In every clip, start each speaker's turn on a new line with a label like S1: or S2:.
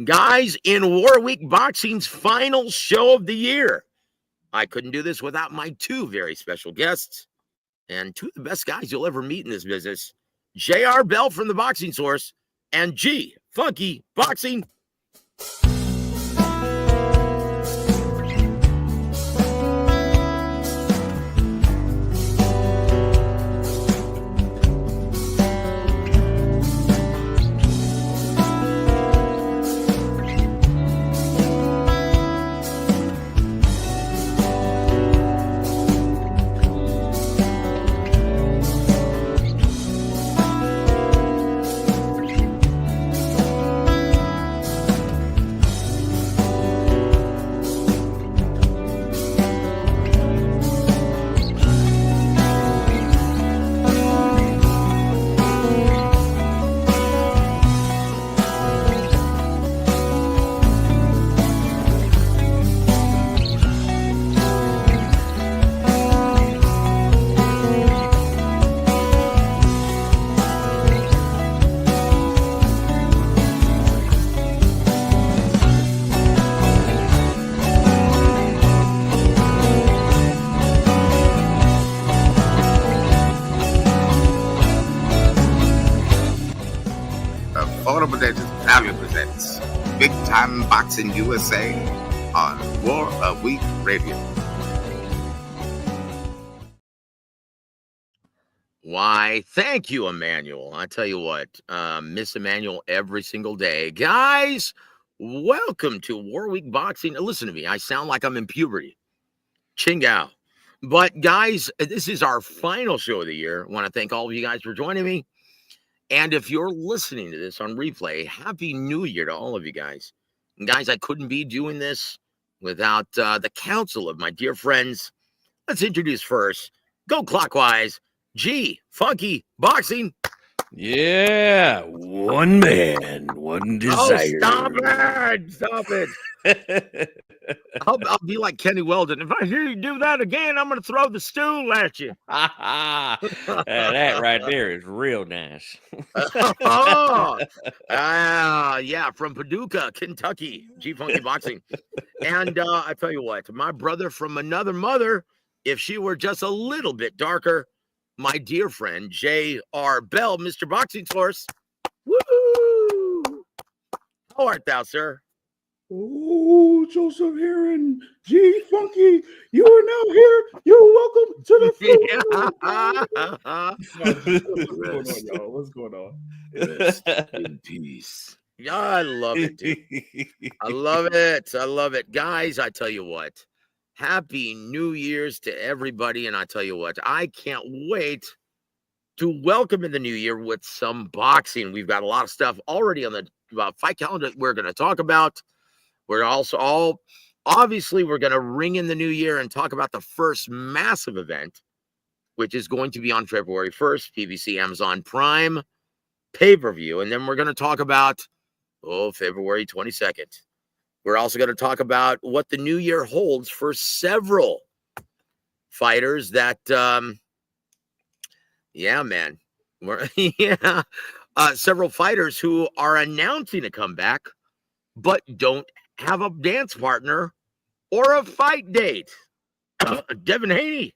S1: Guys, in Warweek Boxing's final show of the year, I couldn't do this without my two very special guests and two of the best guys you'll ever meet in this business, J.R. Bell from the Boxing Source and G. Funky Boxing.
S2: Proudly presents Big Time Boxing USA on W.A.W Radio.
S1: Why, thank you, Emmanuel. I tell you what, miss Emmanuel every single day. Guys, welcome to Warweek Boxing. Listen to me, I sound like I'm in puberty. Chingao. But guys, this is our final show of the year. I want to thank all of you guys for joining me. And if you're listening to this on replay, Happy New Year to all of you guys. And guys, I couldn't be doing this without the counsel of my dear friends. Let's introduce first, go clockwise, G, Funky Boxing.
S3: Yeah, one man, one desire.
S1: Oh, stop it. I'll be like Kenny Weldon. If I hear you do that again, I'm going to throw the stool at you.
S3: That right there is real nice.
S1: Yeah, from Paducah, Kentucky, G Funky Boxing. And I tell you what, my brother from another mother, if she were just a little bit darker, my dear friend, J.R. Bell, Mr. Boxing Source. Woo! How art thou, sir?
S4: Oh, Joseph here and G Funky, you are now here. You're welcome to the What's going on, y'all? What's going on?
S1: Rest in peace. Yeah, I love it, dude. I love it. I love it. Guys, I tell you what, Happy New Year's to everybody. And I tell you what, I can't wait to welcome in the new year with some boxing. We've got a lot of stuff already on the fight calendar that we're going to talk about. We're also obviously, we're going to ring in the new year and talk about the first massive event, which is going to be on February 1st, PBC Amazon Prime pay-per-view. And then we're going to talk about, February 22nd. We're also going to talk about what the new year holds for several fighters that, several fighters who are announcing a comeback, but don't have a dance partner or a fight date. Devin Haney.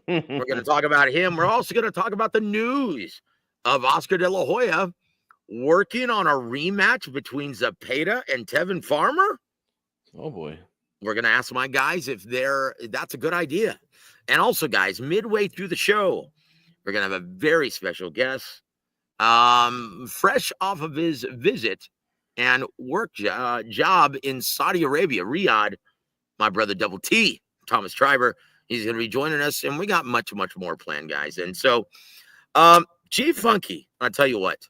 S1: We're going to talk about him. We're also going to talk about the news of Oscar De La Hoya working on a rematch between Zepeda and Tevin Farmer.
S3: Oh, boy.
S1: We're going to ask my guys if that's a good idea. And also, guys, midway through the show, we're going to have a very special guest, fresh off of his visit and work job in Saudi Arabia, Riyadh. My brother W.A.W, Thomas Triber, he's going to be joining us, and we got much, much more planned, guys. And so, G Funky, I'll tell you what.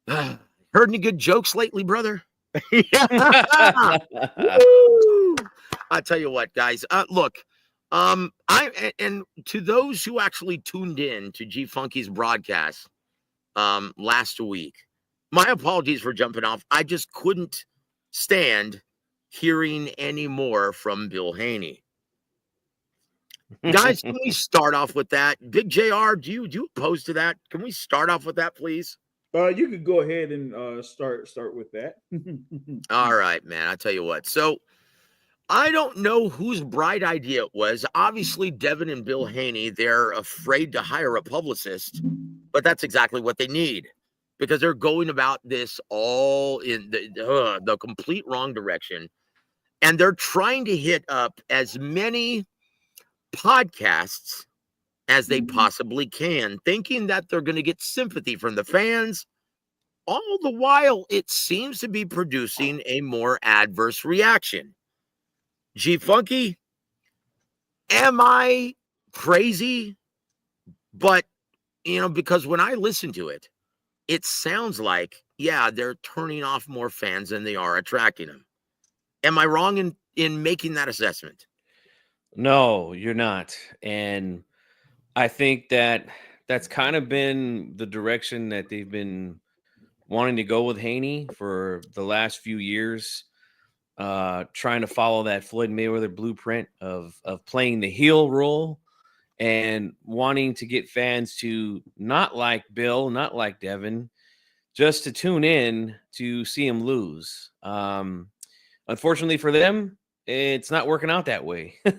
S1: Heard any good jokes lately, brother? I tell you what, guys. Look, and to those who actually tuned in to G Funky's broadcast last week, my apologies for jumping off. I just couldn't stand hearing any more from Bill Haney. Guys, can we start off with that? Big JR, do you oppose to that? Can we start off with that, please?
S4: You could go ahead and start with that.
S1: All right, man. I tell you what. So I don't know whose bright idea it was. Obviously, Devin and Bill Haney, they're afraid to hire a publicist, but that's exactly what they need because they're going about this all in the complete wrong direction. And they're trying to hit up as many podcasts as they possibly can, thinking that they're going to get sympathy from the fans. All the while, it seems to be producing a more adverse reaction. G Funky, am I crazy? But, because when I listen to it, it sounds like, yeah, they're turning off more fans than they are attracting them. Am I wrong in making that assessment?
S3: No, you're not. And I think that that's kind of been the direction that they've been wanting to go with Haney for the last few years, trying to follow that Floyd Mayweather blueprint of playing the heel role and wanting to get fans to not like Bill, not like Devin, just to tune in to see him lose. Unfortunately for them, it's not working out that way.
S1: Well,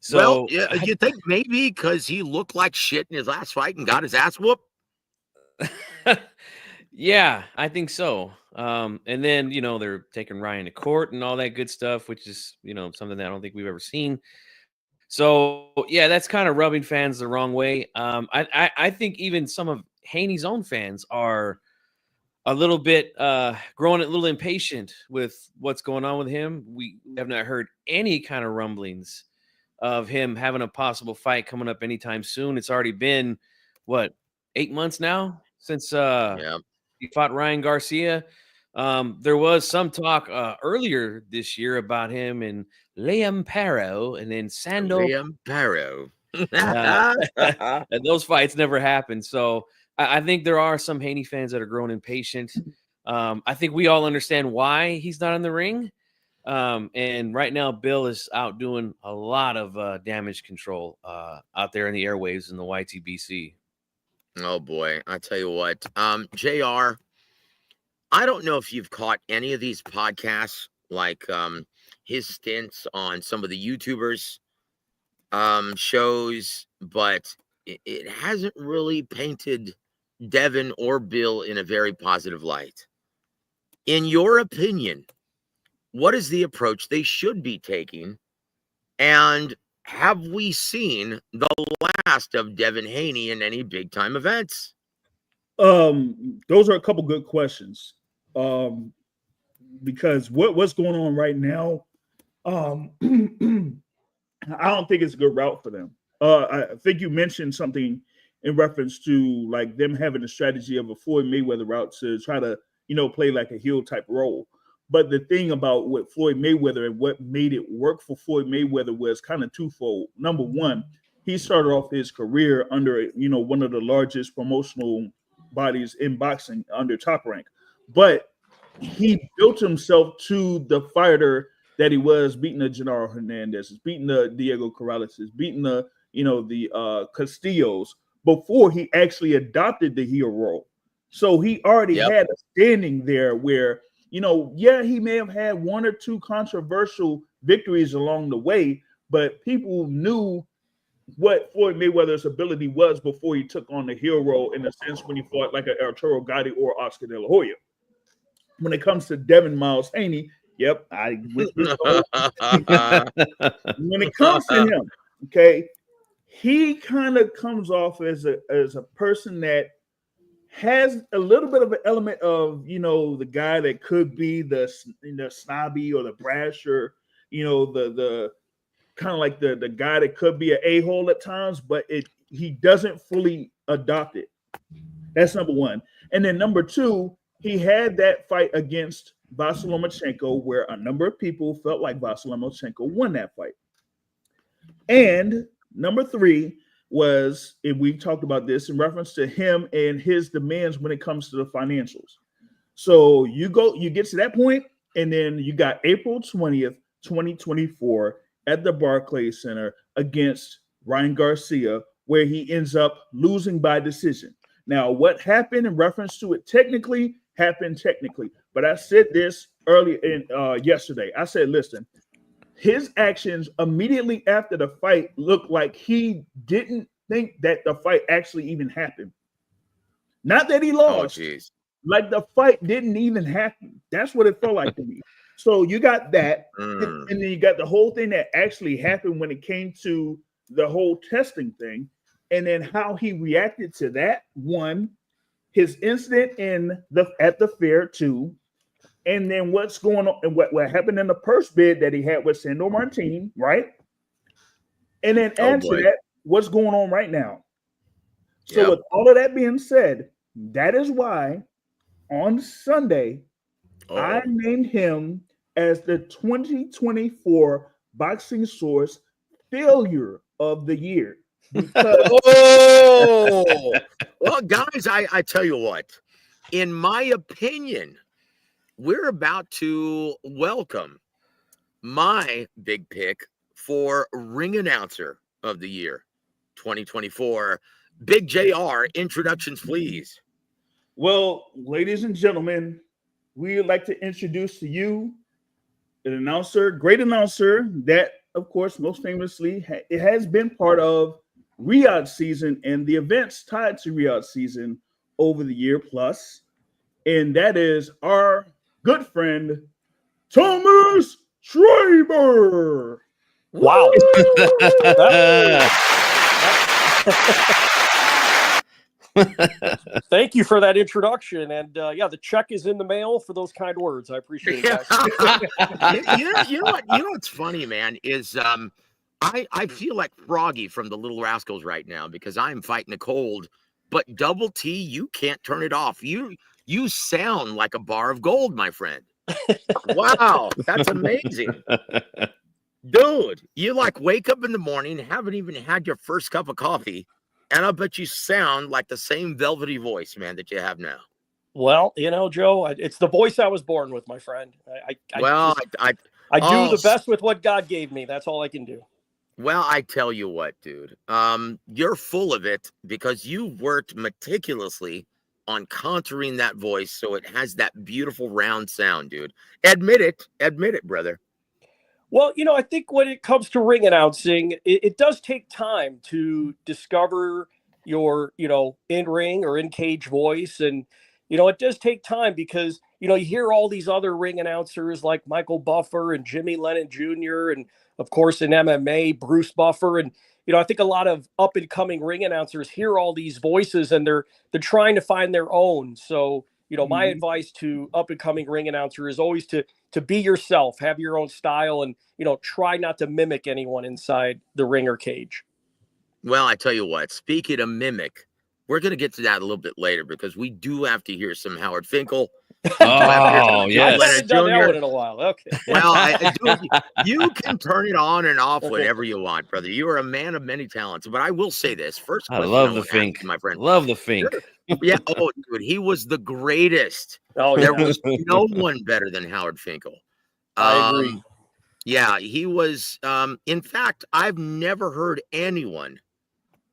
S3: So
S1: yeah, you think maybe because he looked like shit in his last fight and got his ass whooped?
S3: yeah, I think so. And then, they're taking Ryan to court and all that good stuff, which is, something that I don't think we've ever seen. So, yeah, that's kind of rubbing fans the wrong way. I think even some of Haney's own fans are a little bit growing a little impatient with what's going on with him. We have not heard any kind of rumblings of him having a possible fight coming up anytime soon. It's already been, what, 8 months now since
S1: Yeah.
S3: he fought Ryan Garcia. There was some talk earlier this year about him and Liam Perro and then Sando.
S1: Liam Perro.
S3: And those fights never happened. So I think there are some Haney fans that are growing impatient. I think we all understand why he's not in the ring. And right now, Bill is out doing a lot of damage control out there in the airwaves in the YTBC.
S1: Oh boy, I tell you what, JR, I don't know if you've caught any of these podcasts, like his stints on some of the YouTubers shows, but it hasn't really painted Devin or Bill in a very positive light. In your opinion, what is the approach they should be taking? And have we seen the last of Devin Haney in any big time events?
S4: Those are a couple good questions. Because what's going on right now, I don't think it's a good route for them. I think you mentioned something in reference to like them having a strategy of a Floyd Mayweather route to try to, play like a heel type role. But the thing about what Floyd Mayweather and what made it work for Floyd Mayweather was kind of twofold. Number one, he started off his career under, one of the largest promotional bodies in boxing under Top Rank. But he built himself to the fighter that he was, beating the Gennaro Hernandez, beating the Diego Corrales, beating the Castillos before he actually adopted the heel role. So he already had a standing there where, he may have had one or two controversial victories along the way, but people knew what Floyd Mayweather's ability was before he took on the heel role in a sense when he fought like an Arturo Gatti or Oscar De La Hoya. When it comes to Devin Miles Haney, I went this when it comes to him, okay, he kind of comes off as a person that has a little bit of an element of, the guy that could be the snobby or the brash or, the kind of like the guy that could be an a-hole at times, but he doesn't fully adopt it. That's number one. And then number two, he had that fight against Vasily Lomachenko where a number of people felt like Vasily Lomachenko won that fight. And number three was, and we've talked about this in reference to him and his demands when it comes to the financials. So you get to that point, and then you got April 20th, 2024 at the Barclays Center against Ryan Garcia, where he ends up losing by decision. Now, what happened in reference to it technically happened technically. But I said this earlier in yesterday. I said, listen, his actions immediately after the fight looked like he didn't think that the fight actually even happened. Not that he
S1: Oh,
S4: lost,
S1: jeez.
S4: like the fight didn't even happen. That's what it felt like to me. So you got that,
S1: Mm.
S4: and then you got the whole thing that actually happened when it came to the whole testing thing, and then how he reacted to that. One, his incident in the at the fair. Two, and then what's going on and what happened in the purse bid that he had with Sandor Martin, right? And then
S1: Oh
S4: add to
S1: boy.
S4: that what's going on right now. So
S1: Yep.
S4: with all of that being said, that is why on Sunday I
S1: Oh.
S4: named him as the 2024 Boxing Source Failure of the Year. Because
S1: Oh. Well, guys, I tell you what. In my opinion, we're about to welcome my big pick for ring announcer of the year 2024. Big JR, introductions, please.
S4: well, ladies and gentlemen, we would like to introduce to you an announcer, great announcer that, of course, most famously, it has been part of Riyadh season and the events tied to Riyadh season over the year plus, and that is our good friend Thomas Schreiber.
S5: Wow. Thank you for that introduction. And yeah, the check is in the mail for those kind words. I appreciate it, guys.
S1: You know what? You know what's funny, man, is I feel like Froggy from the Little Rascals right now because I'm fighting a cold. But Double T, you can't turn it off. You sound like a bar of gold, my friend. Wow, that's amazing. Dude, you like wake up in the morning, haven't even had your first cup of coffee, and I bet you sound like the same velvety voice, man, that you have now.
S5: Well, you know, Joe, it's the voice I was born with, my friend.
S1: Well,
S5: I do
S1: oh,
S5: the best with what God gave me. That's all I can do.
S1: well, I tell you what, dude. You're full of it because you worked meticulously on contouring that voice so it has that beautiful round sound, dude. Admit it, brother.
S5: Well, you know, I think when it comes to ring announcing, it does take time to discover your, you know, in ring or in cage voice. And, you know, it does take time because, you know, you hear all these other ring announcers like Michael Buffer and Jimmy Lennon Jr. And, of course, in MMA, Bruce Buffer. And, you know, I think a lot of up and coming ring announcers hear all these voices and they're trying to find their own. So, you know, my advice to up and coming ring announcer is always to be yourself, have your own style, and, you know, try not to mimic anyone inside the ring or cage.
S1: Well, I tell you what, speaking of mimic, we're going to get to that a little bit later because we do have to hear some Howard Finkel.
S3: Oh,
S5: I
S3: yes.
S5: haven't done that one in a while. Okay.
S1: Well, you can turn it on and off whenever you want, brother. You are a man of many talents. But I will say this first
S3: I
S1: question
S3: love the
S1: want to ask
S3: Fink.
S1: you, my friend.
S3: Love the Fink.
S1: Yeah. Oh, dude, he was the greatest.
S5: Oh,
S1: There
S5: yeah.
S1: was no one better than Howard Finkel.
S5: I agree.
S1: Yeah, he was. In fact, I've never heard anyone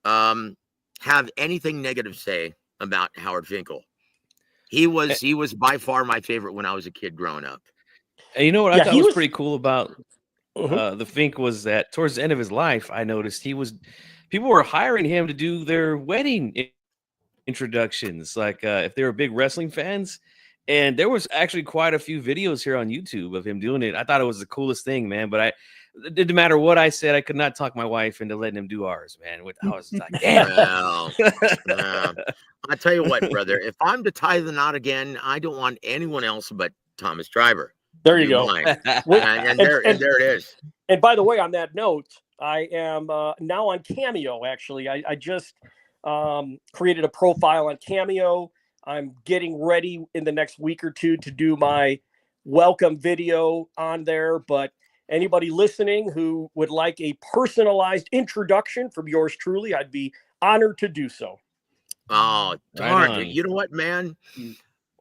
S1: have anything negative say about Howard Finkel. He was by far my favorite when I was a kid growing up.
S3: And you know what I
S5: Yeah,
S3: thought
S5: he
S3: was
S5: was-
S3: pretty cool about
S5: Mhm.
S3: the Fink was that towards the end of his life, I noticed people were hiring him to do their wedding introductions, like if they were big wrestling fans. And there was actually quite a few videos here on YouTube of him doing it. I thought it was the coolest thing, man. But it didn't matter what I said, I could not talk my wife into letting him do ours, man. I was like, damn.
S1: Well, I tell you what, brother, if I'm to tie the knot again, I don't want anyone else but Thomas Driver.
S5: There you
S1: do
S5: go.
S1: mine. And there it is.
S5: And by the way, on that note, I am now on Cameo, actually. I just created a profile on Cameo. I'm getting ready in the next week or two to do my welcome video on there. But anybody listening who would like a personalized introduction from yours truly, I'd be honored to do so.
S1: Oh, darn.
S3: on.
S1: You know what, man?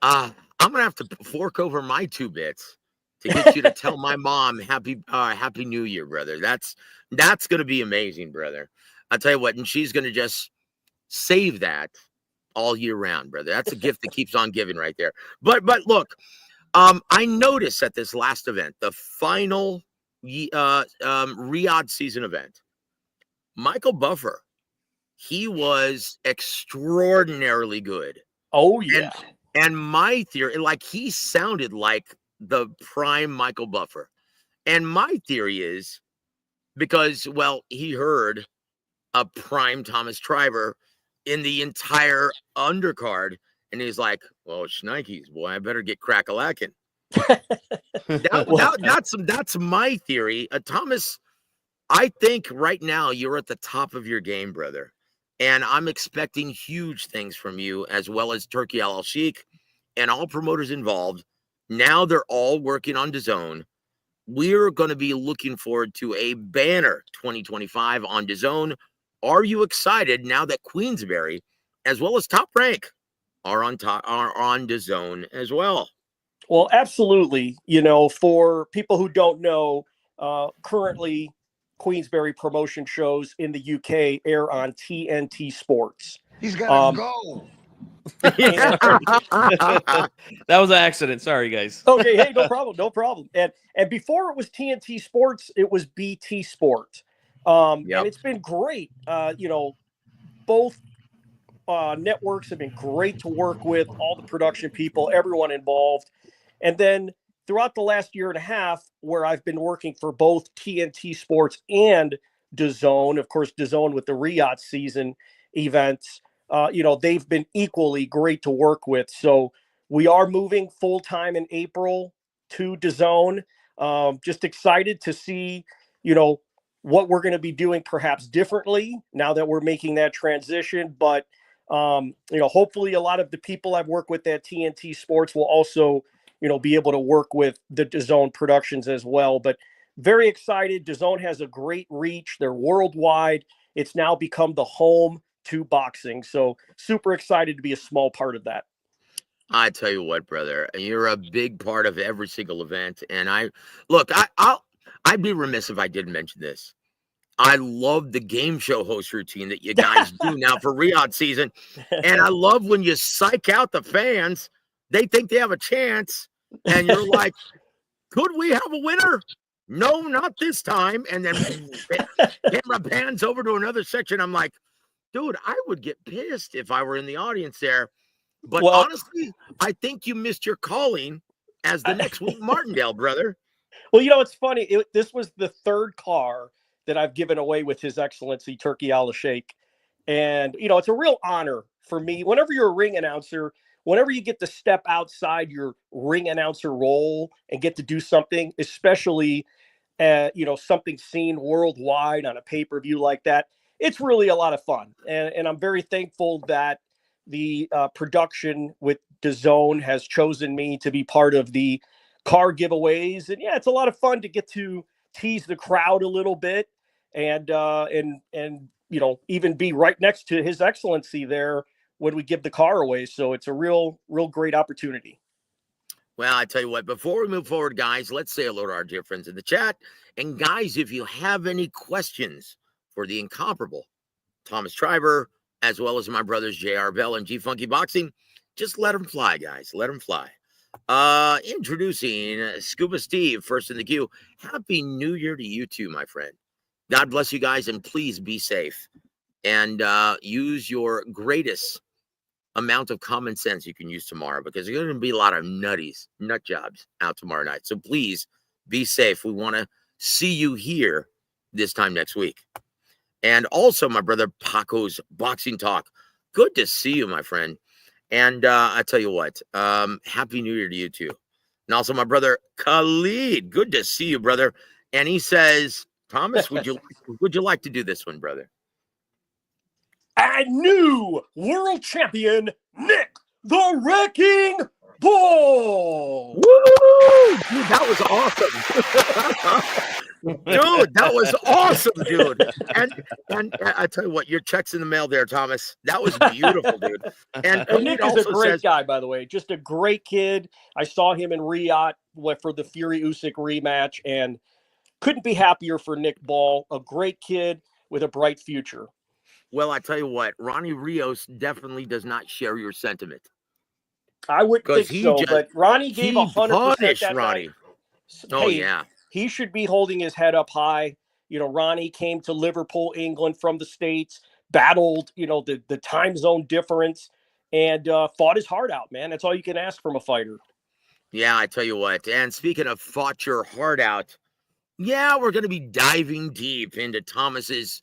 S1: I'm going to have to fork over my 2 bits to get you to tell my mom happy New Year, brother. That's going to be amazing, brother. I'll tell you what, and she's going to just save that all year round, brother. That's a gift that keeps on giving right there. But look, I noticed at this last event, the final Riyadh season event, Michael Buffer, he was extraordinarily good.
S5: Oh yeah.
S1: And my theory, like, he sounded like the prime Michael Buffer. And my theory is because, well, he heard a prime Thomas Triber in the entire undercard, and he's like, well, shnikes, boy, I better get crack-a-lackin'. That's my theory. Thomas, I think right now you're at the top of your game, brother. And I'm expecting huge things from you, as well as Turkey Al Sheikh and all promoters involved. Now they're all working on DAZN. We're going to be looking forward to a banner 2025 on DAZN. Are you excited now that Queensberry, as well as Top Rank, are on DAZN as well?
S5: Well, absolutely. For people who don't know, currently Queensberry promotion shows in the UK air on TNT Sports.
S6: He's got to go.
S3: That was an accident. Sorry, guys.
S5: Okay, hey, no problem. And before it was TNT Sports, it was BT Sport. And it's been great. Both networks have been great to work with, all the production people, everyone involved. And then throughout the last year and a half, where I've been working for both TNT Sports and DAZN, of course, DAZN with the Riyadh season events, they've been equally great to work with. So we are moving full-time in April to DAZN. Just excited to see, what we're going to be doing perhaps differently now that we're making that transition. But, hopefully a lot of the people I've worked with at TNT Sports will also, be able to work with the DAZN productions as well. But very excited. DAZN has a great reach. They're worldwide. It's now become the home to boxing. So super excited to be a small part of that.
S1: I tell you what, brother, you're a big part of every single event. And I'd be remiss if I didn't mention this. I love the game show host routine that you guys do now for Riyadh season. And I love when you psych out the fans. They think they have a chance. And you're like, could we have a winner? No, not this time. And then camera pans over to another section. I'm like, dude, I would get pissed if I were in the audience there. But honestly, I think you missed your calling as the next Wink Martindale, brother.
S5: Well, it's funny. This was the third car that I've given away with His Excellency Turkey Al Sheikh. And, it's a real honor for me. Whenever you're a ring announcer, whenever you get to step outside your ring announcer role and get to do something, especially, something seen worldwide on a pay-per-view like that, it's really a lot of fun. And I'm very thankful that the production with DAZN has chosen me to be part of the car giveaways. And yeah, it's a lot of fun to get to tease the crowd a little bit and even be right next to His Excellency there when we give the car away. So it's a real great opportunity.
S1: Well, I tell you what, before we move forward, guys, let's say hello to our dear friends in the chat. And guys, if you have any questions for the incomparable Thomas Triber, as well as my brothers J.R. Bell and G Funky Boxing, just let them fly, guys. Let them fly. Introducing Scuba Steve, first in the queue. Happy New Year to you too, my friend. God bless you guys, and please be safe. And use your greatest amount of common sense you can use tomorrow, because there's going to be a lot of nut jobs out tomorrow night. So please be safe. We want to see you here this time next week. And also, my brother Paco's Boxing Talk. Good to see you, my friend. And I tell you what, Happy New Year to you too. And also my brother Khalid. Good to see you, brother. And he says, Thomas, would you like to do this one, brother?
S5: And new world champion Nick the Wrecking Ball.
S1: Woo! Dude, that was awesome. Dude, that was awesome, dude. And I tell you what, your check's in the mail there, Thomas. That was beautiful, dude. And
S5: Nick is a great guy, by the way. Just a great kid. I saw him in Riyadh for the Fury Usyk rematch, and couldn't be happier for Nick Ball. A great kid with a bright future.
S1: Well, I tell you what, Ronnie Rios definitely does not share your sentiment
S5: I wouldn't
S1: because
S5: think so, but Ronnie gave
S1: he
S5: 100%
S1: punished
S5: that night.
S1: Ronnie. Oh
S5: Hey,
S1: yeah,
S5: he should be holding his head up high. You know, Ronnie came to Liverpool, England from the States, battled, the time zone difference, and fought his heart out, man. That's all you can ask from a fighter.
S1: yeah. I tell you what. And speaking of fought your heart out, yeah, we're going to be diving deep into Thomas's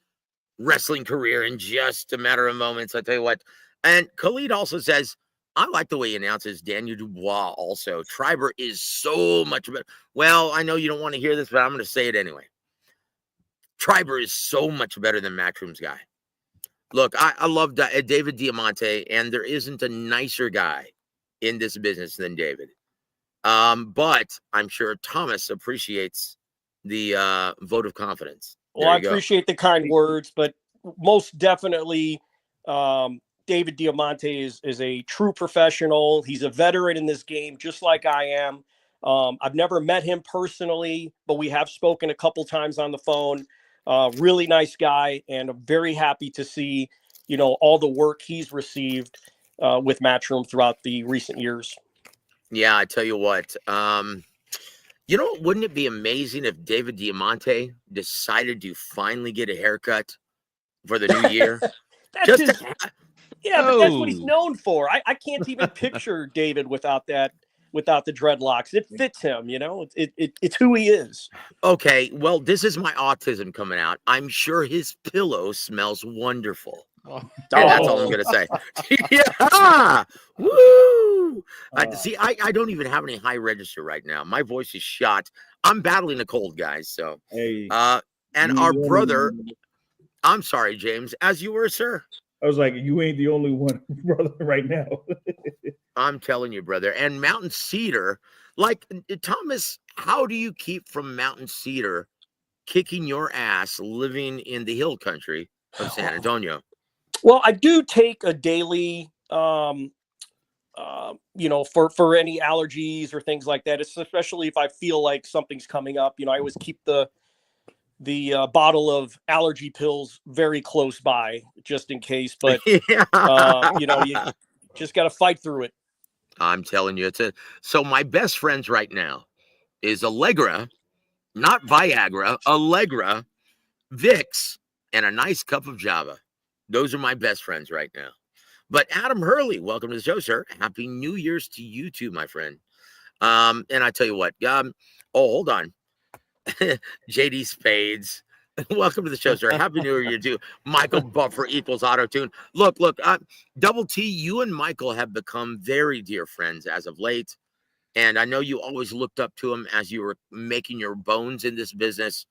S1: wrestling career in just a matter of moments. I tell you what. And Khalid also says, I like the way he announces Daniel Dubois also. Triber is so much better. Well, I know you don't want to hear this, but I'm going to say it anyway. Triber is so much better than Matchroom's guy. Look, I love David Diamante, and there isn't a nicer guy in this business than David. But I'm sure Thomas appreciates the vote of confidence.
S5: Well, I appreciate the kind words, but most definitely, David Diamante is a true professional. He's a veteran in this game, just like I am. I've never met him personally, but we have spoken a couple times on the phone. Really nice guy, and I'm very happy to see, all the work he's received with Matchroom throughout the recent years.
S1: Yeah, I tell you what. Wouldn't it be amazing if David Diamante decided to finally get a haircut for the new year?
S5: But that's what he's known for. I can't even picture David without the dreadlocks. It fits him, it's who he is.
S1: Okay, well, this is my autism coming out. I'm sure his pillow smells wonderful. And that's all I'm gonna say. Yeah, woo! I don't even have any high register right now. My voice is shot. I'm battling a cold, guys. So, and our brother. I'm sorry, James. As you were, sir.
S4: I was like, you ain't the only one, brother, right now.
S1: I'm telling you, brother. And Mountain Cedar, like Thomas, how do you keep from Mountain Cedar kicking your ass living in the hill country of San Antonio?
S5: Well, I do take a daily, for any allergies or things like that, especially if I feel like something's coming up. I always keep the bottle of allergy pills very close by just in case. But, you just got to fight through it.
S1: I'm telling you, so my best friends right now is Allegra, not Viagra, Allegra, Vicks, and a nice cup of Java. Those are my best friends right now. But Adam Hurley, welcome to the show, sir. Happy New Year's to you too, my friend. And I tell you what, hold on. JD Spades, welcome to the show, sir. Happy New Year to you. Michael Buffer equals auto tune. Look, Double T, you and Michael have become very dear friends as of late. And I know you always looked up to him as you were making your bones in this business.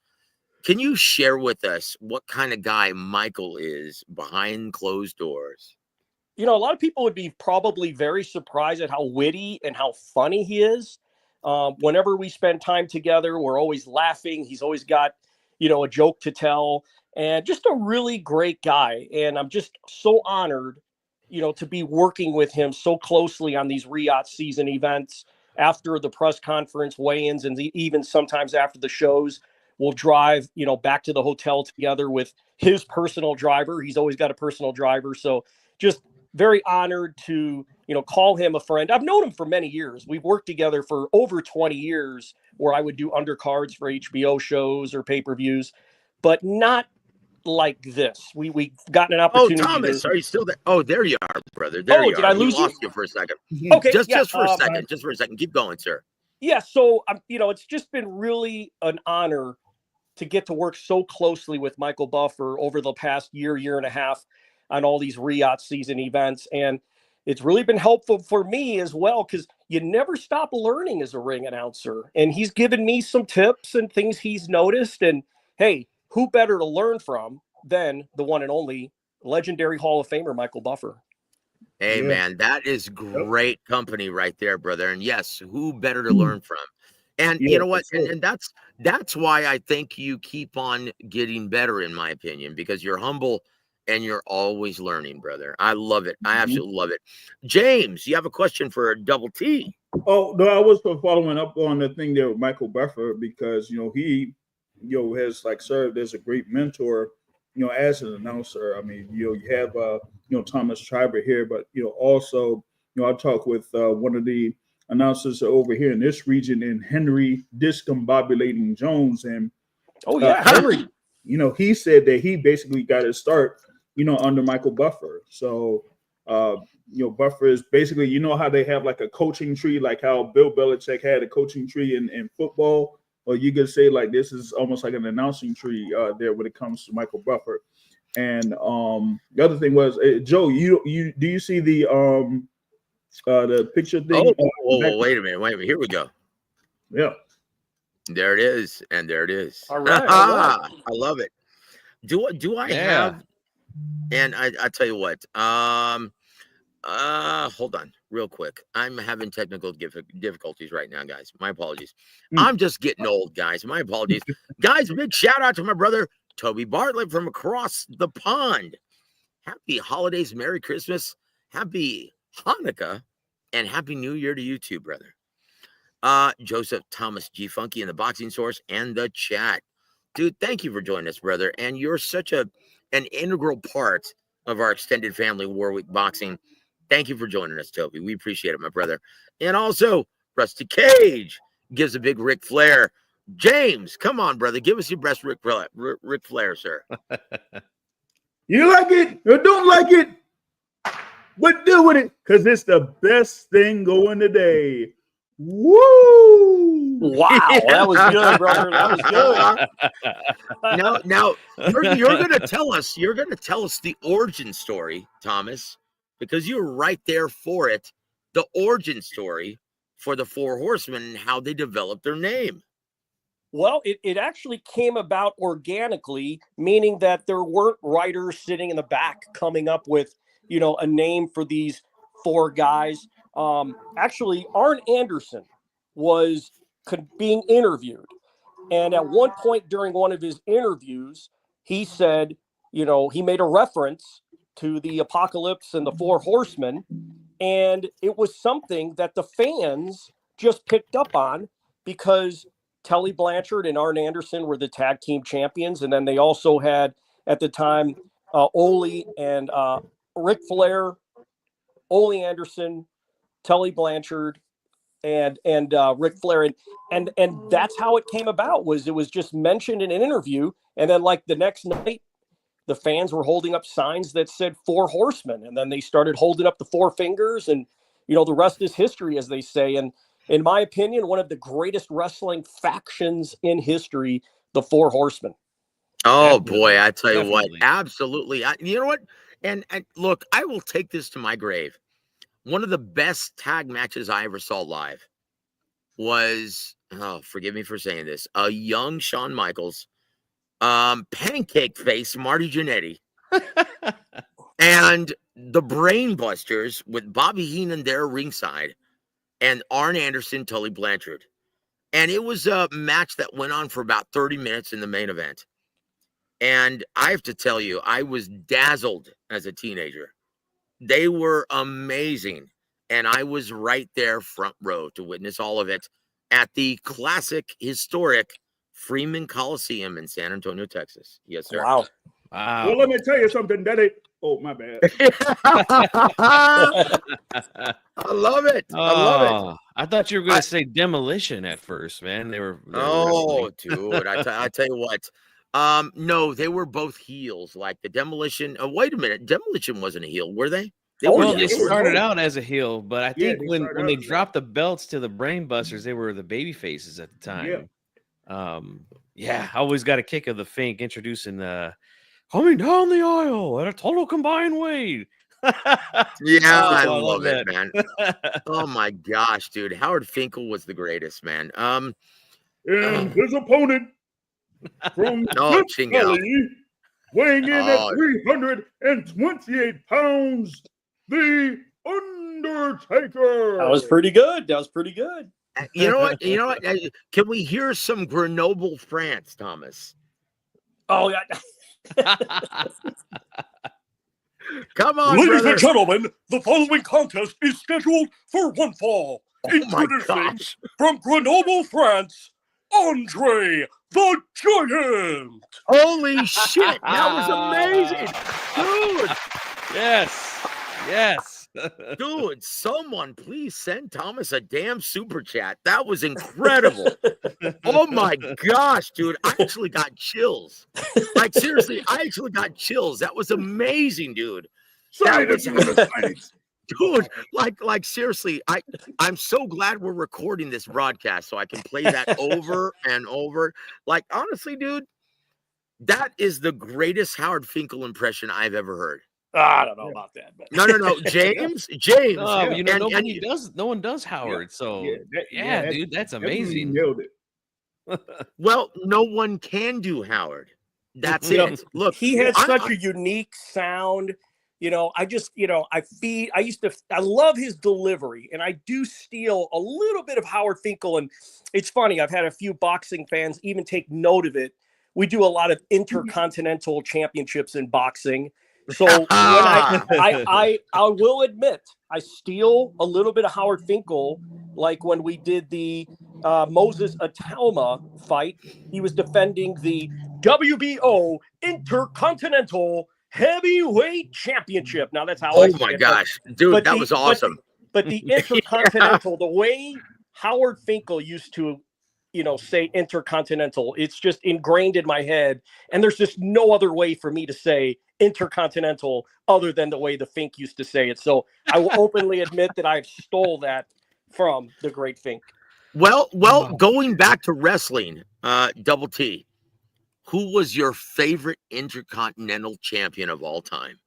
S1: Can you share with us what kind of guy Michael is behind closed doors?
S5: A lot of people would be probably very surprised at how witty and how funny he is. Whenever we spend time together, we're always laughing. He's always got, a joke to tell, and just a really great guy. And I'm just so honored, to be working with him so closely on these RIAT season events. After the press conference, weigh-ins, and even sometimes after the shows, we'll drive, back to the hotel together with his personal driver. He's always got a personal driver. So just very honored to, call him a friend. I've known him for many years. We've worked together for over 20 years where I would do undercards for HBO shows or pay-per-views, but not like this. We've gotten an opportunity.
S1: Oh, Thomas, are you still there? Oh, there you are, brother. There you are.
S5: Did I lose you?
S1: Lost you for a second.
S5: Okay.
S1: Just for a second. Just for a second. Keep going, sir.
S5: Yeah. So, it's just been really an honor to get to work so closely with Michael Buffer over the past year and a half on all these RIAT season events. And it's really been helpful for me as well, because you never stop learning as a ring announcer. And he's given me some tips and things he's noticed. And hey, who better to learn from than the one and only legendary Hall of Famer, Michael Buffer?
S1: Hey, man, that is great company right there, brother. And yes, who better to learn from? And you know what? And that's why I think you keep on getting better, in my opinion, because you're humble and you're always learning, brother. I love it. I absolutely love it. James, you have a question for Double T?
S4: Oh, no, I was following up on the thing there with Michael Buffer because, he, has served as a great mentor as an announcer, I mean, you have Thomas Schreiber here, but also I talked with one of the announcers over here in this region, in Henry Discombobulating Jones, and
S5: oh yeah, Henry.
S4: He said that he basically got his start, under Michael Buffer. So, Buffer is basically, how they have like a coaching tree, like how Bill Belichick had a coaching tree in football. Or you could say like this is almost like an announcing tree there when it comes to Michael Buffer. And the other thing was, Joe, do you see the picture thing?
S1: Oh, wait a minute. Here we go.
S4: Yeah.
S1: There it is, and there it is.
S5: All right.
S1: I love it. Do I have? And I tell you what. Hold on, real quick. I'm having technical difficulties right now, guys. My apologies. I'm just getting old, guys. My apologies, guys. Big shout out to my brother Toby Bartlett from across the pond. Happy holidays, Merry Christmas, Happy Hanukkah, and Happy New Year to you too, brother. Joseph Thomas G. Funky in the Boxing Source and the chat. Dude, thank you for joining us, brother. And you're such an integral part of our extended family, Warwick Boxing. Thank you for joining us, Toby. We appreciate it, my brother. And also, Rusty Cage gives a big Ric Flair. James, come on, brother. Give us your best Ric Flair, sir.
S4: You like it or don't like it, but do with it, because it's the best thing going today. Woo!
S5: Wow, that was good, brother. That was
S1: good. Now you're gonna tell us. You're gonna tell us the origin story, Thomas, because you're right there for it. The origin story for the Four Horsemen and how they developed their name.
S5: Well, it actually came about organically, meaning that there weren't writers sitting in the back coming up with, a name for these four guys. Actually, Arn Anderson was being interviewed. And at one point during one of his interviews, he said, he made a reference to the apocalypse and the Four Horsemen. And it was something that the fans just picked up on because Tully Blanchard and Arn Anderson were the tag team champions. And then they also had, at the time, Ole and Ric Flair, Ole Anderson, Tully Blanchard, and Ric Flair, and that's how it came about. It was just mentioned in an interview, and then like the next night, the fans were holding up signs that said Four Horsemen, and then they started holding up the four fingers, and the rest is history, as they say. And in my opinion, one of the greatest wrestling factions in history, the Four Horsemen.
S1: Oh boy, I tell you what, absolutely. You know what? And look, I will take this to my grave. One of the best tag matches I ever saw live was, forgive me for saying this, a young Shawn Michaels, pancake face Marty Jannetty, and the Brain Busters with Bobby Heenan there ringside, and Arn Anderson, Tully Blanchard. And it was a match that went on for about 30 minutes in the main event. And I have to tell you, I was dazzled as a teenager. They were amazing. And I was right there front row to witness all of it at the classic, historic Freeman Coliseum in San Antonio, Texas. Yes, sir.
S5: Wow.
S4: Well, let me tell you something, Daddy. Oh, my bad.
S1: I love it. I love it.
S3: I thought you were going to say Demolition at first, man. They were
S1: dude. I tell you what. No, they were both heels, like the Demolition. Wait a minute. Demolition wasn't a heel, were they?
S3: They started out as a heel, but I think when they dropped the belts to the Brain Busters, they were the baby faces at the time. I always got a kick of the Fink introducing coming down the aisle at a total combined weight.
S1: I love it, man. Oh my gosh, dude. Howard Finkel was the greatest, man.
S4: And his opponent from Valley, weighing in at 328 pounds, the Undertaker.
S5: That was pretty good.
S1: You know what? Can we hear some Grenoble, France, Thomas?
S5: Oh, yeah.
S1: Come on,
S6: ladies
S1: brother.
S6: and gentlemen, the following contest is scheduled for one fall.
S1: Oh my gosh.
S6: From Grenoble, France, Andre the Giant.
S1: Holy shit, that was amazing. Dude,
S3: Yes.
S1: dude, someone please send Thomas a damn super chat. That was incredible. Oh my gosh, dude. I actually got chills. Like, seriously, I actually got chills. That was amazing, dude.
S4: Sorry,
S1: That was, dude, like seriously, I'm so glad we're recording this broadcast so I can play that over and over. Like, honestly, dude, that is the greatest Howard Finkel impression I've ever heard.
S5: I don't know about that, but
S1: No, James.
S3: No,
S1: and-
S3: nobody does. No one does Howard. So dude, that's amazing.
S4: Nailed it.
S1: well, no one can do Howard. That's
S3: Yeah.
S1: it. Look,
S5: he had
S1: I-
S5: such a unique sound. I love his delivery, and I do steal a little bit of Howard Finkel. And it's funny, I've had a few boxing fans even take note of it. We do a lot of intercontinental championships in boxing. So when I will admit, I steal a little bit of Howard Finkel, like when we did the Moses Atalma fight. He was defending the WBO Intercontinental Heavyweight Championship. Now that's how I
S1: oh
S5: say
S1: my
S5: it,
S1: gosh, dude, that was awesome.
S5: But the Intercontinental, the way Howard Finkel used to, say Intercontinental, it's just ingrained in my head. And there's just no other way for me to say Intercontinental other than the way the Fink used to say it. So I will openly admit that I've stole that from the great Fink.
S1: Well, going back to wrestling, Double T, who was your favorite Intercontinental champion of all time?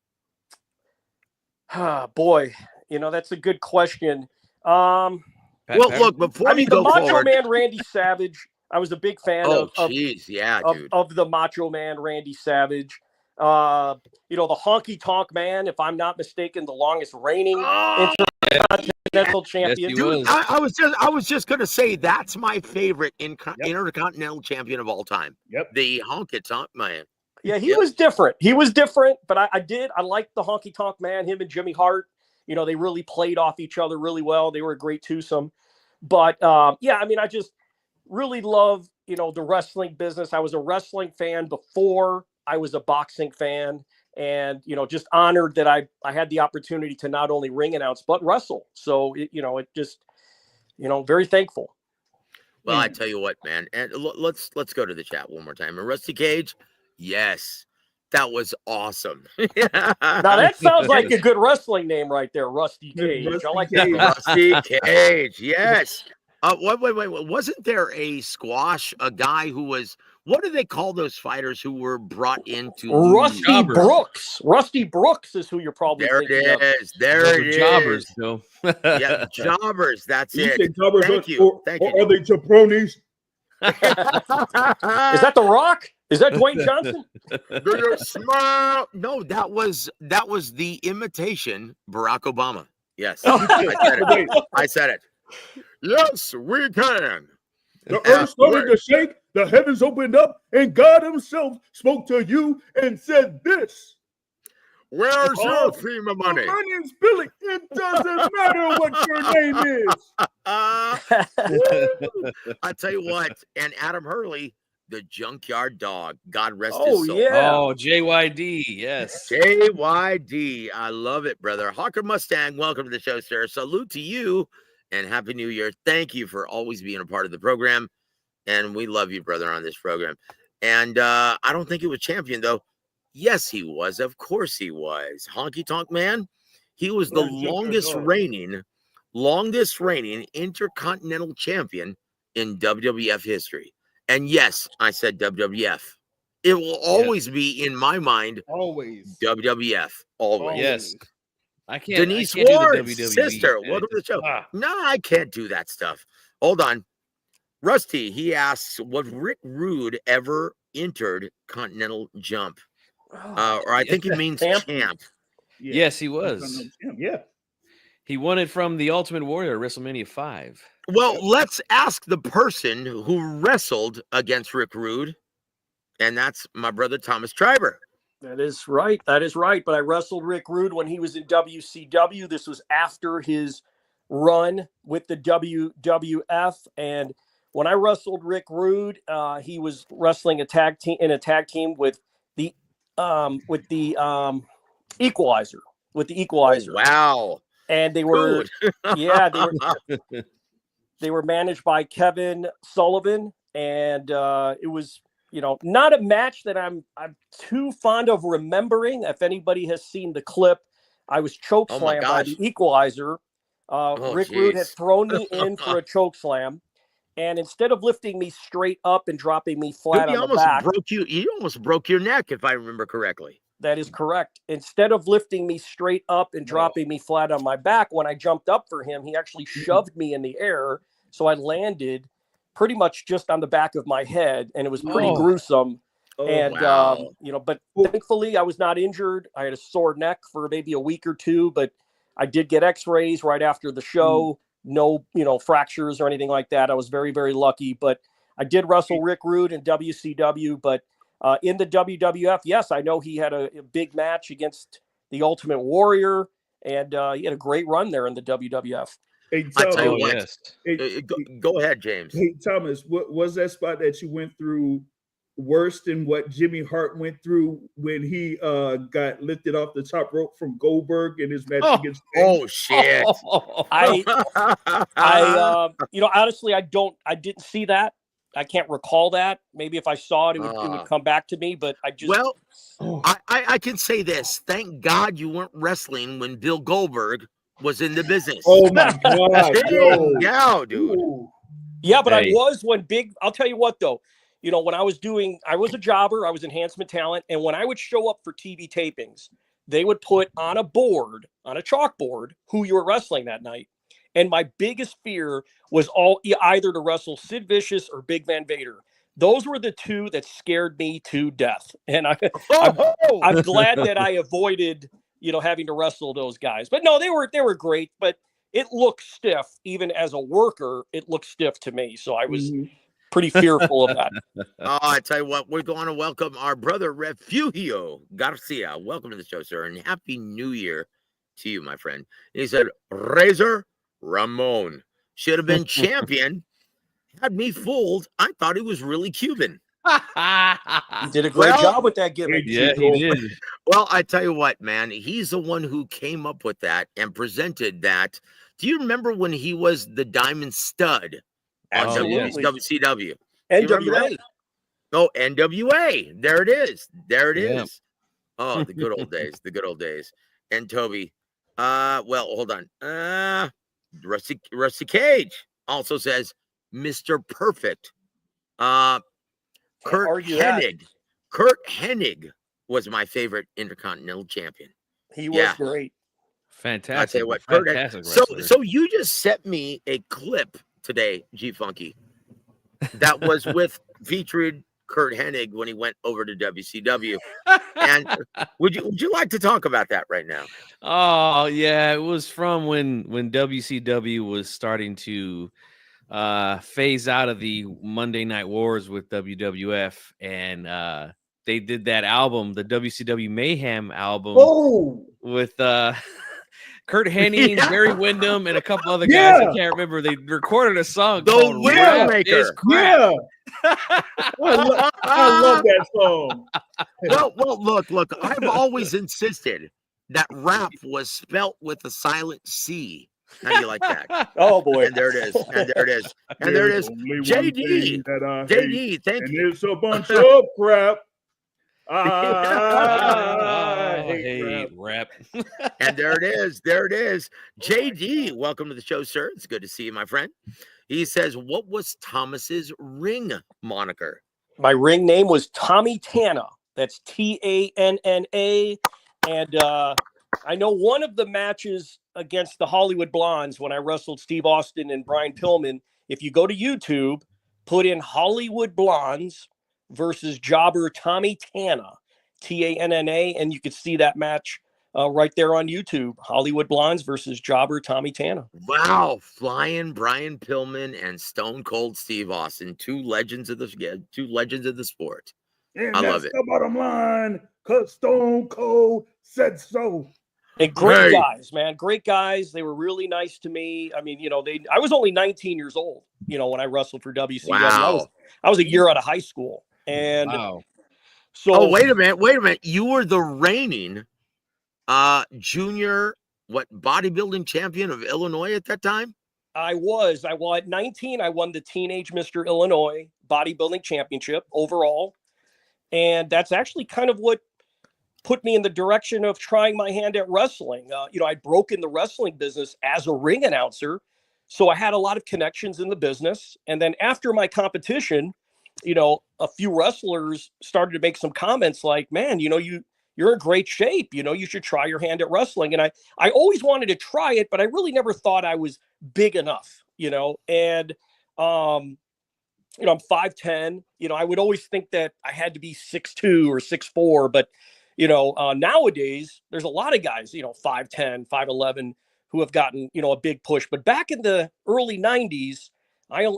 S5: Boy, that's a good question.
S1: Look, before
S5: the
S1: go
S5: Macho
S1: forward,
S5: Man Randy Savage, I was a big fan
S1: oh,
S5: of
S1: jeez, yeah, dude.
S5: of the Macho Man Randy Savage. The Honky Tonk Man, if I'm not mistaken, the longest reigning Intercontinental champion.
S3: Yes, he
S1: Dude,
S3: was.
S1: I was just gonna say that's my favorite Intercontinental champion of all time.
S4: Yep.
S1: The Honky Tonk Man.
S5: Yeah, he was different. He was different, but I liked the Honky Tonk Man, him and Jimmy Hart. They really played off each other really well. They were a great twosome. But I just really love, the wrestling business. I was a wrestling fan before I was a boxing fan, and, just honored that I had the opportunity to not only ring announce, but wrestle. So, very thankful.
S1: Well, I tell you what, man, and let's go to the chat one more time. And Rusty Cage, yes, that was awesome.
S5: Now that sounds like a good wrestling name right there, Rusty Cage. I like that.
S1: Rusty Cage, yes. Wait. Wasn't there a guy who was, what do they call those fighters who were brought into
S5: Rusty Brooks? Rusty Brooks is who you're probably thinking of.
S1: There it is.
S3: Jobbers, though.
S1: Yeah, jobbers. That's it.
S4: Jobbers
S1: Thank you. Thank you.
S4: Or are they jabronis?
S5: Is that The Rock? Is that Dwayne Johnson?
S1: No, that was the imitation Barack Obama. Yes, I said it. Yes, we can.
S4: The earth started to shake, the heavens opened up, and God himself spoke to you and said this.
S1: Where's your FEMA money?
S4: My name's Billy. It doesn't matter what your name is.
S1: I tell you what, and Adam Hurley, the Junkyard Dog. God rest his soul.
S5: Yeah.
S3: Oh, JYD, yes.
S1: JYD. I love it, brother. Hawker Mustang, welcome to the show, sir. Salute to you and Happy New Year. Thank you for always being a part of the program. And we love you, brother, on this program. And I don't think he was champion, though. Yes, he was. Of course he was. Honky Tonk Man. He was the longest reigning Intercontinental champion in WWF history. And yes, I said WWF. It will always be in my mind.
S4: Always.
S1: WWF. Always.
S3: Yes. I can't.
S1: Denise
S3: I can't
S1: Ward,
S3: do the WWE.
S1: sister, welcome to the show. No, I can't do that stuff. Hold on. Rusty, he asks, was Rick Rude ever entered Continental Jump? Or I think he means champ.
S4: Yeah.
S3: Yes, he was.
S4: Yeah.
S3: He won it from the Ultimate Warrior at WrestleMania 5.
S1: Well, let's ask the person who wrestled against Rick Rude, and that's my brother Thomas Triber.
S5: That is right. But I wrestled Rick Rude when he was in WCW. This was after his run with the WWF. And when I wrestled Rick Rude, he was wrestling a tag team with the Equalizer. With the Equalizer.
S1: Oh, wow.
S5: And they were, yeah, they were managed by Kevin Sullivan, and it was, not a match that I'm too fond of remembering. If anybody has seen the clip, I was chokeslammed by the Equalizer. Rick Rude had thrown me in for a chokeslam, and instead of lifting me straight up and dropping me flat on the back,
S1: you almost broke your neck, if I remember correctly.
S5: That is correct. Instead of lifting me straight up and dropping me flat on my back, when I jumped up for him, he actually shoved me in the air. So I landed pretty much just on the back of my head, and it was pretty gruesome. But thankfully I was not injured. I had a sore neck for maybe a week or two, but I did get x-rays right after the show. No, fractures or anything like that. I was very, very lucky, but I did wrestle Rick Rude in WCW, but in the WWF, yes, I know he had a big match against the Ultimate Warrior, and he had a great run there in the WWF.
S4: Hey, Thomas,
S1: I tell you what, go ahead, James.
S4: Hey, Thomas, what was that spot that you went through worse than what Jimmy Hart went through when he got lifted off the top rope from Goldberg in his match against Sting?
S1: Oh shit!
S5: Honestly, I didn't see that. I can't recall that. Maybe if I saw it, it would come back to me. But I just
S1: I can say this. Thank God you weren't wrestling when Bill Goldberg was in the business.
S4: Oh my God!
S1: Yeah, dude.
S4: Ooh.
S5: Yeah, but I was I'll tell you what though. When I was a jobber, I was enhancement talent, and when I would show up for TV tapings, they would put on a chalkboard, who you were wrestling that night. And my biggest fear was either to wrestle Sid Vicious or Big Van Vader. Those were the two that scared me to death. And I'm glad that I avoided, having to wrestle those guys. But no, they were great, but it looked stiff. Even as a worker, it looked stiff to me. So I was pretty fearful of that.
S1: I tell you what, we're going to welcome our brother Refugio Garcia. Welcome to the show, sir, and Happy New Year to you, my friend. He said, Razor Ramon should have been champion. Had me fooled. I thought he was really Cuban.
S5: He did a great job with that gimmick.
S3: Yeah, he did.
S1: Well, I tell you what, man, he's the one who came up with that and presented that. Do you remember when he was the Diamond Stud on WCW?
S5: NWA.
S1: Oh, NWA. There it is. Oh, the good old days. The good old days. And Toby. Hold on. Rusty Cage also says Mr. Perfect. Kurt Hennig was my favorite Intercontinental Champion.
S5: He was great.
S3: Fantastic.
S1: I tell you what,
S3: fantastic.
S1: So you just sent me a clip today, G Funky, that was featured Kurt Hennig when he went over to WCW. And would you like to talk about that right now?
S3: Oh yeah, it was from when WCW was starting to phase out of the Monday Night Wars with WWF, and they did that album, the WCW Mayhem album, with Kurt Hennig, Barry Windham, and a couple other guys. I can't remember. They recorded a song called
S1: Widowmaker.
S4: Yeah. I love that song.
S1: Well, look, I've always insisted that rap was spelt with a silent C. How do you like that?
S5: Oh boy.
S1: And there it is. JD, thank you.
S4: And it's a bunch of crap.
S3: I hate rap.
S1: And there it is. JD, welcome to the show, sir. It's good to see you, my friend. He says, what was Thomas's ring moniker?
S5: My ring name was Tommy Tanna. That's Tanna. And I know one of the matches against the Hollywood Blondes when I wrestled Steve Austin and Brian Pillman, if you go to YouTube, put in Hollywood Blondes versus jobber Tommy Tanna, Tanna, and you could see that match right there on YouTube. Hollywood Blondes versus jobber Tommy Tanna.
S1: Wow, flying Brian Pillman and Stone Cold Steve Austin, two legends of the sport.
S4: And
S1: I
S4: that's
S1: love it.
S4: The bottom line, because Stone Cold said so.
S5: And great
S1: Hey.
S5: guys, man. Great guys. They were really nice to me. I mean, I was only 19 years old, when I wrestled for WCW.
S1: Wow.
S5: I was a year out of high school. And
S3: Wow.
S5: so
S1: Oh, wait a minute. You were the reigning junior bodybuilding champion of Illinois at that time?
S5: I won at 19. I won the Teenage Mr. Illinois bodybuilding championship overall. And that's actually kind of what put me in the direction of trying my hand at wrestling. I'd broken the wrestling business as a ring announcer. So I had a lot of connections in the business. And then after my competition, a few wrestlers started to make some comments like, man, you're in great shape. You should try your hand at wrestling. And I always wanted to try it, but I really never thought I was big enough, and, I'm 5'10", I would always think that I had to be 6'2" or 6'4", but, nowadays there's a lot of guys, 5'10", 5'11", who have gotten, a big push. But back in the early 90s,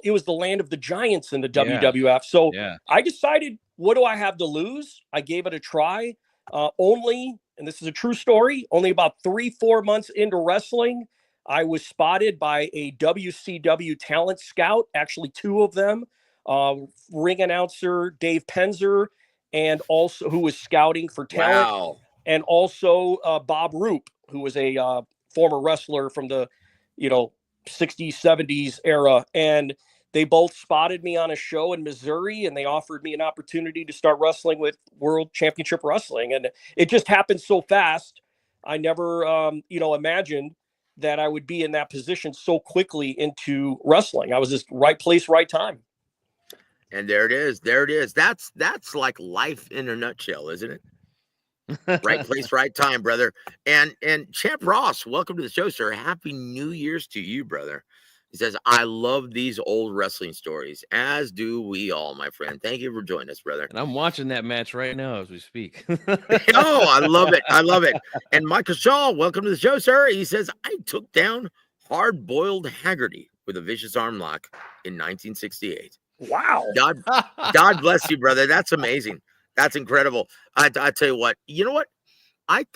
S5: it was the land of the giants in the WWF. So I decided, what do I have to lose? I gave it a try. And this is a true story, only about 3-4 months into wrestling, I was spotted by a WCW talent scout, actually 2 of them, ring announcer Dave Penzer, and also who was scouting for talent.
S1: Wow.
S5: And also Bob Roop, who was a former wrestler from the, 60s, 70s era. And they both spotted me on a show in Missouri, and they offered me an opportunity to start wrestling with World Championship Wrestling. And it just happened so fast. I never, imagined that I would be in that position so quickly into wrestling. I was just right place, right time.
S1: And there it is. There it is. That's like life in a nutshell, isn't it? Right place, right time, brother. And Champ Ross, welcome to the show, sir. Happy New Year's to you, brother. He says, I love these old wrestling stories, as do we all, my friend. Thank you for joining us, brother.
S3: And I'm watching that match right now as we speak.
S1: Oh, I love it. I love it. And Michael Shaw, welcome to the show, sir. He says, I took down Hard-Boiled Haggerty with a vicious arm lock in 1968.
S5: Wow.
S1: God bless you, brother. That's amazing. That's incredible. I tell you what, you know what? I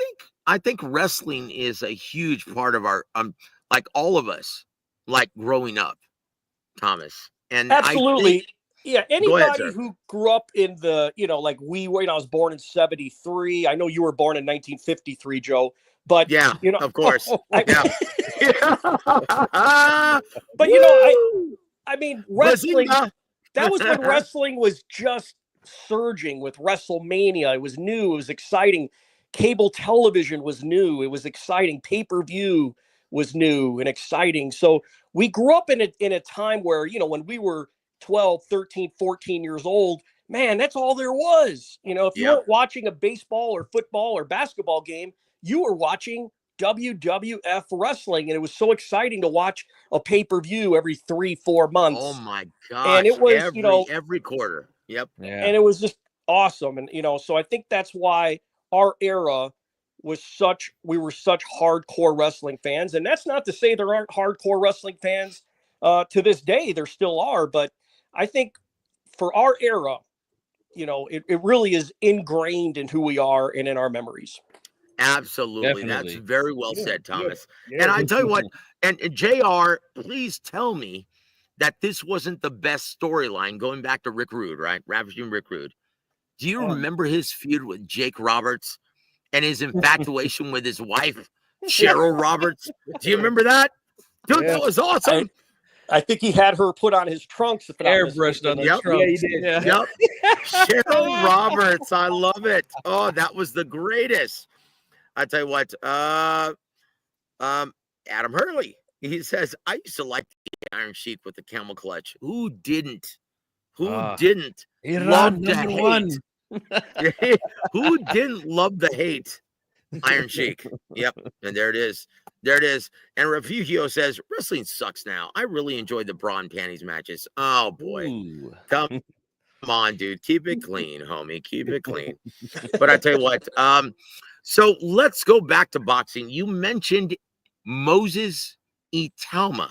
S1: think wrestling is a huge part of our, like all of us, like growing up, Thomas. And
S5: absolutely. Anybody
S1: ahead,
S5: who grew up in the, like I was born in 73. I know you were born in 1953, Joe. But
S1: yeah, of course.
S5: But I mean, wrestling. That was when wrestling was just surging with WrestleMania. It was new. It was exciting. Cable television was new. It was exciting. Pay-per-view was new and exciting. So we grew up in a time where, when we were 12, 13, 14 years old, man, that's all there was. If you weren't watching a baseball or football or basketball game, you were watching WWF wrestling. And it was so exciting to watch a pay-per-view every 3-4 months.
S1: Oh my gosh.
S5: And it was,
S1: every quarter. Yep.
S3: Yeah.
S5: And it was just awesome. And, so I think that's why our era we were such hardcore wrestling fans. And that's not to say there aren't hardcore wrestling fans to this day. There still are. But I think for our era, it really is ingrained in who we are and in our memories.
S1: Absolutely.
S3: Definitely.
S1: That's very well said, Thomas.
S4: Yeah.
S1: And I tell you what, and JR, please tell me that this wasn't the best storyline going back to Rick Rude, right? Ravishing Rick Rude. Do you remember his feud with Jake Roberts and his infatuation with his wife, Cheryl Roberts? Do you remember that? Dude, that was awesome.
S5: I think he had her put on his trunks.
S3: Airbrushed on the trunks.
S4: Yeah, he did.
S3: Yeah.
S1: Yep. Cheryl Roberts. I love it. Oh, that was the greatest. I tell you what, Adam Hurley, he says, I used to like the Iron Sheik with the camel clutch. Who didn't? Who didn't love the hate? Who didn't love the hate? Iron Sheik. Yep. And there it is. There it is. And Refugio says, wrestling sucks now. I really enjoyed the bra and panties matches. Oh, boy.
S3: Ooh.
S1: Come on, dude. Keep it clean, homie. Keep it clean. But I tell you what, so let's go back to boxing. You mentioned Moses Itauma.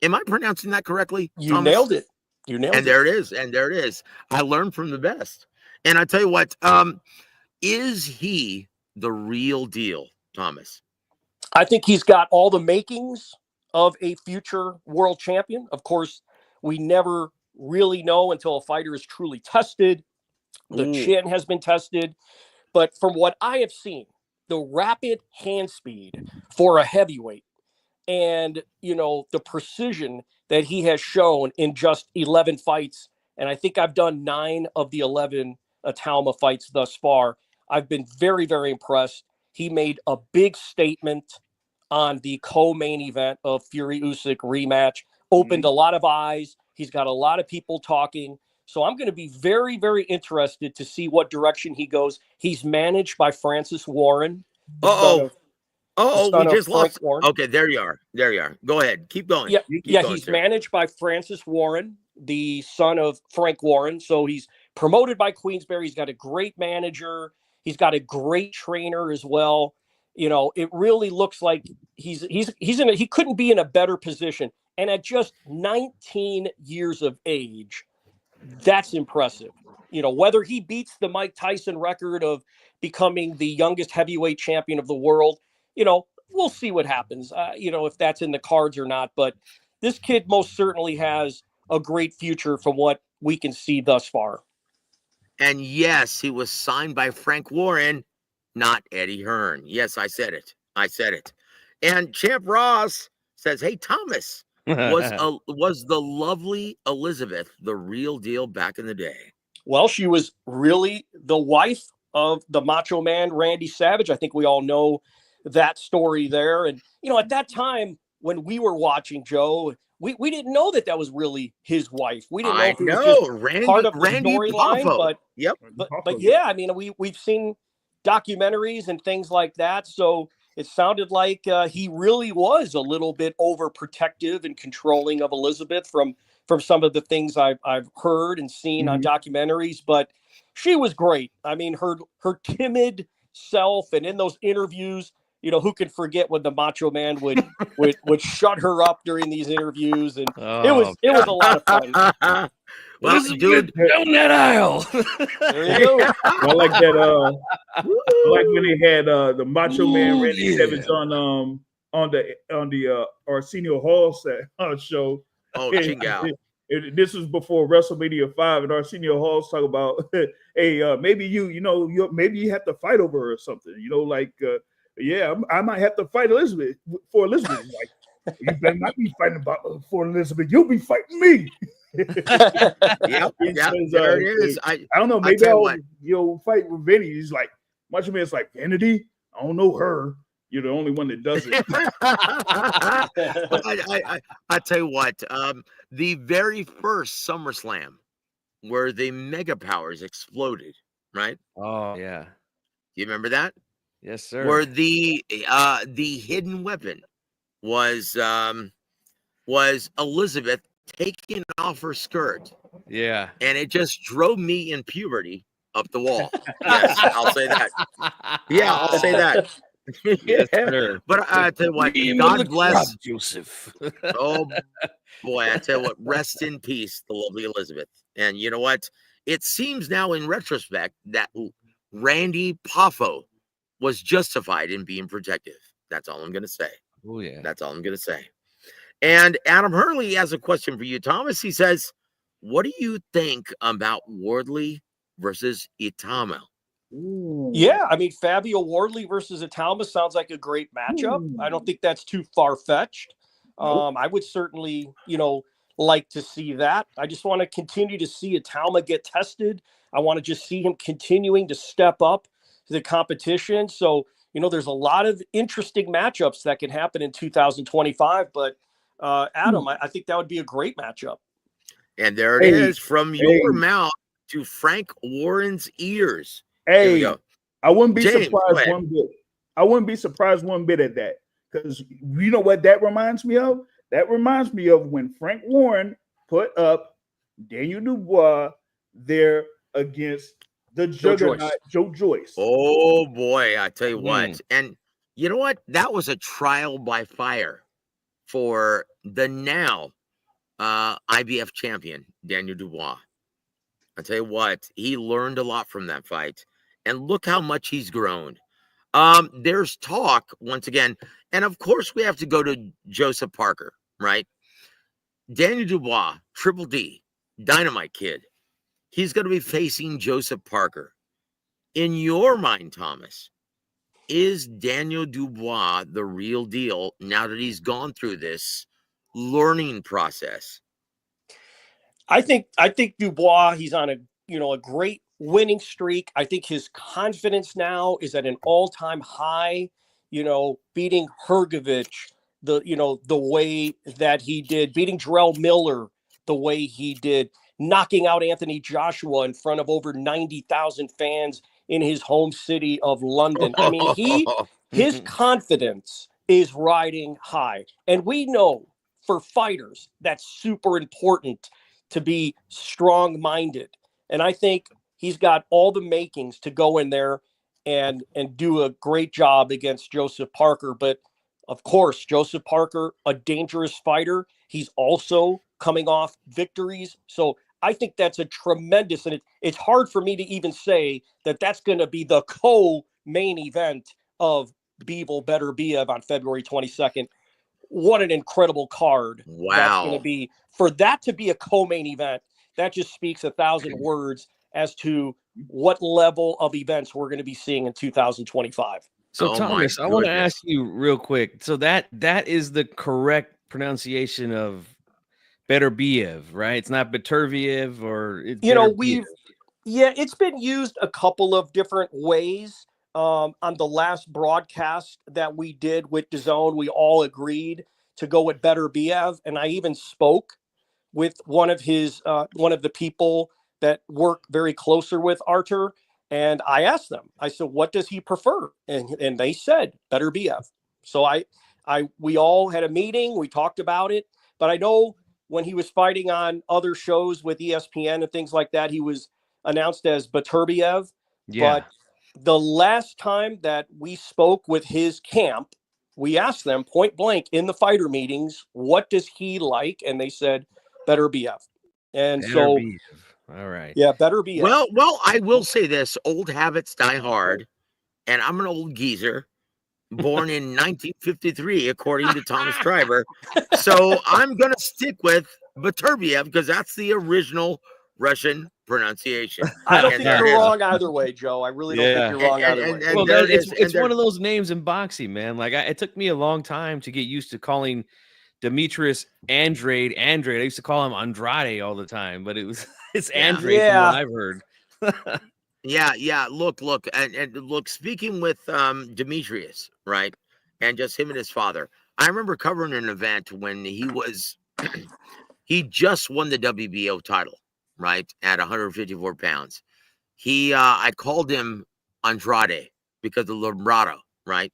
S1: Am I pronouncing that correctly?
S5: You
S1: Thomas?
S5: nailed it. You nailed it.
S1: And there it is. And there it is. I learned from the best. And I tell you what, is he the real deal, Thomas?
S5: I think he's got all the makings of a future world champion. Of course, we never really know until a fighter is truly tested. The chin has been tested. But from what I have seen, the rapid hand speed for a heavyweight and, the precision that he has shown in just 11 fights. And I think I've done 9 of the 11 Atalma fights thus far. I've been very, very impressed. He made a big statement on the co-main event of Fury Usyk rematch, opened a lot of eyes. He's got a lot of people talking. So I'm going to be very, very interested to see what direction he goes. He's managed by Francis Warren, the son of
S1: we just
S5: Frank
S1: lost.
S5: Warren.
S1: Okay, there you are. There you are. Go ahead. Keep going.
S5: Yeah,
S1: Keep going,
S5: he's
S1: sir.
S5: managed by Francis Warren, the son of Frank Warren. So he's promoted by Queensberry. He's got a great manager. He's got a great trainer as well. It really looks like he couldn't be in a better position. And at just 19 years of age, that's impressive. Whether he beats the Mike Tyson record of becoming the youngest heavyweight champion of the world, we'll see what happens, if that's in the cards or not. But this kid most certainly has a great future from what we can see thus far.
S1: And yes, he was signed by Frank Warren, not Eddie Hearn. Yes, I said it. And Champ Ross says, "Hey, Thomas, was the lovely Elizabeth the real deal back in the day?"
S5: Well, she was really the wife of the Macho Man, Randy Savage. I think we all know that story there. And, at that time when we were watching, Joe, we didn't know that was really his wife. We didn't know if it was just part of the storyline. But,
S1: yep.
S5: But yeah, I mean, we've seen documentaries and things like that. So it sounded like he really was a little bit overprotective and controlling of Elizabeth from some of the things I've heard and seen on documentaries. But she was great. I mean, her timid self, and in those interviews, who can forget when the Macho Man would shut her up during these interviews, and it was a lot of fun.
S1: Well, dude,
S3: down that aisle.
S5: There you go.
S4: I like that. I like when they had the Macho Man Randy Savage on the Arsenio Hall show.
S1: Oh, Chingao.
S4: This was before WrestleMania 5, and Arsenio Hall's talking about, hey, maybe maybe you have to fight over her or something. Yeah, I might have to fight Elizabeth for Elizabeth. Like, you better not be fighting for Elizabeth. You'll be fighting me.
S1: Yeah, there it is.
S4: I don't know. Maybe you'll fight with Vinny. He's like, Macho Man's like, Vanity? I don't know her. You're the only one that does it.
S1: I tell you what, the very first SummerSlam where the Mega Powers exploded, right?
S3: Oh yeah.
S1: You remember that?
S3: Yes, sir.
S1: Where the hidden weapon was Elizabeth taking off her skirt.
S3: Yeah.
S1: And it just drove me in puberty up the wall. Yes, I'll say that. Yeah, I'll say that.
S3: Yes, sir.
S1: But I tell you what, God bless
S3: Joseph.
S1: Oh boy, I tell you what, rest in peace, the lovely Elizabeth. And you know what? It seems now in retrospect that Randy Poffo was justified in being protective. That's all I'm going to say.
S3: Oh yeah.
S1: That's all I'm going to say. And Adam Hurley has a question for you, Thomas. He says, "What do you think about Wardley versus Itama?"
S5: Yeah, I mean, Fabio Wardley versus Atalma sounds like a great matchup. I don't think that's too far-fetched. I would certainly, like to see that. I just want to continue to see Atalma get tested. I want to just see him continuing to step up to the competition. So, there's a lot of interesting matchups that can happen in 2025. But, Adam, I think that would be a great matchup.
S1: And there it is, from your mouth to Frank Warren's ears.
S4: Hey, I wouldn't be surprised one bit. I wouldn't be surprised one bit at that, because you know what that reminds me of? That reminds me of when Frank Warren put up Daniel Dubois there against the juggernaut Joe Joyce.
S1: Oh boy, I tell you what. And you know what? That was a trial by fire for the now IBF champion, Daniel Dubois. I tell you what, he learned a lot from that fight. And look how much he's grown. There's talk once again, and of course we have to go to Joseph Parker, right? Daniel Dubois, Triple D, Dynamite Kid. He's going to be facing Joseph Parker. In your mind, Thomas, is Daniel Dubois the real deal now that he's gone through this learning process?
S5: I think Dubois, he's on a great winning streak. I think his confidence now is at an all-time high, beating Hergovich the way that he did, beating Jarrell Miller the way he did, knocking out Anthony Joshua in front of over 90,000 fans in his home city of London. I mean, his confidence is riding high. And we know for fighters, that's super important to be strong-minded. And I think he's got all the makings to go in there and do a great job against Joseph Parker. But of course, Joseph Parker, a dangerous fighter. He's also coming off victories. So I think that's a tremendous, and it's hard for me to even say that that's going to be the co-main event of Bivol Beterbiev on February 22nd. What an incredible card.
S1: Wow.
S5: That's going to be. For that to be a co-main event, that just speaks 1,000 words as to what level of events we're going to be seeing in 2025.
S3: So Thomas, I want to ask you real quick. So that is the correct pronunciation of Beterbiev, right? It's not Beterbiev or it's
S5: it's been used a couple of different ways. On the last broadcast that we did with DAZN, we all agreed to go with Beterbiev, and I even spoke with one of the people that work very closer with Artur, and I asked them. I said, "What does he prefer?" And they said Beterbiev. So we all had a meeting. We talked about it, but I know when he was fighting on other shows with ESPN and things like that, he was announced as Beterbiev.
S3: Yeah.
S5: But the last time that we spoke with his camp, we asked them point blank in the fighter meetings, what does he like? And they said Beterbiev. And
S3: Beterbiev. All right.
S5: Yeah, Beterbiev.
S1: Well, I will say this, old habits die hard, and I'm an old geezer, born in 1953, according to Thomas Schreiber. So I'm going to stick with Beterbiev because that's the original Russian pronunciation.
S5: I don't think you're wrong either way, Joe. I really don't think you're wrong either way.
S3: Well, it's one of those names in boxing, man. Like it took me a long time to get used to calling Demetrius Andrade. I used to call him Andrade all the time, but it's Andrade from what I've heard.
S1: Yeah. Look, and look. Speaking with Demetrius, right, and just him and his father. I remember covering an event when he just won the WBO title, right, at 154 pounds. I called him Andrade because of Lombrado, right?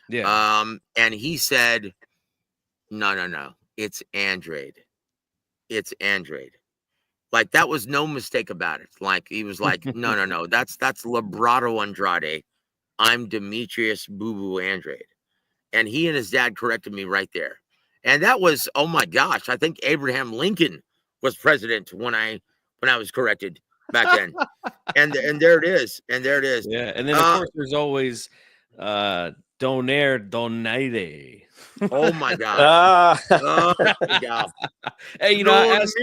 S3: Yeah.
S1: And he said, no, it's Andrade. It's Andrade. Like, that was no mistake about it. Like, he was like, no, that's Lombrado Andrade. I'm Demetrius Boo Boo Andrade. And he and his dad corrected me right there. And that was, oh my gosh, I think Abraham Lincoln was president when I was corrected back then. and there it is.
S3: Yeah. And then of course there's always Donaire Donaire.
S1: Oh my God. Oh my God.
S3: Hey, Thomas,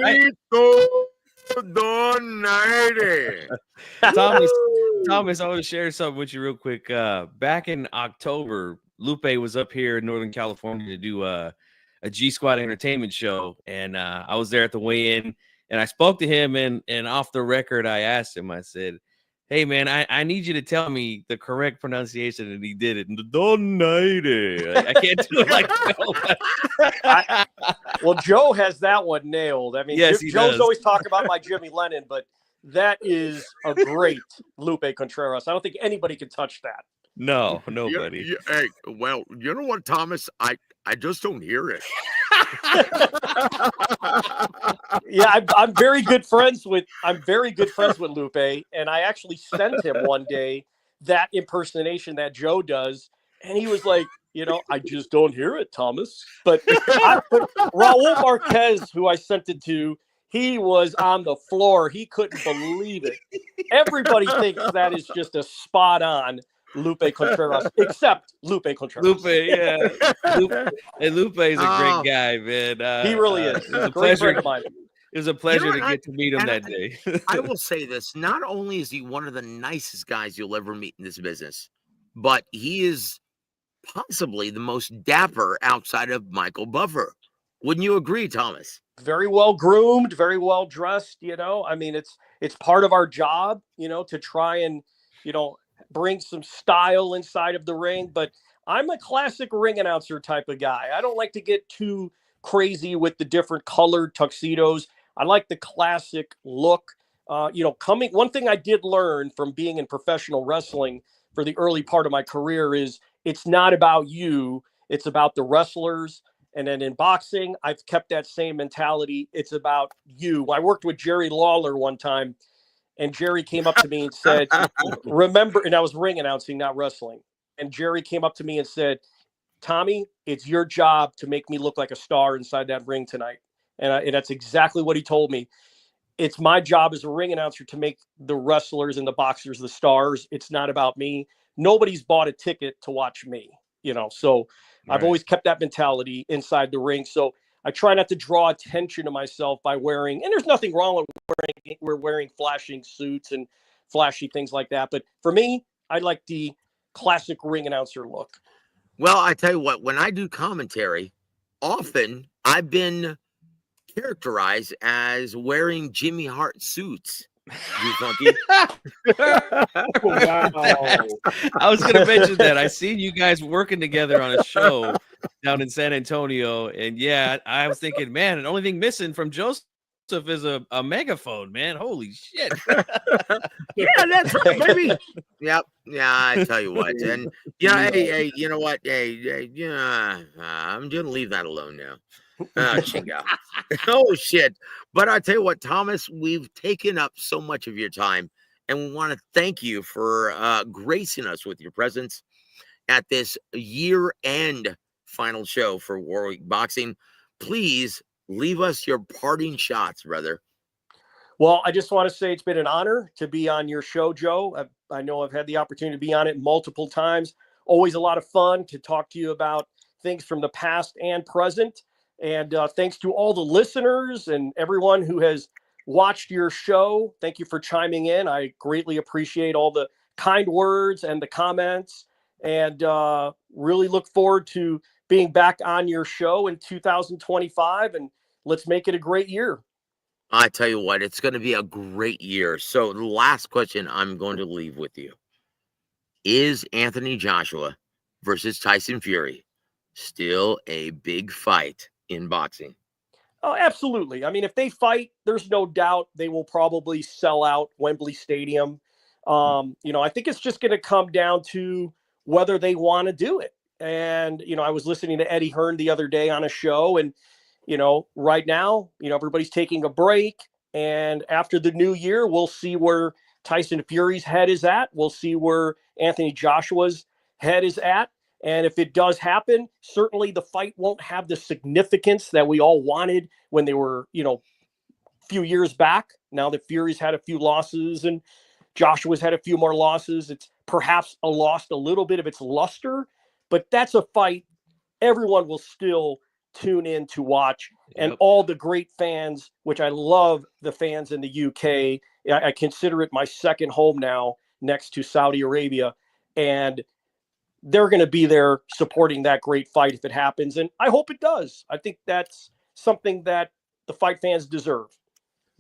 S3: I want to share something with you real quick. Back in October, Lupe was up here in Northern California to do a G Squad entertainment show, and I was there at the weigh-in, and I spoke to him, and off the record, I asked him, I said, "Hey man, I need you to tell me the correct pronunciation," and he did it. I can't do it like that.
S5: Well, Joe has that one nailed. I mean,
S3: yes,
S5: Joe's always talking about my Jimmy Lennon, but that is a great Lupe Contreras. I don't think anybody can touch that.
S3: No, nobody.
S1: Hey, well, you know what, Thomas? I just don't hear it.
S5: Yeah, I'm very good friends with Lupe, and I actually sent him one day that impersonation that Joe does, and he was like, I just don't hear it, Thomas. But Raul Marquez, who I sent it to, he was on the floor. He couldn't believe it. Everybody thinks that is just a spot on Lupe Contreras, except Lupe Contreras.
S3: Lupe, yeah. Lupe, and Lupe is a
S1: Oh.
S3: great guy, man.
S5: He really is.
S3: It was a
S5: Great
S3: pleasure.
S5: friend of mine.
S3: It was a pleasure
S1: what?
S3: to get to meet him
S1: and
S3: that day.
S1: I will say this: not only is he one of the nicest guys you'll ever meet in this business, but he is possibly the most dapper outside of Michael Buffer. Wouldn't you agree, Thomas?
S5: Very well groomed, very well dressed. You know, I mean, it's part of our job, you know, to try and, you know, bring some style inside of the ring. But I'm a classic ring announcer type of guy. I don't like to get too crazy with the different colored tuxedos. I like the classic look. You know, one thing I did learn from being in professional wrestling for the early part of my career is it's not about you, it's about the wrestlers. And then in boxing, I've kept that same mentality. It's about you. I worked with Jerry Lawler one time, and Jerry came up to me and said, remember, and I was ring announcing, not wrestling. And Jerry came up to me and said, Tommy, it's your job to make me look like a star inside that ring tonight. And that's exactly what he told me. It's my job as a ring announcer to make the wrestlers and the boxers the stars. It's not about me. Nobody's bought a ticket to watch me, you know, so I've always kept that mentality inside the ring. So I try not to draw attention to myself by wearing, and there's nothing wrong with wearing flashing suits and flashy things like that. But for me, I like the classic ring announcer look.
S1: Well, I tell you what, when I do commentary, often I've been characterized as wearing Jimmy Hart suits. You funky?
S4: Wow.
S3: I was going to mention that. I seen you guys working together on a show down in San Antonio. And yeah, I was thinking, man, the only thing missing from Joseph is a megaphone, man. Holy shit.
S1: Yeah, that's right, baby. Yep. Yeah, I tell you what. And yeah, hey, you know what? Hey, yeah, I'm going to leave that alone now. Chinga. Oh shit. But I tell you what, Thomas, we've taken up so much of your time, and we want to thank you for gracing us with your presence at this year-end final show for Warwick Boxing. Please leave us your parting shots, brother.
S5: Well, I just want to say it's been an honor to be on your show, Joe. I know I've had the opportunity to be on it multiple times. Always a lot of fun to talk to you about things from the past and present. And thanks to all the listeners and everyone who has watched your show. Thank you for chiming in. I greatly appreciate all the kind words and the comments, and really look forward to being back on your show in 2025. And let's make it a great year.
S1: I tell you what, it's going to be a great year. So the last question I'm going to leave with you is Anthony Joshua versus Tyson Fury still a big fight in boxing?
S5: Oh, absolutely. I mean, if they fight, there's no doubt they will probably sell out Wembley Stadium. You know, I think it's just going to come down to whether they want to do it. And, you know, I was listening to Eddie Hearn the other day on a show, and, you know, right now, you know, everybody's taking a break. And after the new year, we'll see where Tyson Fury's head is at. We'll see where Anthony Joshua's head is at. And if it does happen, certainly the fight won't have the significance that we all wanted when they were, you know, a few years back. Now that Fury's had a few losses and Joshua's had a few more losses, it's perhaps lost a little bit of its luster, but that's a fight everyone will still tune in to watch. And all the great fans, which I love the fans in the UK. I consider it my second home now next to Saudi Arabia. And they're going to be there supporting that great fight if it happens. And I hope it does. I think that's something that the fight fans deserve.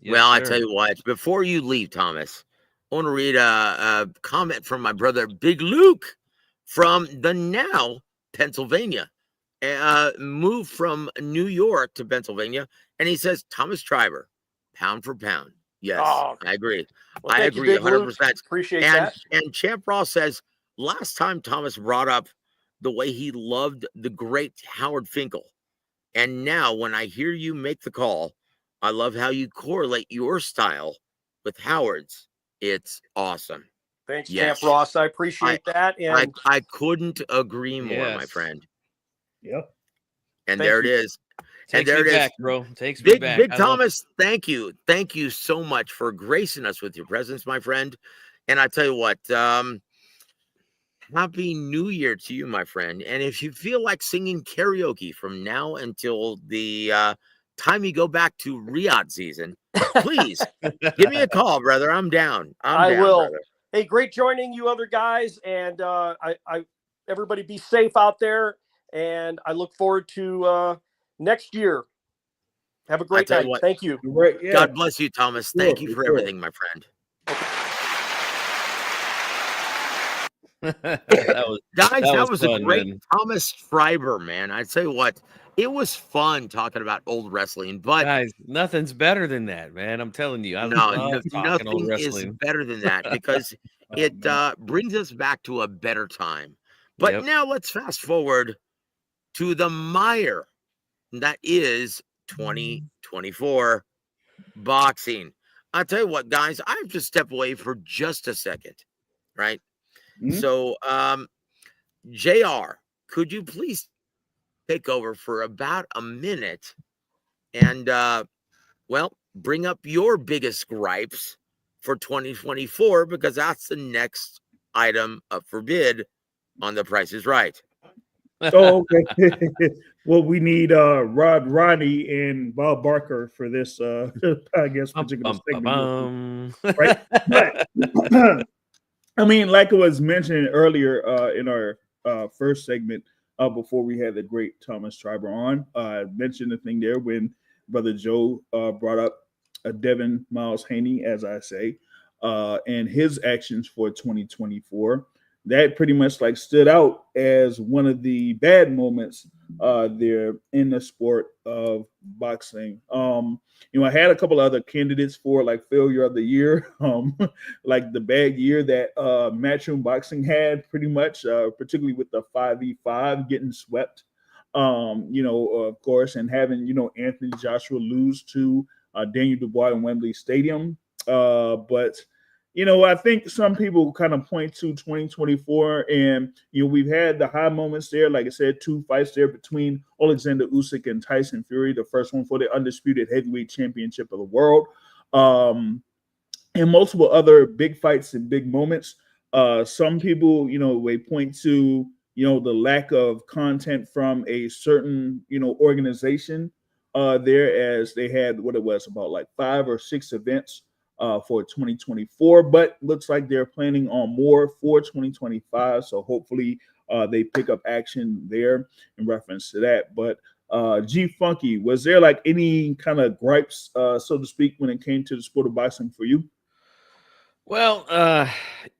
S3: Yes,
S1: well,
S3: sir.
S1: I tell you what, before you leave, Thomas, I want to read a comment from my brother, Big Luke, from the now Pennsylvania. Moved from New York to Pennsylvania. And he says, Thomas Triber, pound for pound. Yes, I agree.
S5: Well,
S1: I agree 100%.
S5: Appreciate that.
S1: And Champ Ross says, last time Thomas brought up the way he loved the great Howard Finkel. And now when I hear you make the call, I love how you correlate your style with Howard's. It's awesome.
S5: Thanks, Champ Ross. I appreciate that. And
S1: I couldn't agree more, my friend.
S4: Yep.
S1: And there it is.
S3: And there it is, bro. Takes
S1: me
S3: back.
S1: Big Thomas, thank you. Thank you so much for gracing us with your presence, my friend. And I tell you what, Happy New Year to you, my friend. And if you feel like singing karaoke from now until the time you go back to Riyadh season, please give me a call, brother. I'm down. I'm
S5: I
S1: down,
S5: will.
S1: brother.
S5: Hey, great joining you other guys, and everybody be safe out there, and I look forward to next year. Have a
S1: I
S5: great
S1: tell you
S5: night.
S1: what,
S5: Thank you.
S4: Right? Yeah.
S1: God bless you, Thomas.
S4: Sure,
S1: Thank you for
S4: sure.
S1: everything, my friend. Guys, that was
S3: fun,
S1: a great
S3: man.
S1: Thomas Schreiber, man. I tell you what, it was fun talking about old wrestling, but
S3: Guys, nothing's better than that, man. I'm telling you, I
S1: no,
S3: love talking old
S1: nothing is
S3: wrestling.
S1: better than that because it brings us back to a better time. But
S3: Yep.
S1: now let's fast forward to the mire that is 2024 boxing. I'll tell you what, guys, I have to step away for just a second, right?
S4: Mhm.
S1: So, JR, could you please take over for about a minute and, well, bring up your biggest gripes for 2024 because that's the next item up for bid on The Price is Right.
S4: Oh, okay. Well, we need Rod Rodney and Bob Barker for this I guess particular segment, right? But I mean, like it was mentioned earlier in our first segment, before we had the great Thomas Schreiber on, I mentioned the thing there when Brother Joe brought up Devin Miles Haney, as I say, and his actions for 2024. That pretty much like stood out as one of the bad moments there in the sport of boxing. I had a couple other candidates for like failure of the year, like the bad year that Matchroom Boxing had, pretty much, particularly with the 5v5 getting swept. Of course, and having Anthony Joshua lose to Daniel Dubois in Wembley Stadium. But I think some people kind of point to 2024, and we've had the high moments there. Like I said, 2 fights there between Alexander Usyk and Tyson Fury, the first one for the undisputed heavyweight championship of the world, and multiple other big fights and big moments. Some people, they point to the lack of content from a certain organization there, as they had what it was about like 5 or 6 events for 2024, but looks like they're planning on more for 2025. So hopefully they pick up action there in reference to that. But G Funky, was there like any kind of gripes, so to speak, when it came to the sport of boxing for you?
S3: Well,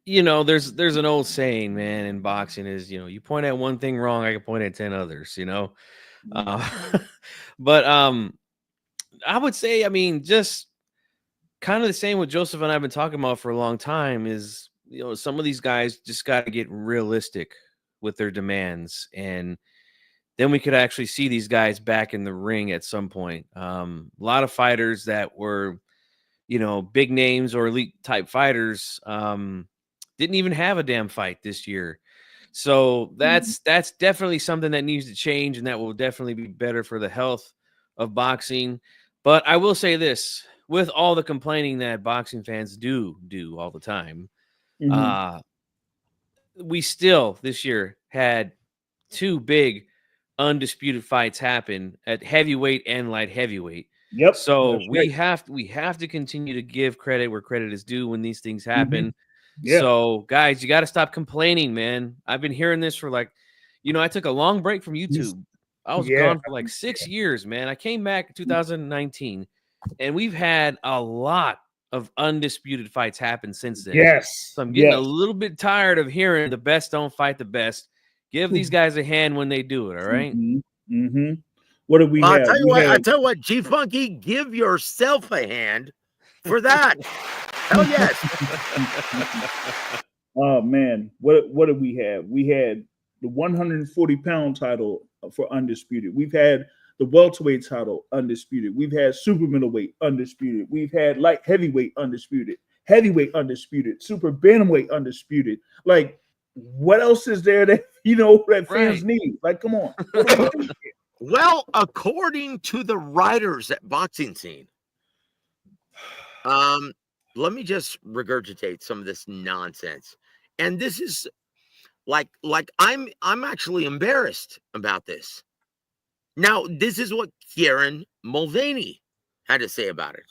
S3: there's an old saying, man, in boxing is, you point at one thing wrong, I can point at 10 others, but I would say, I mean, just kind of the same what Joseph and I've been talking about for a long time is, some of these guys just got to get realistic with their demands, and then we could actually see these guys back in the ring at some point. A lot of fighters that were, big names or elite type fighters didn't even have a damn fight this year. So that's definitely something that needs to change, and that will definitely be better for the health of boxing. But I will say this, with all the complaining that boxing fans do all the time, we still this year had 2 big undisputed fights happen at heavyweight and light heavyweight.
S4: Yep.
S3: So
S4: Right.
S3: we have to continue to give credit where credit is due when these things happen.
S4: Yeah.
S3: So guys, you got to stop complaining, man. I've been hearing this for like, I took a long break from YouTube. I was gone for like 6 years, man. I came back in 2019, and we've had a lot of undisputed fights happen since then.
S4: Yes.
S3: So I'm getting a little bit tired of hearing the best don't fight the best. Give these guys a hand when they do it, all right?
S4: What do we have?
S1: I tell you what, G Funky, give yourself a hand for that. Hell yes.
S4: Oh man, what did we have? We had the 140-pound title for undisputed. We've had the welterweight title undisputed. We've had super middleweight undisputed. We've had light heavyweight undisputed, heavyweight undisputed, super bantamweight undisputed. Like, what else is there that that fans need? Like, come on.
S1: Well, according to the writers at Boxing Scene, let me just regurgitate some of this nonsense. And this is Like I'm actually embarrassed about this. Now, this is what Kieran Mulvaney had to say about it.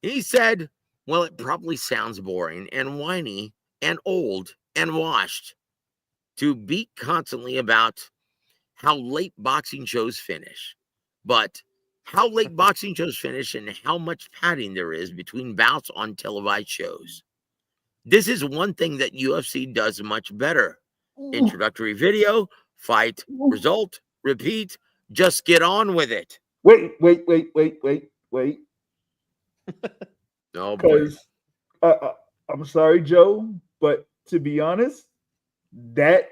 S1: He said, well, it probably sounds boring and whiny and old and washed to beat constantly about how late boxing shows finish. But how late boxing shows finish and how much padding there is between bouts on televised shows. This is one thing that UFC does much better. Introductory video, fight, result, repeat, just get on with it.
S4: Wait.
S1: Oh boy.
S4: Because I'm sorry, Joe, but to be honest, that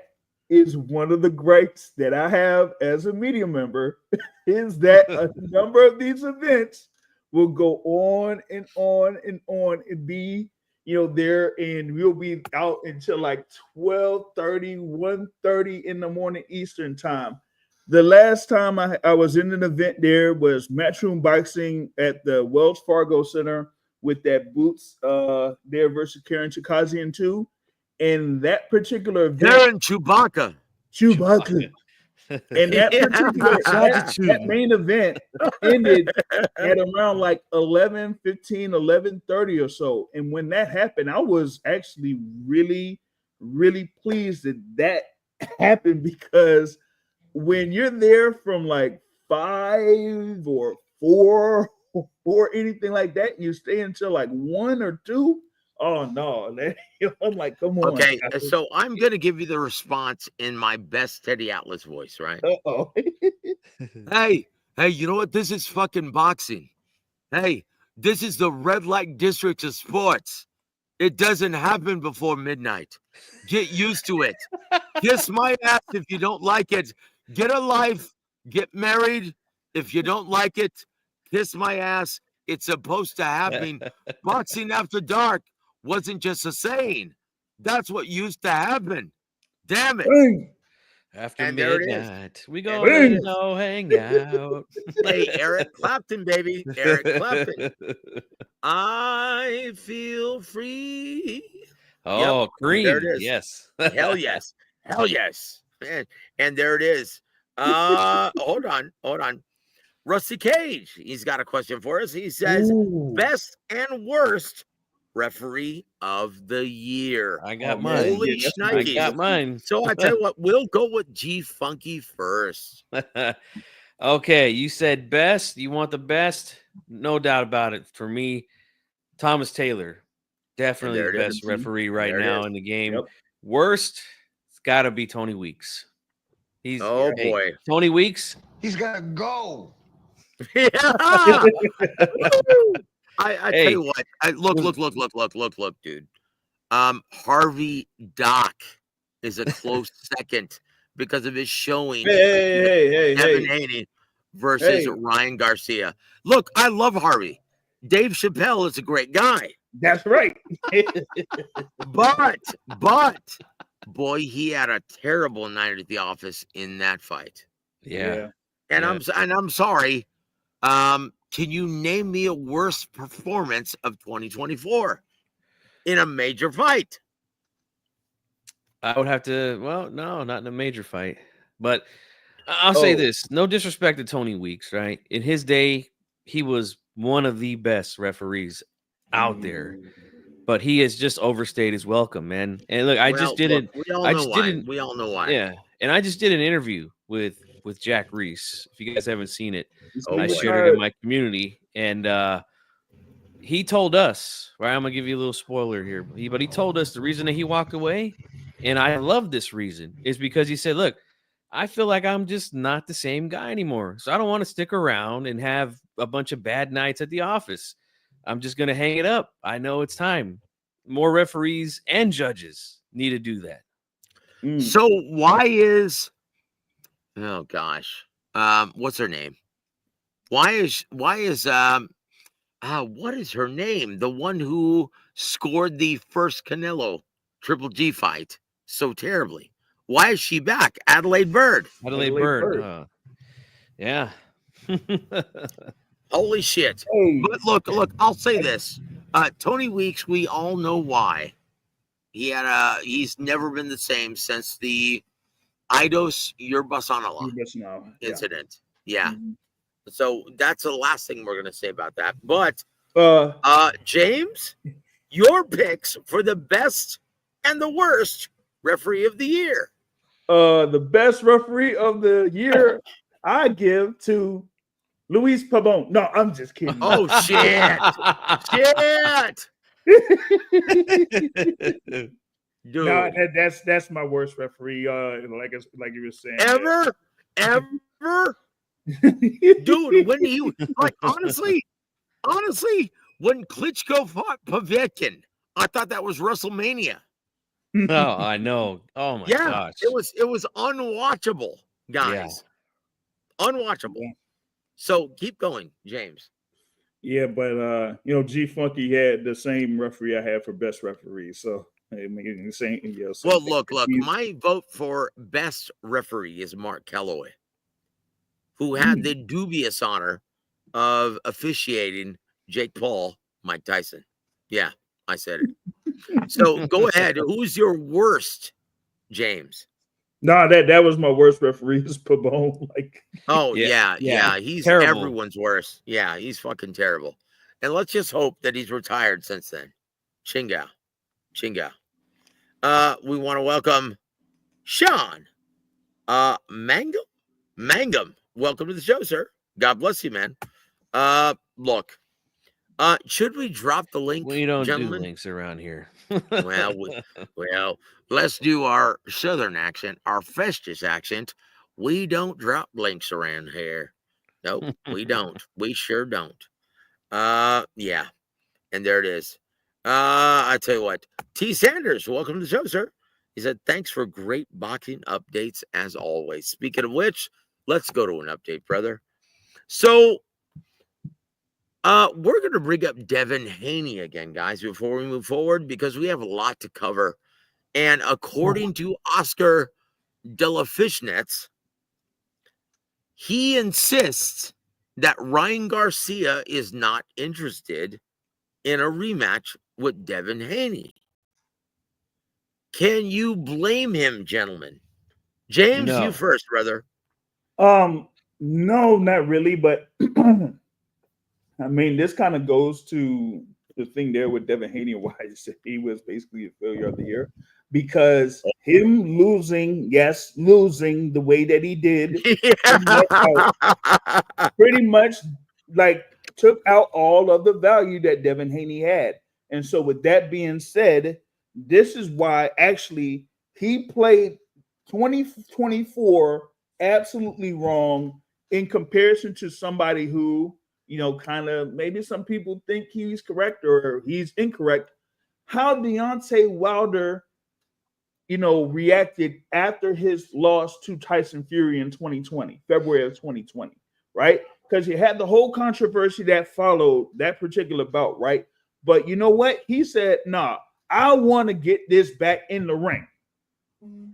S4: is one of the gripes that I have as a media member is that a number of these events will go on and on and on and be, there, and we'll be out until like 12:30, 1:30 in the morning Eastern time. The last time I was in an event there was Matchroom Boxing at the Wells Fargo Center with that Boots there versus Karen Chikazian too. And that particular event,
S1: Karen Chewbacca.
S4: And that particular that main event ended at around like 11:15, 11:30 or so. And when that happened, I was actually really, really pleased that happened, because when you're there from like 5 or 4 or anything like that, you stay until like 1 or 2. Oh no, I'm like, come on.
S1: Okay, so I'm gonna give you the response in my best Teddy Atlas voice, right?
S4: Uh-oh.
S1: Hey, you know what? This is fucking boxing. Hey, this is the red light district of sports. It doesn't happen before midnight. Get used to it. Kiss my ass if you don't like it. Get a life. Get married. If you don't like it, kiss my ass. It's supposed to happen. Boxing after dark wasn't just a saying. That's what used to happen. Damn it.
S3: After
S1: And there it
S3: midnight,
S1: is.
S3: we go hang out.
S1: Hey, Eric Clapton, baby. Eric Clapton. I feel free.
S3: Oh,
S1: Yep,
S3: Cream.
S1: there it is.
S3: Yes.
S1: Hell yes. Hell yes. And there it is. Hold on. Rusty Cage, he's got a question for us. He says, best and worst referee of the year.
S3: I got mine.
S1: Holy shnikes.
S3: I got mine.
S1: So I tell you what, we'll go with G Funky first.
S3: Okay, you said best. You want the best? No doubt about it. For me, Thomas Taylor, definitely the best referee right now in the game.
S4: Yep.
S3: Worst, it's got to be Tony Weeks.
S1: Boy,
S3: Tony Weeks.
S2: He's gotta go.
S1: Yeah. I tell you what. Look, dude. Harvey Dock is a close second because of his showing. Kevin Haney versus Ryan Garcia. Look, I love Harvey. Dave Chappelle is a great guy.
S4: That's right.
S1: but boy, he had a terrible night at the office in that fight.
S3: Yeah.
S1: And I'm sorry. Can you name me a worse performance of 2024 in a major fight?
S3: I would have to. Well, no, not in a major fight. But I'll say this: no disrespect to Tony Weeks, right? In his day, he was one of the best referees out there. But he has just overstayed his welcome, man. And look, I just didn't.
S1: We all know why.
S3: Yeah, and I just did an interview with Jack Reese. If you guys haven't seen it, I shared it in my community, and he told us, right? I'm gonna give you a little spoiler here, but he told us the reason that he walked away, and I love this reason, is because he said, "Look, I feel like I'm just not the same guy anymore, so I don't want to stick around and have a bunch of bad nights at the office. I'm just gonna hang it up. I know it's time. More referees and judges need to do that."
S1: So why is? Oh gosh, what's her name? Why is what is her name? The one who scored the first Canelo Triple G fight so terribly. Why is she back? Adelaide Bird.
S3: Adelaide Bird. Yeah.
S1: Holy shit. But look, I'll say this. Tony Weeks, we all know why He's never been the same since the Eidos Yerbasanala
S4: Yeah.
S1: incident. Yeah.
S4: Mhm.
S1: So that's the last thing we're gonna say about that. But James, your picks for the best and the worst referee of the year.
S4: The best referee of the year I give to Luis Pabon. No, I'm just kidding.
S1: Oh shit. Shit. Dude.
S4: No, that's my worst referee. Like you were saying.
S1: Ever? Dude, when he like honestly, when Klitschko fought Povetkin, I thought that was WrestleMania.
S3: Oh, I know. Oh my gosh.
S1: It was unwatchable, guys. Yeah. Unwatchable. Yeah. So keep going, James.
S4: Yeah, but G Funky had the same referee I had for best referee. So the same. Yeah,
S1: well, look. My vote for best referee is Mark Calloway, who had the dubious honor of officiating Jake Paul, Mike Tyson. Yeah, I said it. So go ahead. Who's your worst, James?
S4: No, that was my worst referee is Pabon. Like,
S1: oh yeah. He's terrible. Everyone's worst. Yeah, he's fucking terrible. And let's just hope that he's retired since then. Chinga. We want to welcome Sean Mangum. Welcome to the show, sir. God bless you, man. Look. Should we drop the link?
S3: We don't
S1: gentlemen?
S3: Do links around here.
S1: well, let's do our southern accent, our Festus accent. We don't drop links around here. Nope, we don't. We sure don't. Yeah. And there it is. I tell you what, T. Sanders, welcome to the show, sir. He said, thanks for great boxing updates as always. Speaking of which, let's go to an update, brother. So, we're going to bring up Devin Haney again, guys, before we move forward, because we have a lot to cover. And according to Oscar De La Fishnets, he insists that Ryan Garcia is not interested in a rematch with Devin Haney. Can you blame him, gentlemen? James, no. You first, brother.
S4: No, not really, but I mean, this kind of goes to the thing there with Devin Haney, why he was basically a failure of the year, because him losing the way that he did, pretty much like took out all of the value that Devin Haney had. And so with that being said, this is why actually he played 2024 absolutely wrong in comparison to somebody who, kind of maybe some people think he's correct or he's incorrect. How Deontay Wilder, reacted after his loss to Tyson Fury in 2020, February of 2020, right? Because you had the whole controversy that followed that particular bout, right? But you know what? He said, nah, I want to get this back in the ring.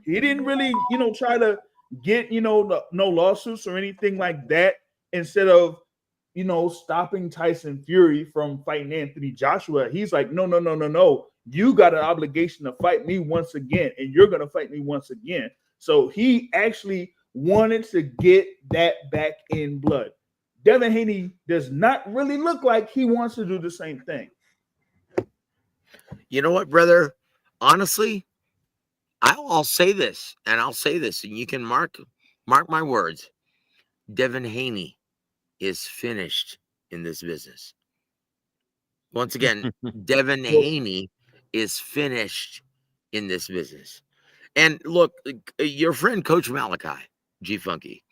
S4: He didn't really, try to get, no lawsuits or anything like that instead of, stopping Tyson Fury from fighting Anthony Joshua. He's like, no. You got an obligation to fight me once again, and you're going to fight me once again. So he actually wanted to get that back in blood. Devin Haney does not really look like he wants to do the same thing.
S1: You know what, brother? Honestly, I'll say this, and you can mark my words. Devin Haney is finished in this business. Once again, Devin Haney is finished in this business. And look, your friend Coach Malachi, G Funky,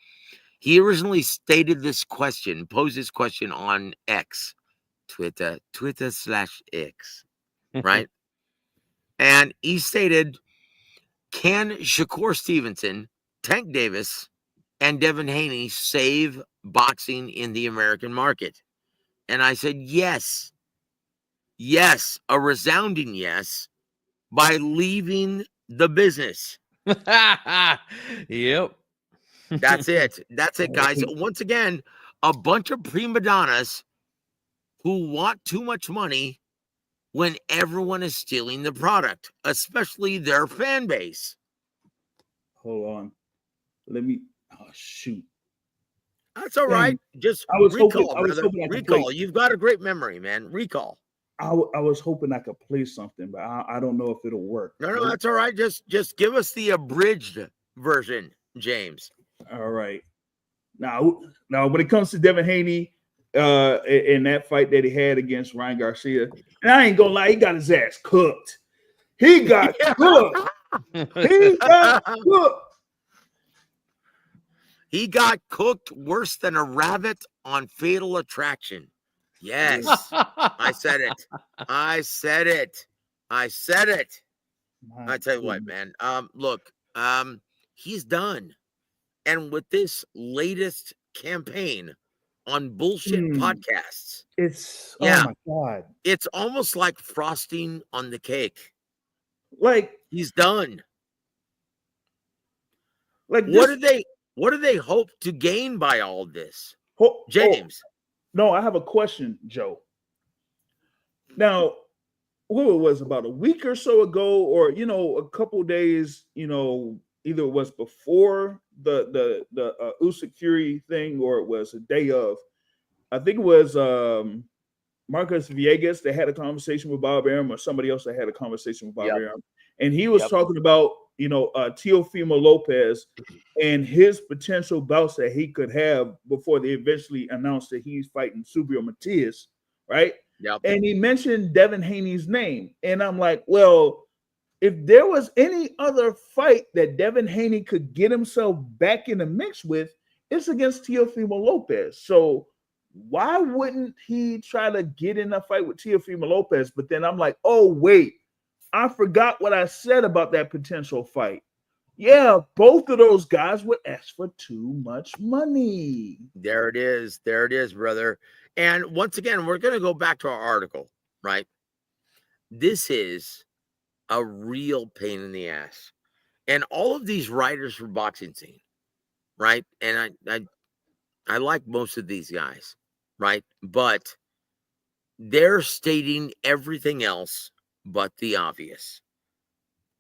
S1: he originally posed this question on X, Twitter/X, right? And he stated, can Shakur Stevenson, Tank Davis, and Devin Haney save boxing in the American market? And I said, yes, a resounding yes, by leaving the business.
S3: Yep.
S1: That's it, guys. Once again, a bunch of prima donnas who want too much money when everyone is stealing the product, especially their fan base?
S4: Hold on. Let me. Oh shoot.
S1: That's all
S4: Dang.
S1: right. Just
S4: I was hoping.
S1: recall,
S4: I was
S1: brother.
S4: hoping I could play.
S1: Recall. You've got a great memory, man. Recall.
S4: I was hoping I could play something, but I don't know if it'll work.
S1: No, that's all right. Just give us the abridged version, James.
S4: All right. Now, when it comes to Devin Haney, in that fight that he had against Ryan Garcia, and I ain't gonna lie, he got his ass cooked. He got cooked. He got cooked.
S1: He got cooked worse than a rabbit on Fatal Attraction. Yes, I said it. I said it. I said it. I tell you what, man. Look, he's done. And with this latest campaign on bullshit podcasts,
S4: it's
S1: yeah,
S4: oh my god,
S1: it's almost like frosting on the cake.
S4: Like
S1: He's done.
S4: Like
S1: what do they hope to gain by all this, James?
S4: No, I have a question, Joe. Now, what was about a week or so ago, or a couple days, either it was before the Usyk Fury thing, or it was a day of. I think it was Marcus Villegas that had a conversation with Bob Arum, or somebody else that had a conversation with Bob Arum, and he was talking about Teofimo Lopez and his potential bouts that he could have before they eventually announced that he's fighting Subriel Matias, right?
S1: Yep.
S4: And he mentioned Devin Haney's name, and I'm like, well, if there was any other fight that Devin Haney could get himself back in the mix with, it's against Teofimo Lopez. So why wouldn't he try to get in a fight with Teofimo Lopez? But then I'm like, oh wait, I forgot what I said about that potential fight. Yeah, both of those guys would ask for too much money.
S1: There it is. There it is, brother. And once again, we're going to go back to our article, right? This is a real pain in the ass. And all of these writers for boxing scene, right? And I like most of these guys, right? But they're stating everything else but the obvious.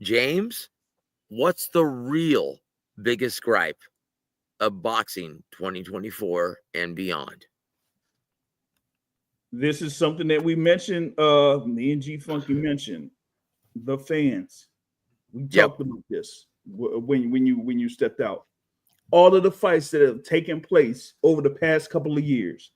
S1: James, what's the real biggest gripe of boxing 2024 and beyond?
S4: This is something that we mentioned, me and G Funky mentioned, the fans. We talked about this when you stepped out. All of the fights that have taken place over the past couple of years.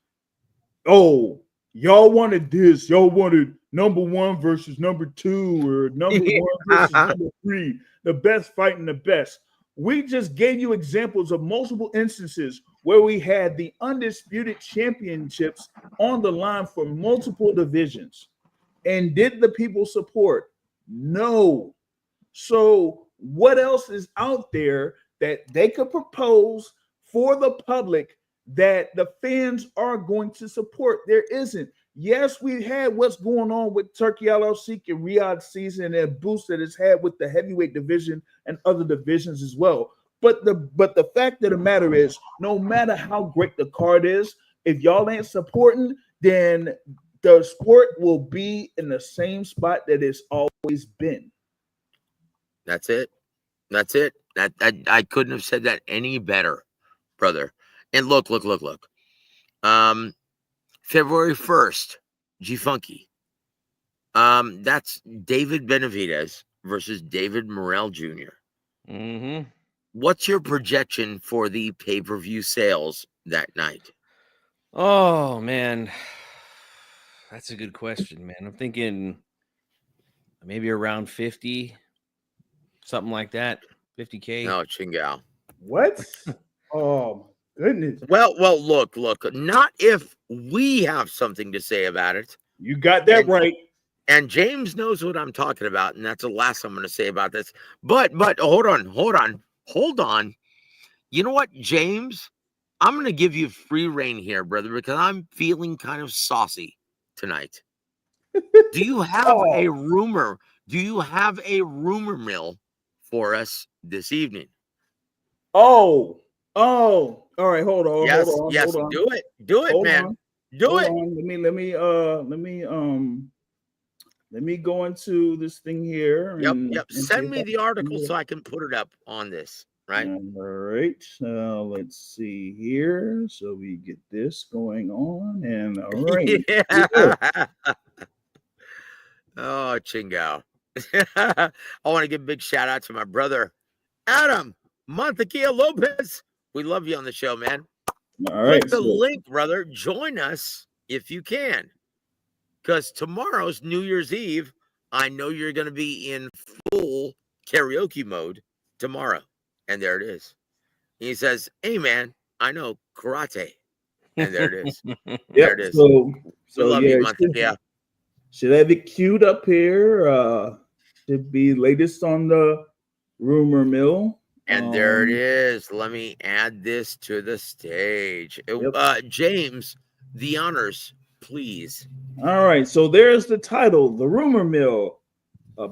S4: Oh, y'all wanted this. Y'all wanted number 1 versus number 2, or number 1 versus number 3. The best fighting the best. We just gave you examples of multiple instances where we had the undisputed championships on the line for multiple divisions. And did the people support? No. So what else is out there that they could propose for the public that the fans are going to support? There isn't. Yes, we had what's going on with Turkey Al-Sheikh and Riyadh season, and a boost that it's had with the heavyweight division and other divisions as well. But the fact of the matter is, no matter how great the card is, if y'all ain't supporting, then the sport will be in the same spot that it's always been.
S1: That's it. That's it. I couldn't have said that any better, brother. And look. February 1st, G Funky. That's David Benavidez versus David Morrell Jr.
S3: Mm-hmm.
S1: What's your projection for the pay-per-view sales that night?
S3: Oh man, that's a good question, man. I'm thinking maybe around 50, something like that. 50K.
S1: No, Chingao.
S4: What? Oh goodness.
S1: Well, look. Not if we have something to say about it.
S4: You got that right.
S1: And James knows what I'm talking about, and that's the last I'm going to say about this. But hold on. You know what, James? I'm going to give you free reign here, brother, because I'm feeling kind of saucy tonight. Do you have a rumor? Do you have a rumor mill for us this evening?
S4: Oh, all right. Hold on.
S1: Yes,
S4: hold on,
S1: yes.
S4: hold on.
S1: Do it,
S4: Hold
S1: man.
S4: on.
S1: Do it.
S4: Let me Let me go into this thing here.
S1: Yep,
S4: And
S1: yep.
S4: see
S1: Send
S4: if
S1: me
S4: I
S1: the article
S4: can.
S1: so I can put it up on this, right?
S4: All right. Let's see here. So we get this going on. And all right. Here we go.
S1: Yeah. Oh, Chingao. I want to give a big shout out to my brother, Adam Montequia Lopez. We love you on the show, man.
S4: All
S1: Click
S4: right.
S1: the
S4: So
S1: link, brother. Join us if you can. Because tomorrow's New Year's Eve. I know you're going to be in full karaoke mode tomorrow. And there it is. He says, hey, man, I know karate. And there it is. There
S4: yep.
S1: it is.
S4: So
S1: We love
S4: yeah,
S1: you, Montequia.
S4: should have it queued up here. Should be latest on the rumor mill.
S1: And there it is. Let me add this to the stage.
S4: Yep.
S1: James, the honors, please.
S4: All right. So there's the title, the rumor mill.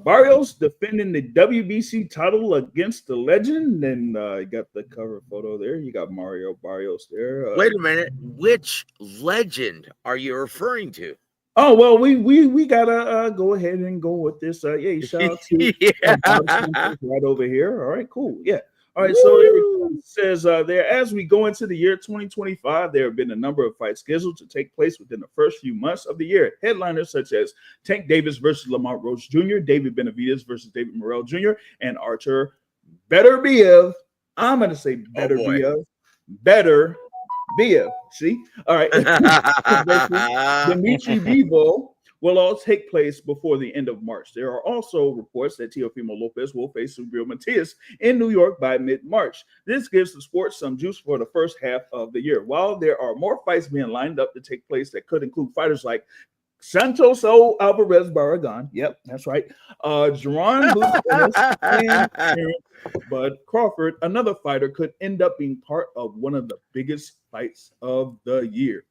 S4: Barrios defending the WBC title against the legend, and you got the cover photo there. You got Mario Barrios there.
S1: Wait a minute. Which legend are you referring to?
S4: Oh well, we gotta go ahead and go with this. Yeah, shout out to
S1: Yeah.
S4: right over here. All right, cool. Yeah. All right, so it says there, as we go into the year 2025, there have been a number of fights scheduled to take place within the first few months of the year. Headliners such as Tank Davis versus Lamont Roach Jr., David Benavidez versus David Morrell Jr., and Archer Beterbiev. I'm going to say Beterbiev. Beterbiev. See? All right. Dimitri Bivol will all take place before the end of March. There are also reports that Teofimo Lopez will face Subriel Matias in New York by mid-March. This gives the sport some juice for the first half of the year. While there are more fights being lined up to take place that could include fighters like Santos Alvarez Barragan, yep, that's right, Jerron and Bud Crawford, another fighter, could end up being part of one of the biggest fights of the year.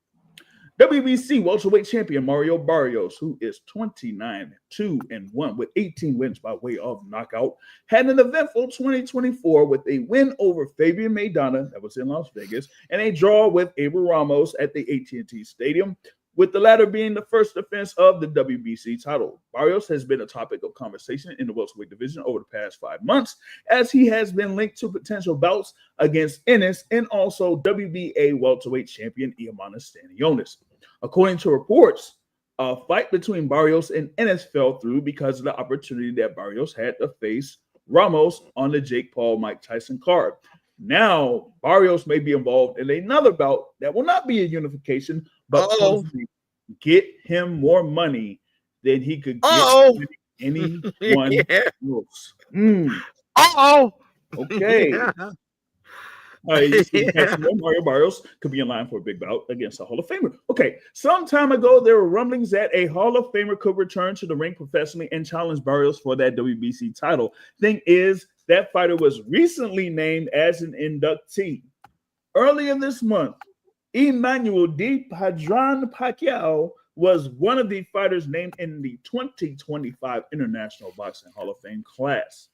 S4: WBC welterweight champion Mario Barrios, who is 29-2-1 with 18 wins by way of knockout, had an eventful 2024 with a win over Fabian Maidana, that was in Las Vegas, and a draw with Abel Ramos at the AT&T Stadium, with the latter being the first defense of the WBC title. Barrios has been a topic of conversation in the welterweight division over the past 5 months, as he has been linked to potential bouts against Ennis and also WBA welterweight champion Iamanis Stanionis. According to reports, a fight between Barrios and Ennis fell through because of the opportunity that Barrios had to face Ramos on the Jake Paul-Mike Tyson card. Now, Barrios may be involved in another bout that will not be a unification, but get him more money than he could get anyone else. Okay.
S1: Yeah.
S4: Mario Barrios could be in line for a big bout against a Hall of Famer. Okay, some time ago, there were rumblings that a Hall of Famer could return to the ring professionally and challenge Barrios for that WBC title. Thing is, that fighter was recently named as an inductee. Earlier this month, Emmanuel D. Padron Pacquiao was one of the fighters named in the 2025 International Boxing Hall of Fame class.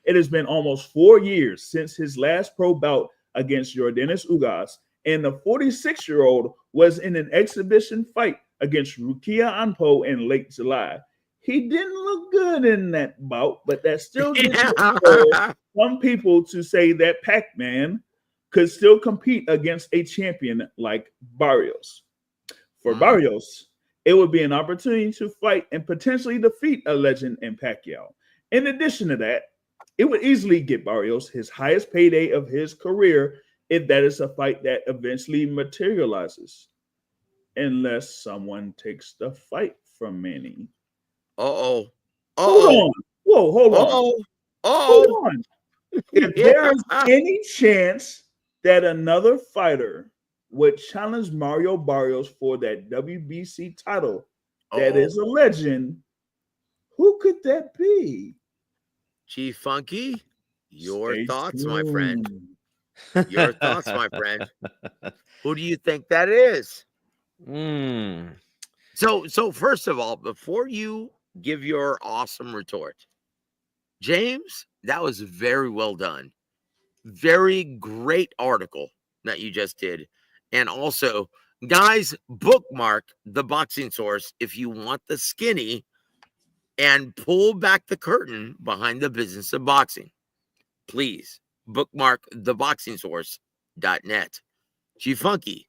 S4: It has been almost 4 years since his last pro bout against Yordenis Ugas, and the 46-year-old was in an exhibition fight against Rukia Anpo in late July. He didn't look good in that bout, but that still didn't some people to say that Pac-Man could still compete against a champion like Barrios. For Barrios, it would be an opportunity to fight and potentially defeat a legend in Pacquiao. In addition to that, it would easily get Barrios his highest payday of his career if that is a fight that eventually materializes, unless someone takes the fight from Manny. Hold on. Whoa, hold on. Hold on. If there is any chance that another fighter would challenge Mario Barrios for that WBC title that is a legend, who could that be?
S1: Chief Funky, your
S4: Stay
S1: thoughts,
S4: tuned.
S1: my friend. Your thoughts, my friend. Who do you think that is? So first of all, before you give your awesome retort, James, that was very well done. Very great article that you just did. And also, guys, bookmark the Boxing Source if you want the skinny and pull back the curtain behind the business of boxing. Please bookmark theboxingsource.net. G-Funky,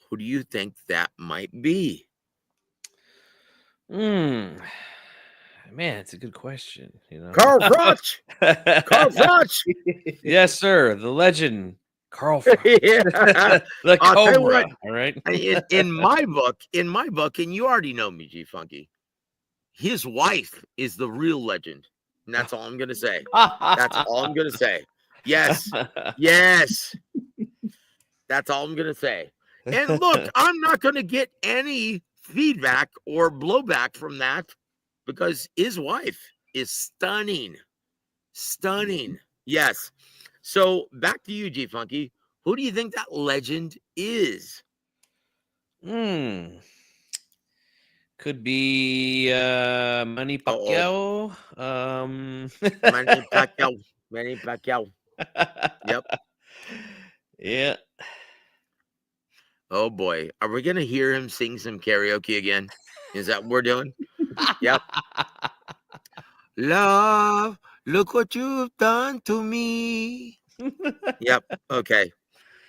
S1: who do you think that might be?
S3: Man, it's a good question.
S1: Carl Froch. Carl Froch.
S3: Yes, sir. The legend, Carl Froch.
S1: Yeah.
S3: The
S1: I'll tell you
S3: Cobra.
S1: what,
S3: All right.
S1: in my book, and you already know me, G-Funky, his wife is the real legend. And that's all I'm going to say. That's all I'm going to say. Yes. Yes. That's all I'm going to say. And look, I'm not going to get any feedback or blowback from that because his wife is stunning. Stunning. Yes. So back to you, G-Funky. Who do you think that legend is?
S3: Could be Manny Pacquiao.
S1: Manny Pacquiao. Manny Pacquiao. Yep.
S3: Yeah.
S1: Oh boy. Are we gonna hear him sing some karaoke again? Is that what we're doing? Yep. Love, look what you've done to me. Yep. Okay.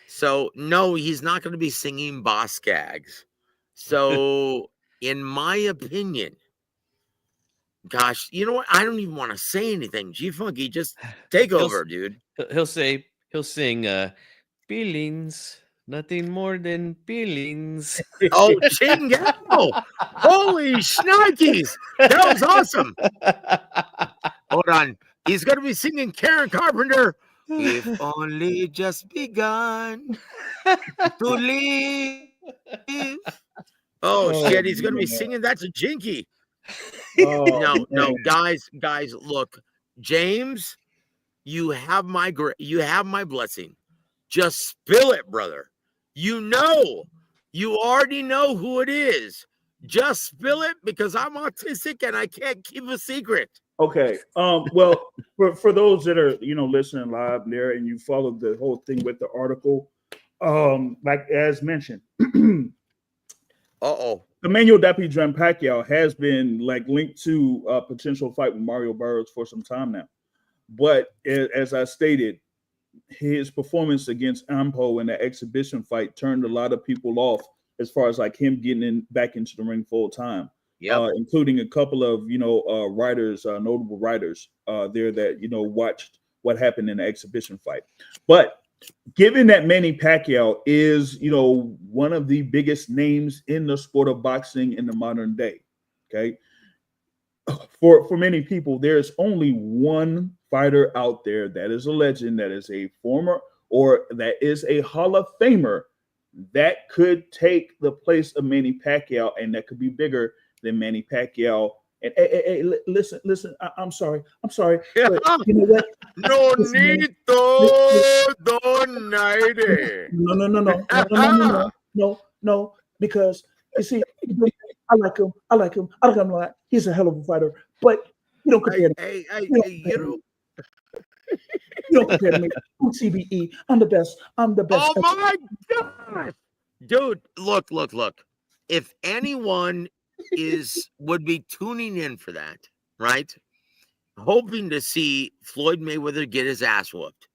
S1: So no, he's not gonna be singing Boss Gags. So in my opinion, gosh, you know what? I don't even want to say anything. G-Funky, just take over, dude.
S3: He'll sing feelings, nothing more than feelings.
S1: Oh, Chingao! Holy shnikes! That was awesome. Hold on. He's going to be singing Karen Carpenter. We've only just begun to live. Oh, shit. He's going to be singing That's a Jinky. No, guys, look. James, you have my blessing. Just spill it, brother. You already know who it is. Just spill it because I'm autistic and I can't keep a secret.
S4: Okay. Well, for those that are listening live there and you followed the whole thing with the article, like as mentioned, Emmanuel Dappy John Pacquiao has been linked to a potential fight with Mario Barrios for some time now. But as I stated, his performance against Ampo in the exhibition fight turned a lot of people off as far as him getting back into the ring full time. Yep. Including a couple of writers, notable writers there that watched what happened in the exhibition fight. But given that Manny Pacquiao is one of the biggest names in the sport of boxing in the modern day, okay, for many people, there's only one fighter out there that is a legend, that is a former or that is a Hall of Famer that could take the place of Manny Pacquiao, and that could be bigger than Manny Pacquiao. And hey, listen. I'm sorry. But you know what?
S1: No need
S4: No. Because you see, I like him. I like him a lot. He's a hell of a fighter. But you don't compare him. You don't compare to me. I'm CBE. I'm the best. I'm the best.
S1: Oh my God, dude! Look. If anyone would be tuning in for that, right? Hoping to see Floyd Mayweather get his ass whooped.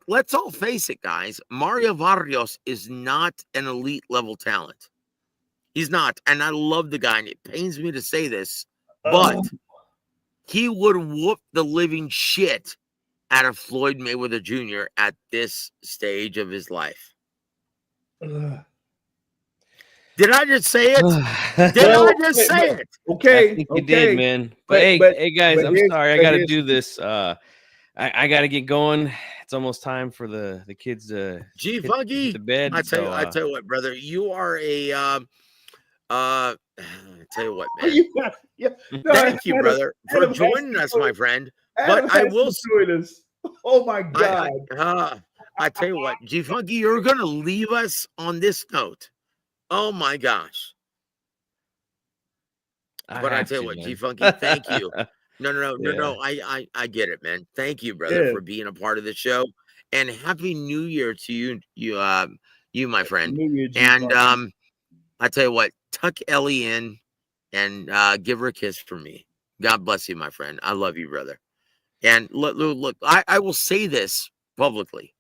S1: Let's all face it, guys. Mario Barrios is not an elite level talent. He's not. And I love the guy, and it pains me to say this, but he would whoop the living shit out of Floyd Mayweather Jr. at this stage of his life. Did I just say it? I just say it?
S4: Okay.
S3: I think you did, man. But hey, guys, I'm sorry. I got to do this. I got to get going. It's almost time for the kids to
S1: G-Funky
S3: to bed.
S1: I tell you what, brother. You are a I tell you what, man. Thank you, brother, for joining us, my friend. But I will
S4: join us. Oh my God.
S1: I tell you what, G-Funky, you're gonna leave us on this note. Oh my gosh. But I tell you what, G-Funky, thank you. No. I get it, man. Thank you, brother, for being a part of the show. And happy New Year to you, my friend.
S4: New Year,
S1: and I tell you what, tuck Ellie in and give her a kiss for me. God bless you, my friend. I love you, brother. And look, I will say this publicly.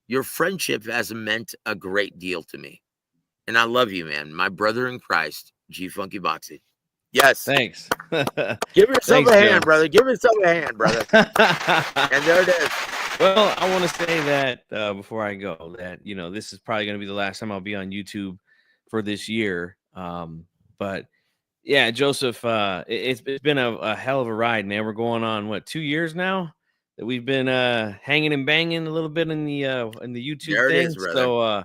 S1: Your friendship has meant a great deal to me. And I love you, man. My brother in Christ, G Funky Boxing. Yes.
S3: Thanks.
S1: Give yourself
S3: Thanks,
S1: a hand,
S3: Joe.
S1: brother. Give yourself a hand, brother. And there it is.
S3: Well, I want to say that before I go, that this is probably going to be the last time I'll be on YouTube for this year. But yeah, Joseph, it's been a hell of a ride, man. We're going on what, 2 years now that we've been hanging and banging a little bit in the YouTube
S1: There it
S3: thing.
S1: is, brother.
S3: So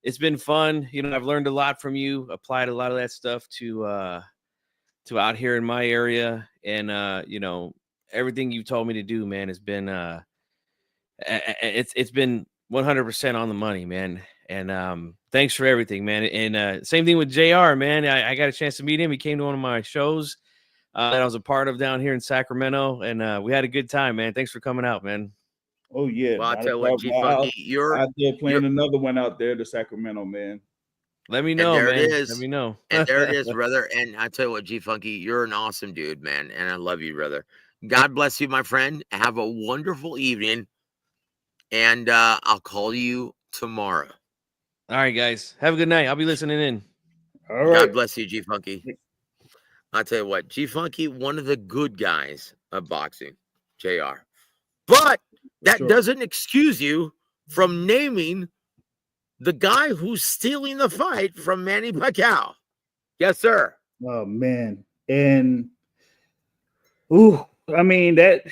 S3: it's been fun. I've learned a lot from you. Applied a lot of that stuff to out here in my area, and everything you told me to do, man, has been it's been 100% on the money, man. And thanks for everything, man. And same thing with JR, man. I got a chance to meet him. He came to one of my shows that I was a part of down here in Sacramento, and we had a good time, man. Thanks for coming out, man.
S4: Oh yeah,
S1: Well, I
S4: not
S1: tell
S4: a
S1: you what, G
S4: problem.
S1: Funky, you're
S4: out there playing another one out there to Sacramento, man.
S3: Let me know,
S1: there
S3: man.
S1: it is.
S3: Let me know.
S1: And there it is, brother. And I tell you what, G Funky, you're an awesome dude, man. And I love you, brother. God bless you, my friend. Have a wonderful evening. And I'll call you tomorrow.
S3: All right, guys. Have a good night. I'll be listening in.
S4: All right.
S1: God bless you, G Funky. I tell you what, G Funky, one of the good guys of boxing, JR. But that doesn't excuse you from naming the guy who's stealing the fight from Manny Pacquiao. Yes, sir.
S4: Oh man. And I mean that,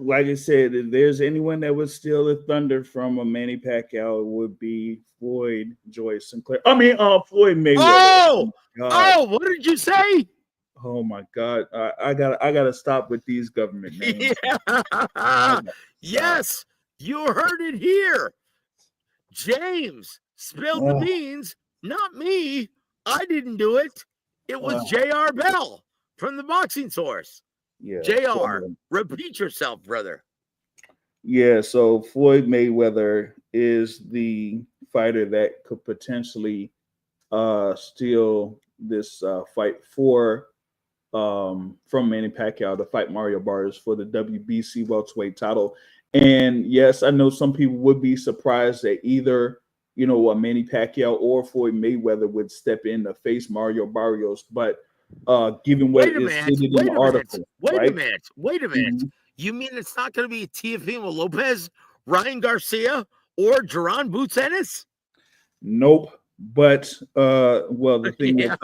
S4: like I said, if there's anyone that would steal the thunder from a Manny Pacquiao, it would be Floyd Sinclair. Floyd Mayweather.
S1: Oh, what did you say?
S4: Oh my God. I gotta stop with these government names.
S1: Yeah. Yes, you heard it here. James spilled the beans, not me. I didn't do it. It was J.R. Bell from the Boxing Source.
S4: Yeah.
S1: JR, repeat yourself, brother.
S4: Yeah, so Floyd Mayweather is the fighter that could potentially steal this fight from Manny Pacquiao to fight Mario Barrios for the WBC welterweight title. And yes, I know some people would be surprised that either a Manny Pacquiao or Floyd Mayweather would step in to face Mario Barrios, but given what is stated in the article,
S1: wait a minute. Mm-hmm. You mean it's not going to be Teofimo Lopez, Ryan Garcia, or Jaron Boots Ennis?
S4: Nope. But the thing with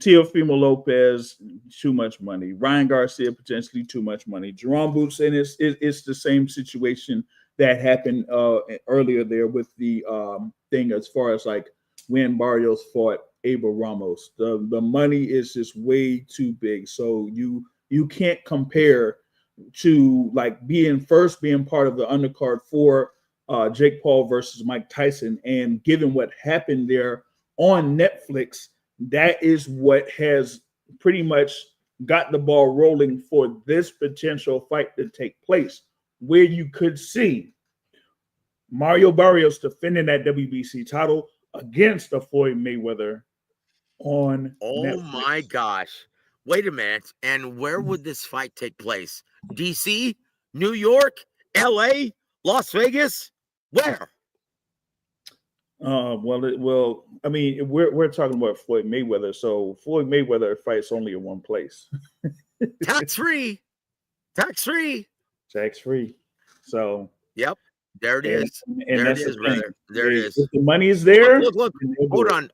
S4: Teofimo Lopez, too much money. Ryan Garcia, potentially too much money. Jaron Boots Ennis, it's the same situation that happened earlier there with the thing as far as like when Barrios fought Abel Ramos. The money is just way too big. So you can't compare to like being part of the undercard for Jake Paul versus Mike Tyson. And given what happened there on Netflix, that is what has pretty much got the ball rolling for this potential fight to take place, where you could see Mario Barrios defending that WBC title against a Floyd Mayweather on Netflix.
S1: My gosh. Wait a minute. And where would this fight take place? DC, New York, LA, Las Vegas? Where?
S4: We're talking about Floyd Mayweather. So Floyd Mayweather fights only in one place.
S1: Tax-free.
S4: So
S1: yep. There it is.
S4: And
S1: there it is, brother. There it is.
S4: If the money is there.
S1: Look. Hold on.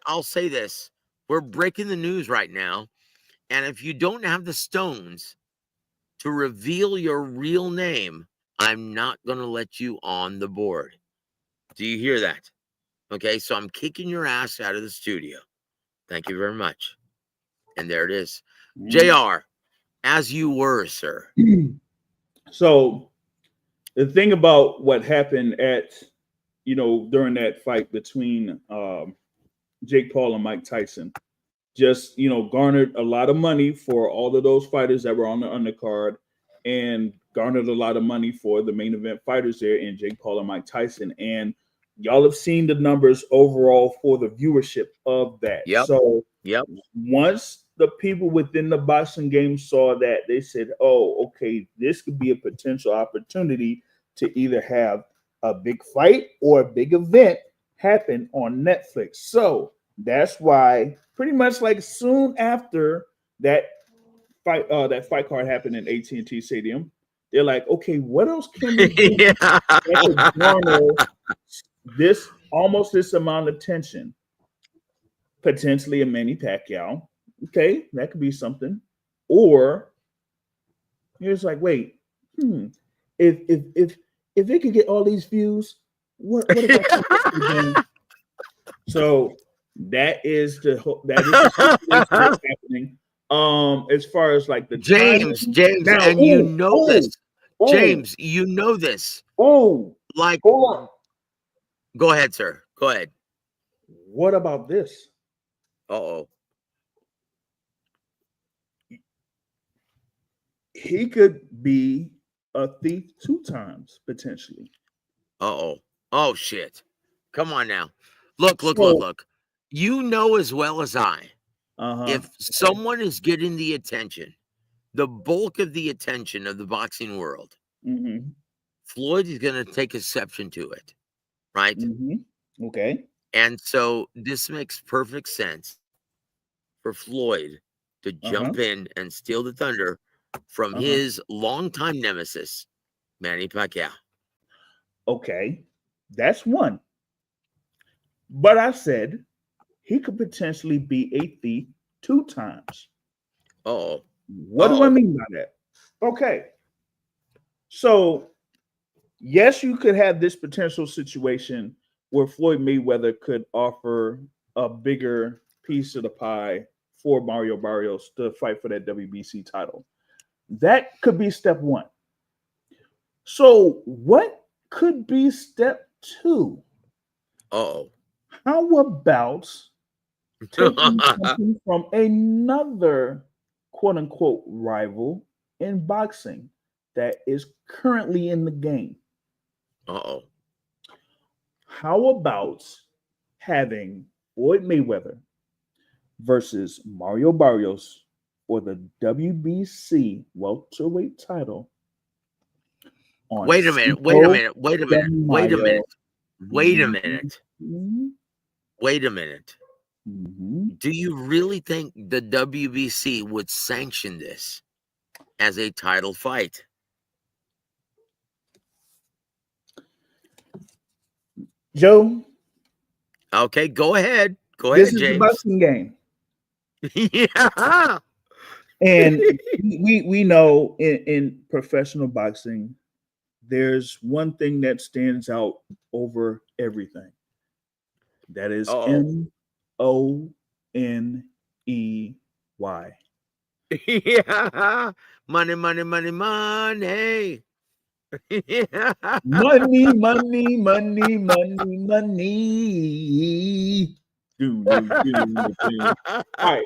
S1: I'll say this. We're breaking the news right now. And if you don't have the stones to reveal your real name, I'm not going to let you on the board. Do you hear that? Okay, so I'm kicking your ass out of the studio. Thank you very much. And there it is. JR, as you were, sir.
S4: So the thing about what happened at, during that fight between Jake Paul and Mike Tyson, just, garnered a lot of money for all of those fighters that were on the undercard and garnered a lot of money for the main event fighters there in Jake Paul and Mike Tyson. And y'all have seen the numbers overall for the viewership of that.
S1: Yep.
S4: So
S1: yep.
S4: Once the people within the boxing game saw that, they said, "Oh, okay, this could be a potential opportunity to either have a big fight or a big event happen on Netflix." So that's why, pretty much like soon after that fight card happened in AT&T Stadium, they're like, "Okay, what else can we do that could garner this amount of attention? Potentially a Manny Pacquiao. Okay, that could be something." Or you're just like, "Wait, if it could get all these views, what about this?" So that is the situation that's happening. As far as like the
S1: James,
S4: timing
S1: James,
S4: now,
S1: and you know this.
S4: oh,
S1: James, you know this.
S4: oh,
S1: Like,
S4: hold on.
S1: go ahead, sir. Go ahead.
S4: What about this?
S1: Uh-oh.
S4: He could be a thief 2 times potentially.
S1: Uh-oh. Oh, shit. Come on now. Look.
S4: So,
S1: You know as well as I,
S4: uh-huh.
S1: if someone is getting the attention, the bulk of the attention of the boxing world,
S4: Mm-hmm.
S1: Floyd is going to take exception to it, right?
S4: Mm-hmm. Okay.
S1: And so this makes perfect sense for Floyd to
S4: Uh-huh.
S1: jump in and steal the thunder from
S4: Uh-huh.
S1: his longtime nemesis, Manny Pacquiao.
S4: Okay. That's one. But I said he could potentially be a thief 2 times.
S1: Uh-oh.
S4: What do I mean by that? Okay. So, yes, you could have this potential situation where Floyd Mayweather could offer a bigger piece of the pie for Mario Barrios to fight for that WBC title. That could be step one. So, what could be step two?
S1: Uh-oh.
S4: How about taking something from another quote unquote rival in boxing that is currently in the game?
S1: Uh-oh.
S4: How about having Floyd Mayweather versus Mario Barrios for the WBC welterweight title on
S1: Wait a minute.
S4: Cinco de
S1: Wait a
S4: Mayo?
S1: minute.
S4: Mhm.
S1: Wait a minute.
S4: Mhm.
S1: Do you really think the WBC would sanction this as a title fight?
S4: Joe,
S1: Okay, go ahead. Go
S4: this
S1: ahead,
S4: is the
S1: James.
S4: boxing game.
S1: Yeah.
S4: And we know in professional boxing, there's one thing that stands out over everything. That is
S1: Uh-oh.
S4: MONEY.
S1: Yeah. Money, money, money, money. Yeah.
S4: Money, money, money, money, money. All right.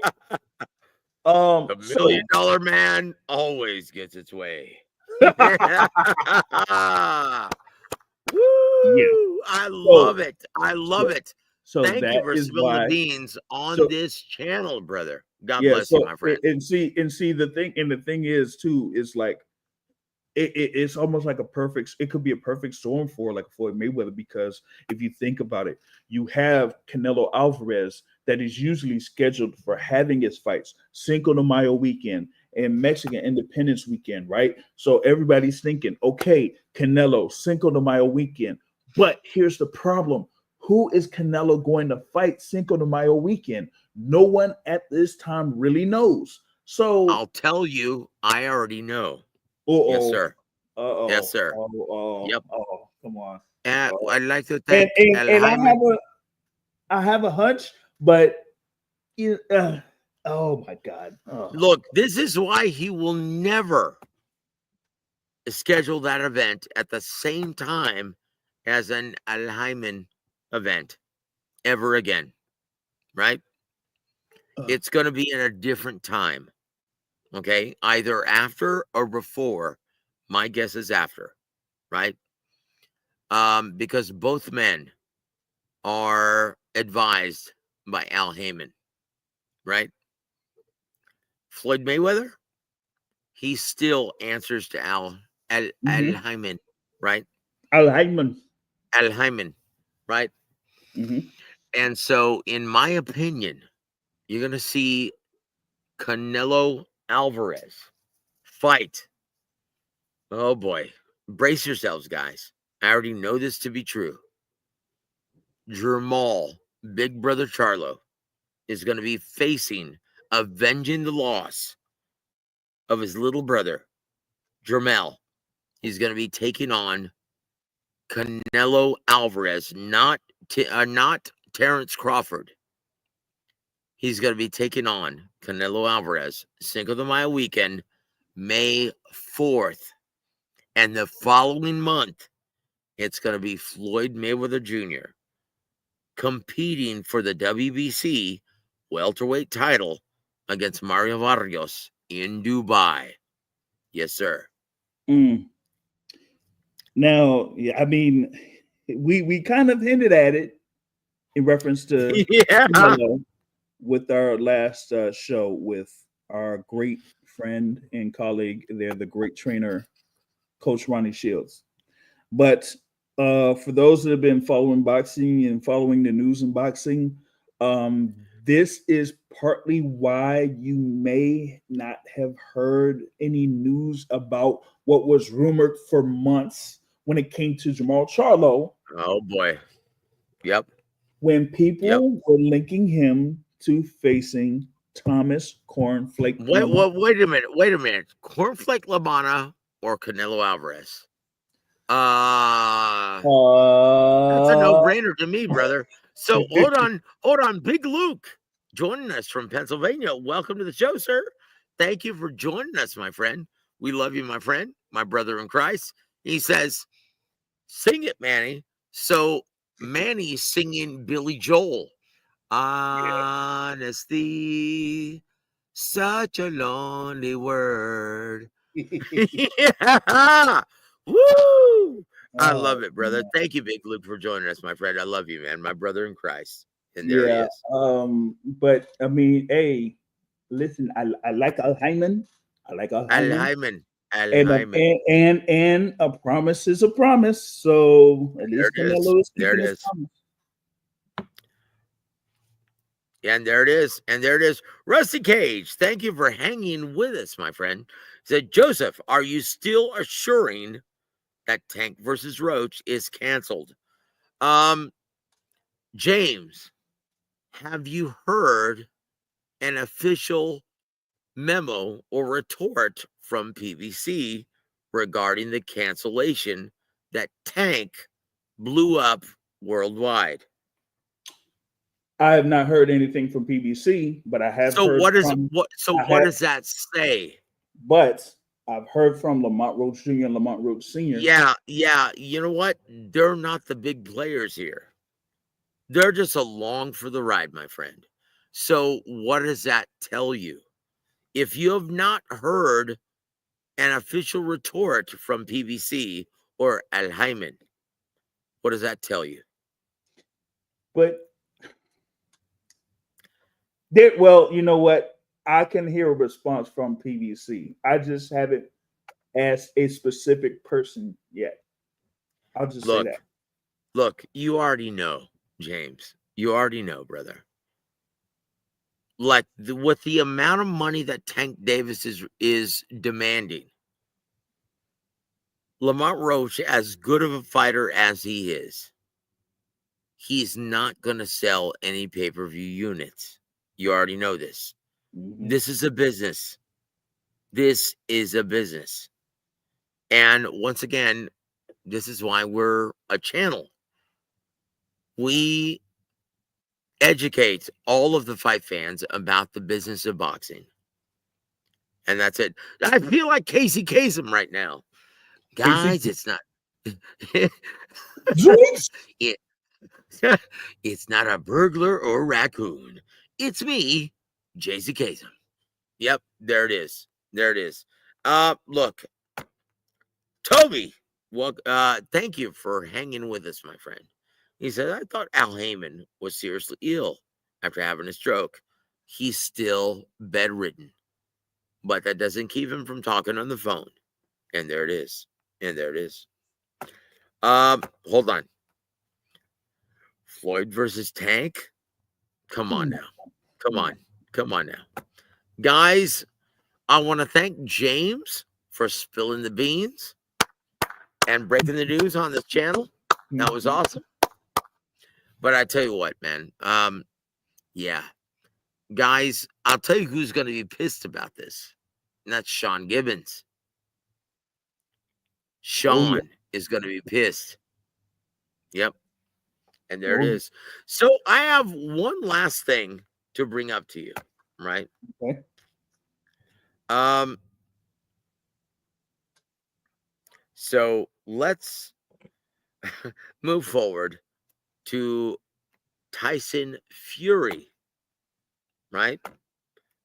S1: The
S4: So
S1: $1 million man always gets its way. Woo! I love it. I love it.
S4: so
S1: Thank you
S4: that
S1: for
S4: is
S1: spilling the
S4: why.
S1: beans on
S4: So
S1: this channel, brother. God
S4: yeah.
S1: bless you,
S4: So
S1: my friend.
S4: and see the thing is too is like it's almost like it could be a perfect storm for like Floyd Mayweather, because if you think about it, you have Canelo Alvarez that is usually scheduled for having his fights Cinco de Mayo weekend and Mexican Independence weekend, right? So everybody's thinking, okay, Canelo, Cinco de Mayo weekend. But here's the problem. Who is Canelo going to fight Cinco de Mayo weekend? No one at this time really knows. So,
S1: I'll tell you, I already know. Yes,
S4: uh-oh.
S1: sir.
S4: Uh-oh.
S1: Yes, sir. Yep.
S4: Oh, come on.
S1: I'd like to
S4: And
S1: thank
S4: and,
S1: El
S4: and
S1: Jaime.
S4: I have a hunch, but oh my God. Oh.
S1: Look, this is why he will never schedule that event at the same time as an Al Jaime event ever again, right? It's going to be at a different time, okay? Either after or before. My guess is after, right? Because both men are advised by Al Heyman, right? Floyd Mayweather, he still answers to Al Hyman, right?
S4: Al Hyman.
S1: Al Hyman, right? And so, in my opinion, you're going to see Canelo Alvarez fight. Oh boy. Brace yourselves, guys. I already know this to be true. Jamal, Big Brother Charlo, is going to be avenging the loss of his little brother, Jamal. He's going to be taking on Canelo Alvarez, not Terrence Crawford. He's going to be taking on Canelo Alvarez, Cinco de Mayo weekend, May 4th. And the following month, it's going to be Floyd Mayweather Jr. competing for the WBC welterweight title against Mario Vargas in Dubai. Yes, sir.
S4: Now, I mean, we kind of hinted at it in reference to Canelo with our last show with our great friend and colleague there, the great trainer, Coach Ronnie Shields. But for those that have been following boxing and following the news in boxing, this is partly why you may not have heard any news about what was rumored for months when it came to Jamal Charlo.
S1: Oh boy. Yep.
S4: When people were linking him to facing Thomas Cornflake.
S1: Wait a minute. Cornflake Labana or Canelo Alvarez? That's a no-brainer to me, brother. So hold on. Big Luke joining us from Pennsylvania. Welcome to the show, sir. Thank you for joining us, my friend. We love you, my friend, my brother in Christ. He says, sing it, Manny. So Manny's singing Billy Joel. Honesty, such a lonely word. Yeah. Woo! I love it, brother. Thank you, Big Luke, for joining us, my friend. I love you, man. My brother in Christ. And there he is.
S4: But I mean, hey, listen, I like Al Hyman. I like Al Hyman. And a promise is a promise. So at least Canelo is keeping his promise.
S1: And there it is. Rusty Cage, thank you for hanging with us, my friend. Said, Joseph, are you still assuring that Tank versus Roach is canceled? James, have you heard an official memo or retort from PBC regarding the cancellation that Tank blew up worldwide?
S4: I have not heard anything from PBC, but I have heard.
S1: What does that say?
S4: But I've heard from Lamont Roach Jr. and Lamont Roach Sr.
S1: Yeah. You know what? They're not the big players here. They're just along for the ride, my friend. So what does that tell you? If you have not heard an official retort from PBC or Al Hyman, what does that tell you?
S4: But you know what? I can hear a response from PBC. I just haven't asked a specific person yet. I'll just say that.
S1: Look, you already know, James. You already know, brother. Like with the amount of money that Tank Davis is demanding, Lamont Roach, as good of a fighter as he is, he's not going to sell any pay-per-view units. You already know this. Mm-hmm. This is a business. And once again, this is why we're a channel. We educate all of the fight fans about the business of boxing. And that's it. I feel like Casey Kasem right now. Guys, it's not. It's not a burglar or a raccoon. It's me, JC Kasem. Yep, there it is. Look, Toby, well, thank you for hanging with us, my friend. He said, I thought Al Heyman was seriously ill after having a stroke. He's still bedridden. but that doesn't keep him from talking on the phone. And there it is. And there it is. Hold on. Floyd versus Tank? Come on now. Come on. Come on now. Guys, I want to thank James for spilling the beans and breaking the news on this channel. That was awesome. But I tell you what, man. Yeah. Guys, I'll tell you who's going to be pissed about this. And that's Sean Gibbons. Sean is going to be pissed. Yep. And there it is. So I have one last thing to bring up to you, right?
S4: Okay.
S1: So let's move forward to Tyson Fury, right?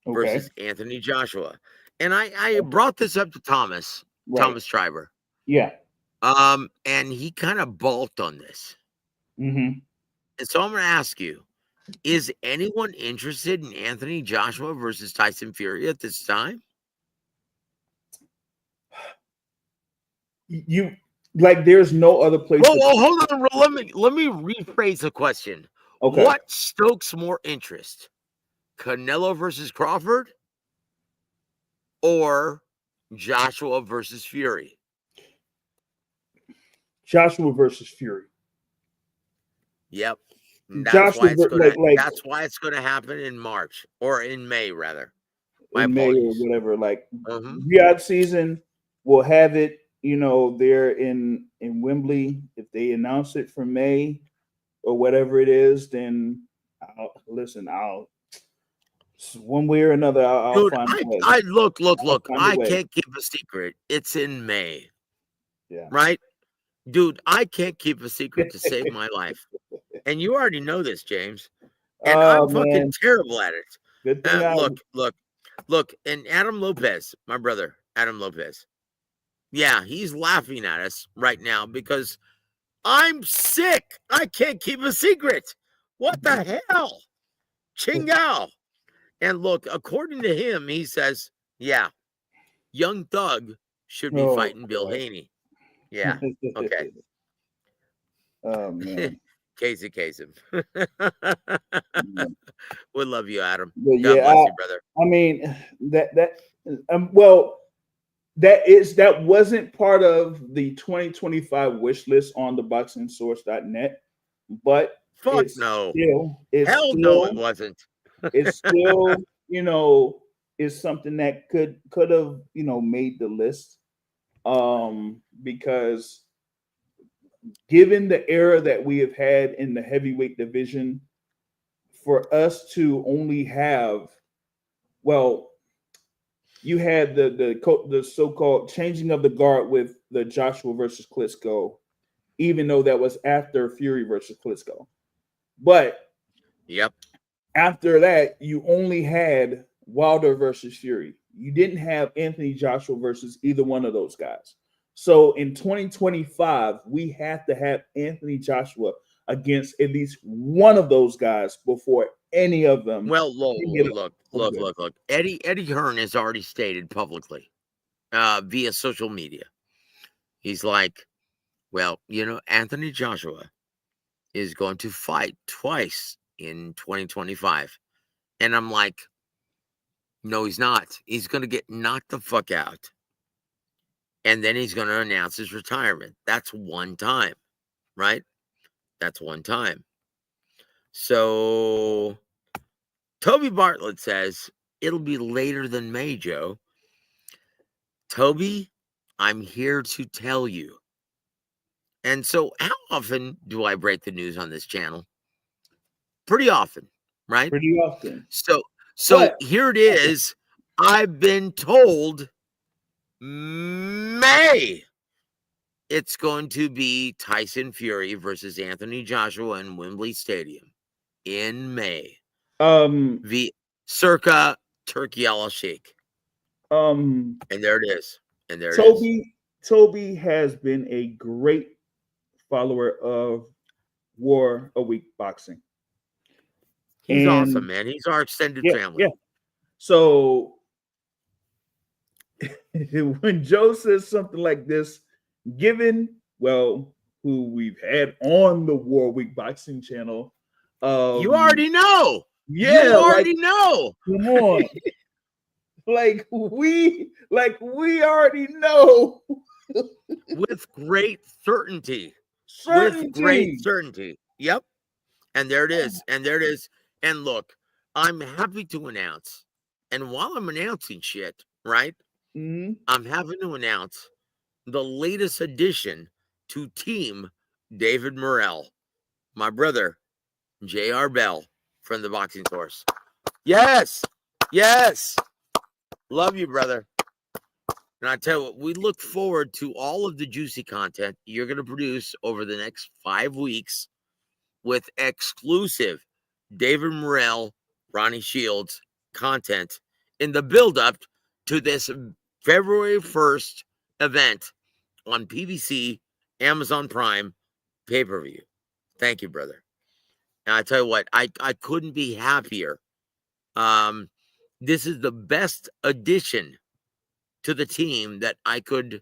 S1: Versus Anthony Joshua. And I brought this up to Thomas Triber.
S4: Yeah.
S1: And he kind of balked on this.
S4: Mm-hmm.
S1: And so I'm going to ask you, is anyone interested in Anthony Joshua versus Tyson Fury at this time?
S4: You like there's no other place.
S1: Well, hold on. Let me rephrase the question.
S4: Okay.
S1: What stokes more interest? Canelo versus Crawford or Joshua versus Fury?
S4: Joshua versus Fury.
S1: Yep.
S4: That's why
S1: it's gonna happen in March or in May, rather.
S4: In May or whatever. Like W.A.W season will have it, there in Wembley. If they announce it for May or whatever it is, then I'll one way or another, I'll find a way.
S1: Look. I can't keep a secret. It's in May.
S4: Yeah.
S1: Right? Dude, I can't keep a secret to save my life. And you already know this, James. And I'm fucking terrible at it.
S4: Good thing
S1: look. And Adam Lopez, my brother, Adam Lopez. Yeah, he's laughing at us right now because I'm sick. I can't keep a secret. What the hell? Chingao. And look, according to him, he says, yeah, Young Thug should be fighting Bill Haney. Yeah. Okay.
S4: Oh, man.
S1: Casey Kasem. We love you, Adam.
S4: But
S1: God bless you, brother.
S4: I mean, that wasn't part of the 2025 wish list on the boxingsource.net, but
S1: Fuck no.
S4: No,
S1: it wasn't.
S4: It's still, is something that could have, made the list. Because given the era that we have had in the heavyweight division, for us to only have, you had the so-called changing of the guard with the Joshua versus Klitschko, even though that was after Fury versus Klitschko. But
S1: yep,
S4: after that, you only had Wilder versus Fury. You didn't have Anthony Joshua versus either one of those guys. So in 2025, we have to have Anthony Joshua against at least one of those guys before any of them.
S1: Well, look. Eddie Hearn has already stated publicly via social media. He's like, well, Anthony Joshua is going to fight twice in 2025. And I'm like, no, he's not. He's going to get knocked the fuck out. And then he's going to announce his retirement. That's one time, right? That's one time. So Toby Bartlett says it'll be later than May, Joe. Toby, I'm here to tell you. And so how often do I break the news on this channel? Pretty often, right?
S4: Pretty often.
S1: So here it is. I've been told May. It's going to be Tyson Fury versus Anthony Joshua in Wembley Stadium in May. Circa Turkey al-Sheikh. And there it is. And there it is.
S4: Toby has been a great follower of War a Week Boxing.
S1: He's awesome, man. He's our extended family.
S4: Yeah. So when Joe says something like this, given, well, who we've had on the War Week Boxing channel,
S1: You already know. You
S4: yeah, like,
S1: already know.
S4: come on. we already know.
S1: With great certainty.
S4: Certainty.
S1: With great certainty. Yep. And there it is. And there it is. And look, I'm happy to announce, and while I'm announcing shit, right,
S4: Mhm.
S1: I'm having to announce the latest addition to Team David Morrell, my brother, J.R. Bell from the Boxing Source. Yes. Yes. Love you, brother. And I tell you what, we look forward to all of the juicy content you're going to produce over the next 5 weeks with exclusive David Morrell, Ronnie Shields content in the build-up to this February 1st event on PBC, Amazon Prime, pay-per-view. Thank you, brother. And I tell you what, I couldn't be happier. This is the best addition to the team that I could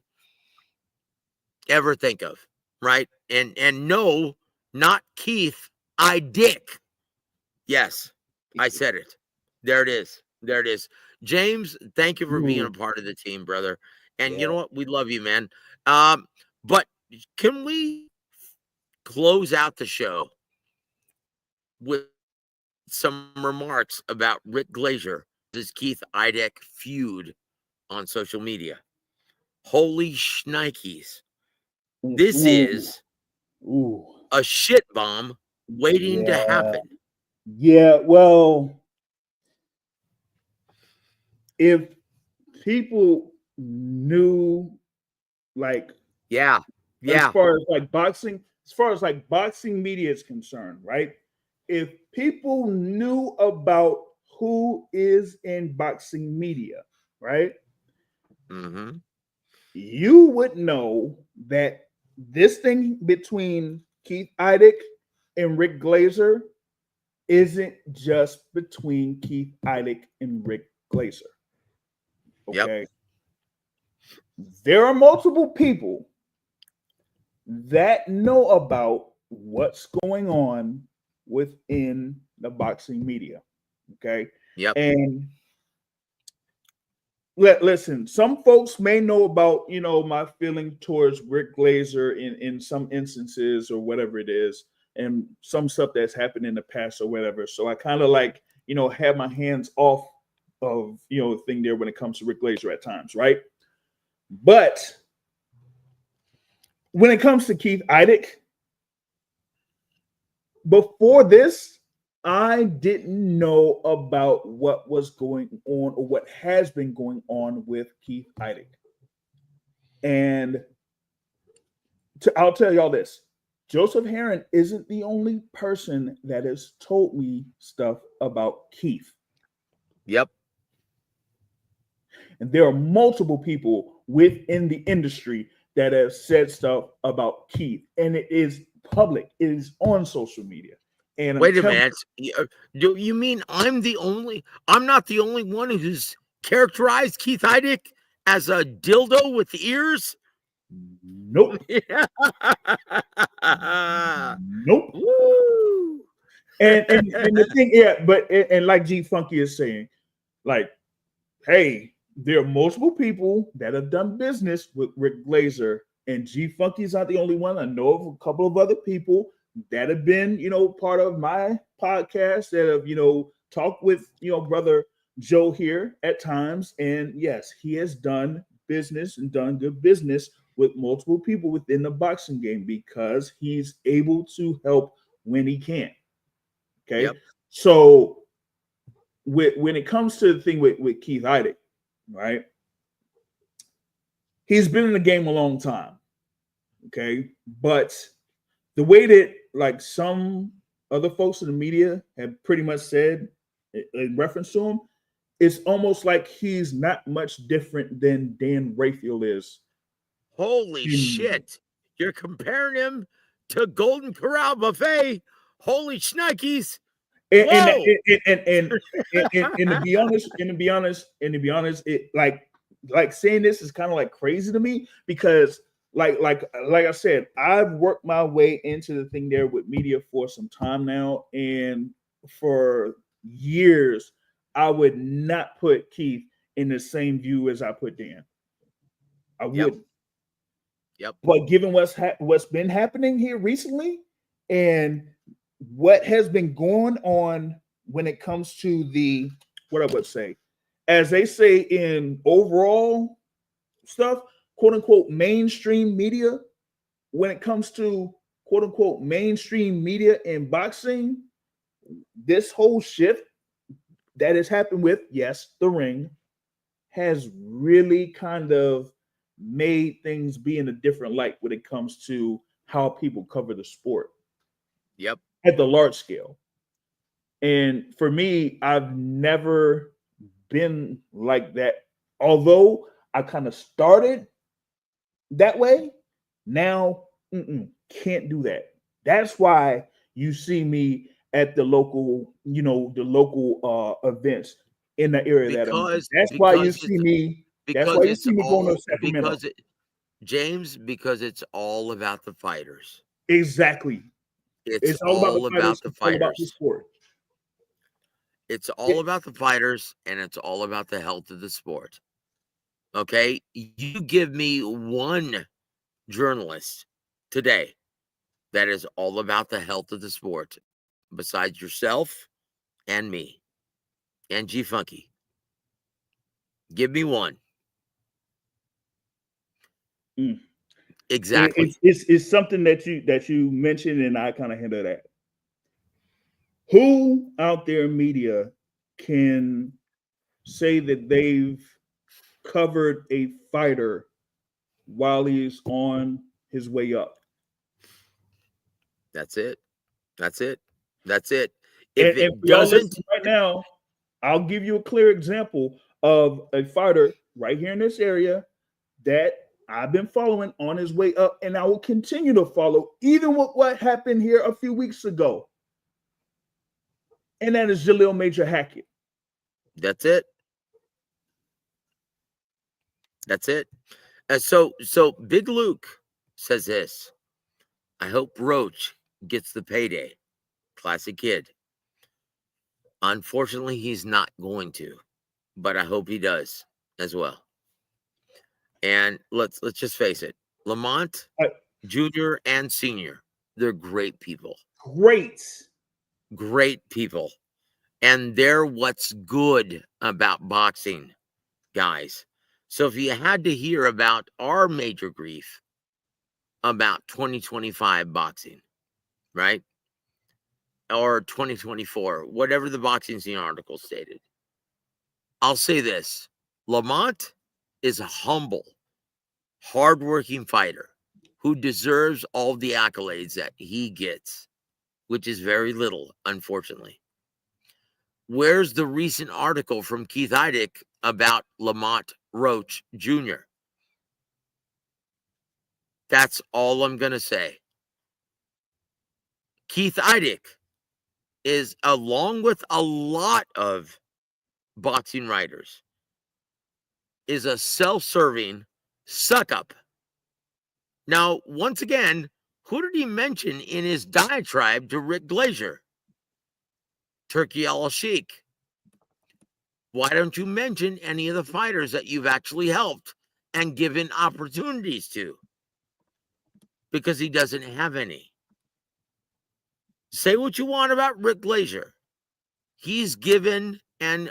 S1: ever think of, right? And no, not Keith, I Dick. Yes, I said it. There it is. There it is. James, thank you for being a part of the team, brother. And you know what? We love you, man. But can we close out the show with some remarks about Rick Glazier versus Keith Idek feud on social media? Holy shnikes. This is a shit bomb waiting to happen.
S4: Yeah, well, if people knew, like, as far as boxing media is concerned, right? If people knew about who is in boxing media, right?
S1: Mm-hmm.
S4: You would know that this thing between Keith Idek and Rick Glazier isn't just between Keith Idek and Rick Glazier. Okay. Yep. There are multiple people that know about what's going on within the boxing media. Okay.
S1: Yep.
S4: And listen, some folks may know about, my feeling towards Rick Glazier in some instances or whatever it is, and some stuff that's happened in the past or whatever. So I kind of have my hands off of, the thing there when it comes to Rick Glazier at times, right? But when it comes to Keith Idek, before this, I didn't know about what was going on or what has been going on with Keith Idek. And I'll tell y'all this. Joseph Heron isn't the only person that has told me stuff about Keith.
S1: Yep.
S4: And there are multiple people within the industry that have said stuff about Keith. And it is public. It is on social media. And
S1: wait a minute. Do you mean I'm not the only one who's characterized Keith Idek as a dildo with ears?
S4: Nope. Nope.
S1: Woo.
S4: And the thing, but like G Funky is saying, like, hey, there are multiple people that have done business with Rick Glazier, and G Funky is not the only one. I know of a couple of other people that have been, part of my podcast that have, talked with, brother Joe here at times. And yes, he has done business and done good business with multiple people within the boxing game because he's able to help when he can. Okay. Yep. So when it comes to the thing with Keith Idek, right? He's been in the game a long time. Okay. But the way that like some other folks in the media have pretty much said in reference to him, it's almost like he's not much different than Dan Rayfield is.
S1: Holy shit. You're comparing him to Golden Corral Buffet. Holy shnikes.
S4: And to be honest, it like like saying this is kind of like crazy to me because like I said, I've worked my way into the thing there with media for some time now, and for years I would not put Keith in the same view as I put Dan. I
S1: Yep.
S4: wouldn't.
S1: Yep.
S4: But given what's been happening here recently, and what has been going on when it comes to the what I would say, as they say in overall stuff, quote unquote mainstream media, when it comes to quote unquote mainstream media in boxing, this whole shift that has happened with, yes, the ring has really kind of made things be in a different light when it comes to how people cover the sport.
S1: Yep.
S4: At the large scale. And for me, I've never been like that. Although I kind of started that way, now can't do that. That's why you see me at the local, the local events in the area that I'm in. That's why you see me. That's why
S1: because
S4: you
S1: it's
S4: see me going to
S1: all
S4: Sacramento.
S1: because it's all about the fighters.
S4: Exactly.
S1: It's
S4: all about the
S1: all
S4: fighters.
S1: about the
S4: It's all about the
S1: fighters.
S4: sport.
S1: It's all about the fighters, and it's all about the health of the sport. Okay? You give me one journalist today that is all about the health of the sport besides yourself and me and G Funky. Give me one. Exactly.
S4: It's something that you mentioned, and I kind of hinted at. Who out there in media can say that they've covered a fighter while he's on his way up?
S1: That's it. That's it. That's it.
S4: And,
S1: If
S4: and
S1: it
S4: for y'all
S1: doesn't,
S4: listening right now, I'll give you a clear example of a fighter right here in this area that I've been following on his way up, and I will continue to follow, even with what happened here a few weeks ago. And that is Jaleel Major Hackett.
S1: that's it. That's it. So Big Luke says this. I hope Roach gets the payday. Classic kid. Unfortunately, he's not going to, but I hope he does as well. And let's just face it, Lamont Jr. and Senior, they're great people. Great people. And they're what's good about boxing, guys. So if you had to hear about our major grief about 2025 boxing, right? Or 2024, whatever the boxing scene article stated, I'll say this. Lamont is a humble, hardworking fighter who deserves all the accolades that he gets, which is very little, unfortunately. Where's the recent article from Keith Heidick about Lamont Roach Jr.? That's all I'm going to say. Keith Heidick is, along with a lot of boxing writers, is a self-serving suck-up. Now, once again, who did he mention in his diatribe to Rick Glazier? Turki Al-Sheikh. Why don't you mention any of the fighters that you've actually helped and given opportunities to? Because he doesn't have any. Say what you want about Rick Glazier. He's given and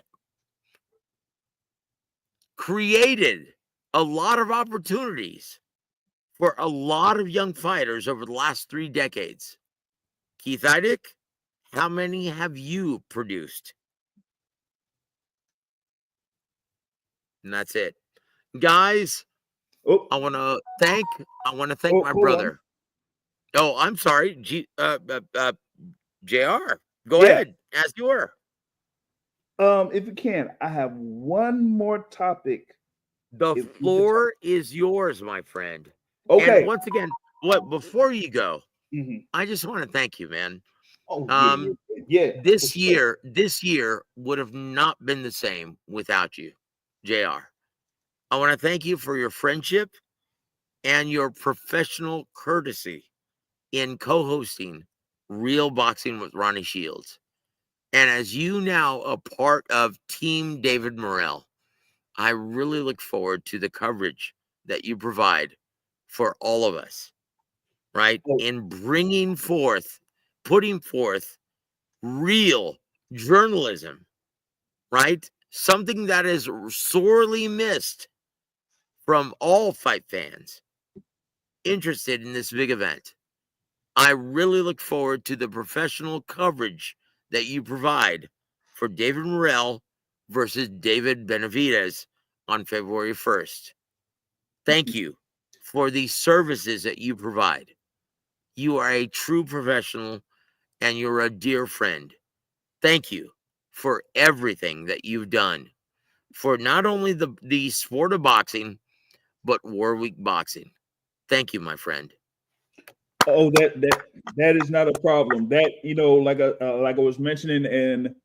S1: created a lot of opportunities for a lot of young fighters over the last 3 decades. Keith Heidick, how many have you produced? And that's it. Guys, I want to thank my brother. Oh, I'm sorry. JR, go ahead. As you were.
S4: If you can, I have one more topic.
S1: The floor is yours, my friend.
S4: Okay.
S1: And once again, before you go, I just want to thank you, man. This year would have not been the same without you, JR. I want to thank you for your friendship and your professional courtesy in co-hosting Real Boxing with Ronnie Shields. And as you now a part of Team David Morrell, I really look forward to the coverage that you provide for all of us, right?
S4: Oh,
S1: In putting forth real journalism, right? Something that is sorely missed from all fight fans interested in this big event. I really look forward to the professional coverage that you provide for David Morrell versus David Benavidez on February 1st. Thank you for the services that you provide. You are a true professional and you're a dear friend. Thank you for everything that you've done for not only the sport of boxing, but War Week Boxing. Thank you, my friend.
S4: oh, that is not a problem. That, like I was mentioning in,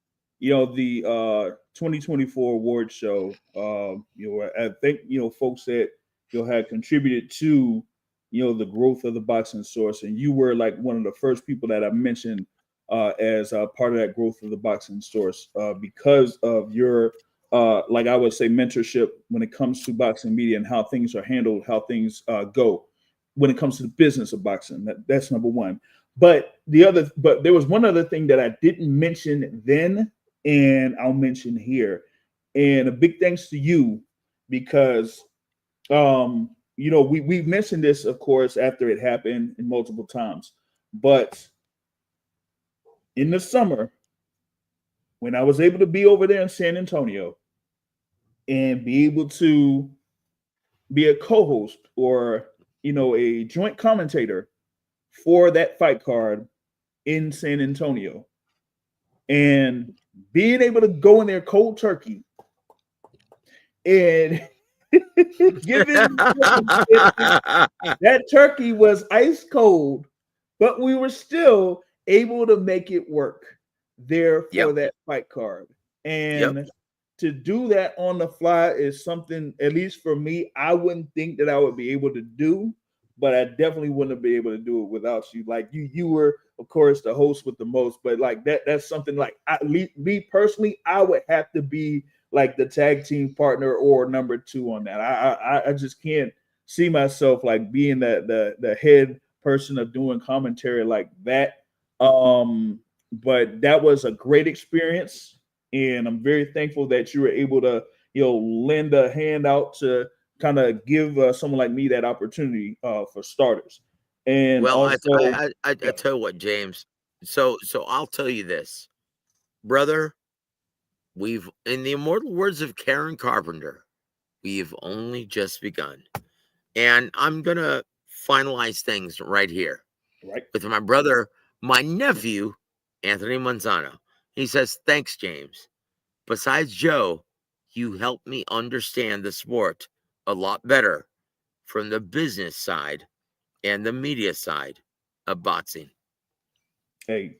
S4: the 2024 award show. I think folks that had contributed to the growth of the boxing source, and you were like one of the first people that I mentioned as part of that growth of the boxing source because of your like I would say mentorship when it comes to boxing media and how things are handled, how things go when it comes to the business of boxing. That's number one. But there was one other thing that I didn't mention then, and I'll mention here. And a big thanks to you because we mentioned this, of course, after it happened and multiple times. But in the summer, when I was able to be over there in San Antonio and be able to be a co-host or a joint commentator for that fight card in San Antonio, and being able to go in there cold turkey and given that turkey was ice cold, but we were still able to make it work there for
S1: Yep.
S4: that fight card.
S1: Yep.
S4: And to do that on the fly is something, at least for me, I wouldn't think that I would be able to do, but I definitely wouldn't be able to do it without you. Like you were, of course, the host with the most, but like that's something like me personally, I would have to be like the tag team partner or number two on that. I just can't see myself like being the head person of doing commentary like that. But that was a great experience, and I'm very thankful that you were able to lend a hand out to kind of give someone like me that opportunity for starters. And
S1: Well,
S4: also,
S1: I
S4: yeah,
S1: tell you what, James. So I'll tell you this, brother. We've, in the immortal words of Karen Carpenter, we've only just begun. And I'm gonna finalize things right here
S4: right.
S1: with my brother, my nephew, Anthony Manzano. He says, "Thanks, James. Besides Joe, you helped me understand the sport a lot better from the business side and the media side of boxing."
S4: Hey,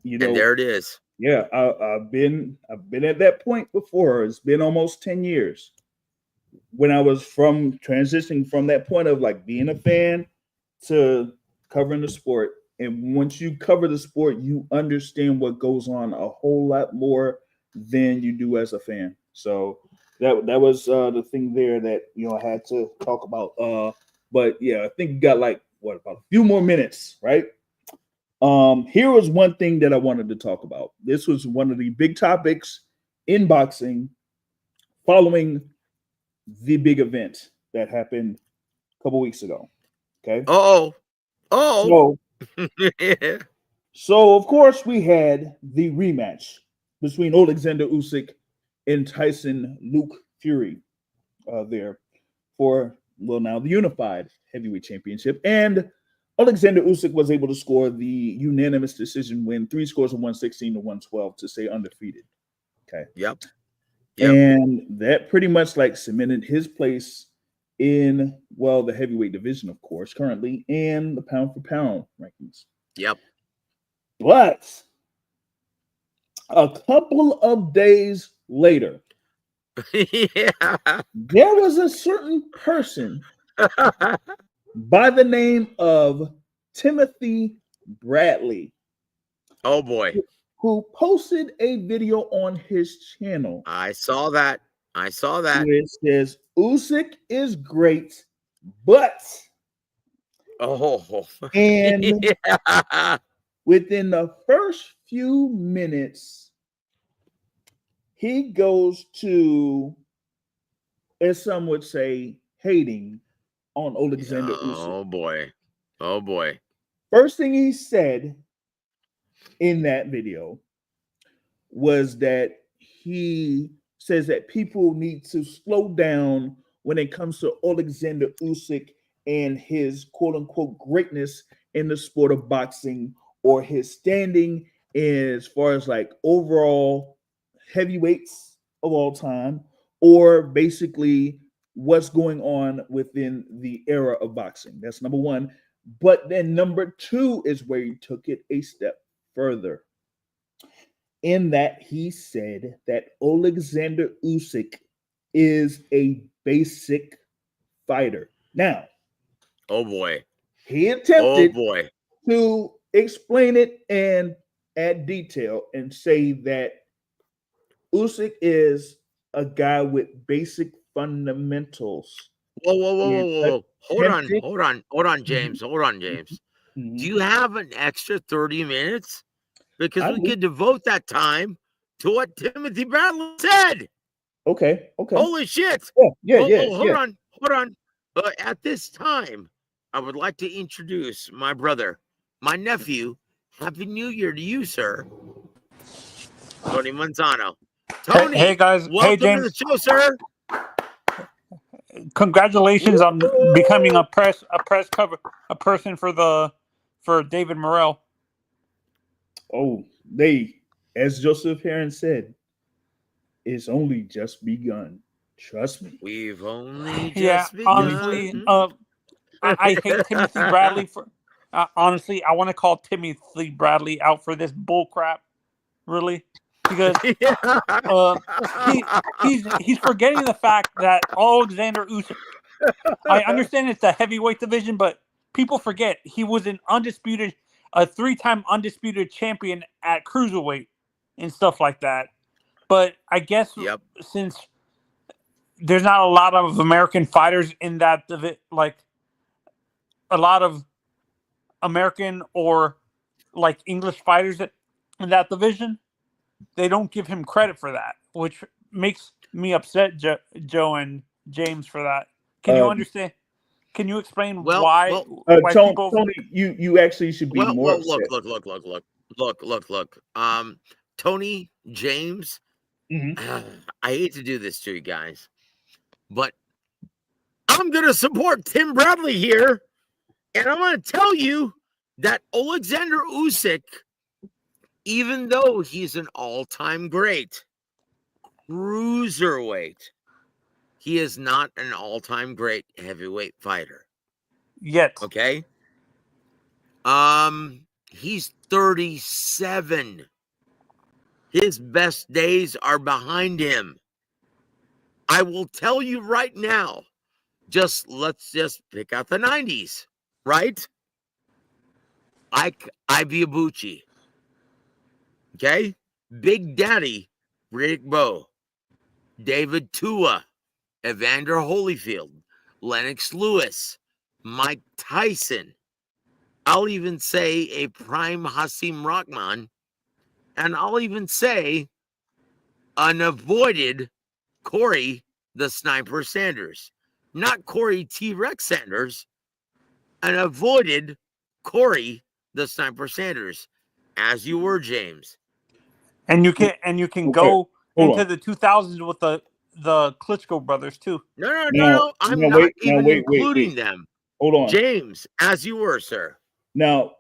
S1: And there it is.
S4: yeah, I've been at that point before. It's been almost 10 years when I was from transitioning from that point of like being a fan to covering the sport. And once you cover the sport, you understand what goes on a whole lot more than you do as a fan. So that was the thing there that I had to talk about. But yeah, I think you got like about a few more minutes, right? Here was one thing that I wanted to talk about. This was one of the big topics in boxing following the big event that happened a couple weeks ago. Okay.
S1: Oh, oh,
S4: So
S1: yeah.
S4: so of course we had the rematch between Alexander Usyk and Tyson Luke Fury there for now the unified heavyweight championship. And Alexander Usyk was able to score the unanimous decision win, 3 scores of 116 to 112 to stay undefeated. Okay.
S1: Yep.
S4: And that pretty much like cemented his place in the heavyweight division, of course, currently, and the pound for pound rankings.
S1: Yep.
S4: But a couple of days later,
S1: Yeah.
S4: There was a certain person by the name of Timothy Bradley
S1: Oh boy.
S4: who posted a video on his channel
S1: I saw that. I saw that.
S4: where it says Usyk is great, but
S1: Oh.
S4: and
S1: Yeah.
S4: within the first few minutes, he goes to, as some would say, hating on Alexander Usyk.
S1: Oh boy. Oh boy.
S4: First thing he said in that video was that he says that people need to slow down when it comes to Alexander Usyk and his quote unquote greatness in the sport of boxing, or his standing as far as like overall heavyweights of all time, or basically what's going on within the era of boxing. That's number one. But then number two is where he took it a step further, in that he said that Alexander Usyk is a basic fighter. Now,
S1: Oh boy.
S4: he
S1: Oh
S4: attempted
S1: boy.
S4: to explain it and add detail and say that Usyk is a guy with basic fundamentals.
S1: Whoa, whoa, whoa, whoa,
S4: And
S1: whoa, whoa. Hold on,
S4: attempted.
S1: hold on, hold on,
S4: Mhm,
S1: James. Hold on, James. Do
S4: mhm.
S1: you have an extra 30 minutes? Because
S4: I
S1: we
S4: do.
S1: could devote that time to what Timothy Bradley said.
S4: Okay, okay.
S1: Holy shit.
S4: Yeah, yeah,
S1: Oh,
S4: yeah,
S1: oh, hold
S4: yeah.
S1: on, hold on. At this time, I would like to introduce my brother, my nephew. Happy New Year to you, sir. Tony Manzano.
S6: Hey
S1: Tony,
S6: guys, hey
S1: welcome to the
S6: James,
S1: show, sir.
S6: congratulations on becoming
S4: Woo!
S6: a press cover a person for David Morrell.
S4: Oh, as Joseph Heron said, it's only just begun. Trust me.
S1: We've only
S6: Yeah,
S1: just
S6: honestly,
S1: begun.
S6: I hate Timothy Bradley for. Honestly, I want to call Timothy Bradley out for this bull crap. Really, because uh, he's forgetting the fact that Alexander Usyk. I understand it's a heavyweight division, but people forget he was a three-time undisputed champion at cruiserweight and stuff like that. But I guess
S1: Yep.
S6: since there's not a lot of American fighters in that like a lot of American or like English fighters in that division, they don't give him credit for that, which makes me upset, Joe and James, for that. Can you
S4: Um,
S6: understand? Can you explain
S1: Well,
S6: why
S1: well,
S6: people?
S4: Tony, you actually should be more
S1: well,
S4: upset.
S1: look. Tony, James,
S4: Mhm.
S1: I hate to do this to you guys, but I'm going to support Tim Bradley here. And I'm going to tell you that Alexander Usyk, even though he's an all-time great cruiserweight, he is not an all-time great heavyweight fighter.
S6: Yet.
S1: Okay? He's 37. His best days are behind him. I will tell you right now, let's just pick out the 90s, right? Ibuchi. Okay? Big Daddy, Riddick Bowe, David Tua, Evander Holyfield, Lennox Lewis, Mike Tyson. I'll even say a prime Hasim Rahman, and I'll even say an avoided Corey the Sniper Sanders. Not Corey T-Rex Sanders, an avoided Corey the Sniper Sanders, as you were, James.
S6: And you can
S4: Okay,
S6: go
S4: hold
S6: into
S4: on.
S6: the 2000s with the Klitschko brothers too.
S1: No. I'm not
S4: Now,
S1: even including them.
S4: Hold on.
S1: James, as you were, sir.
S4: Now,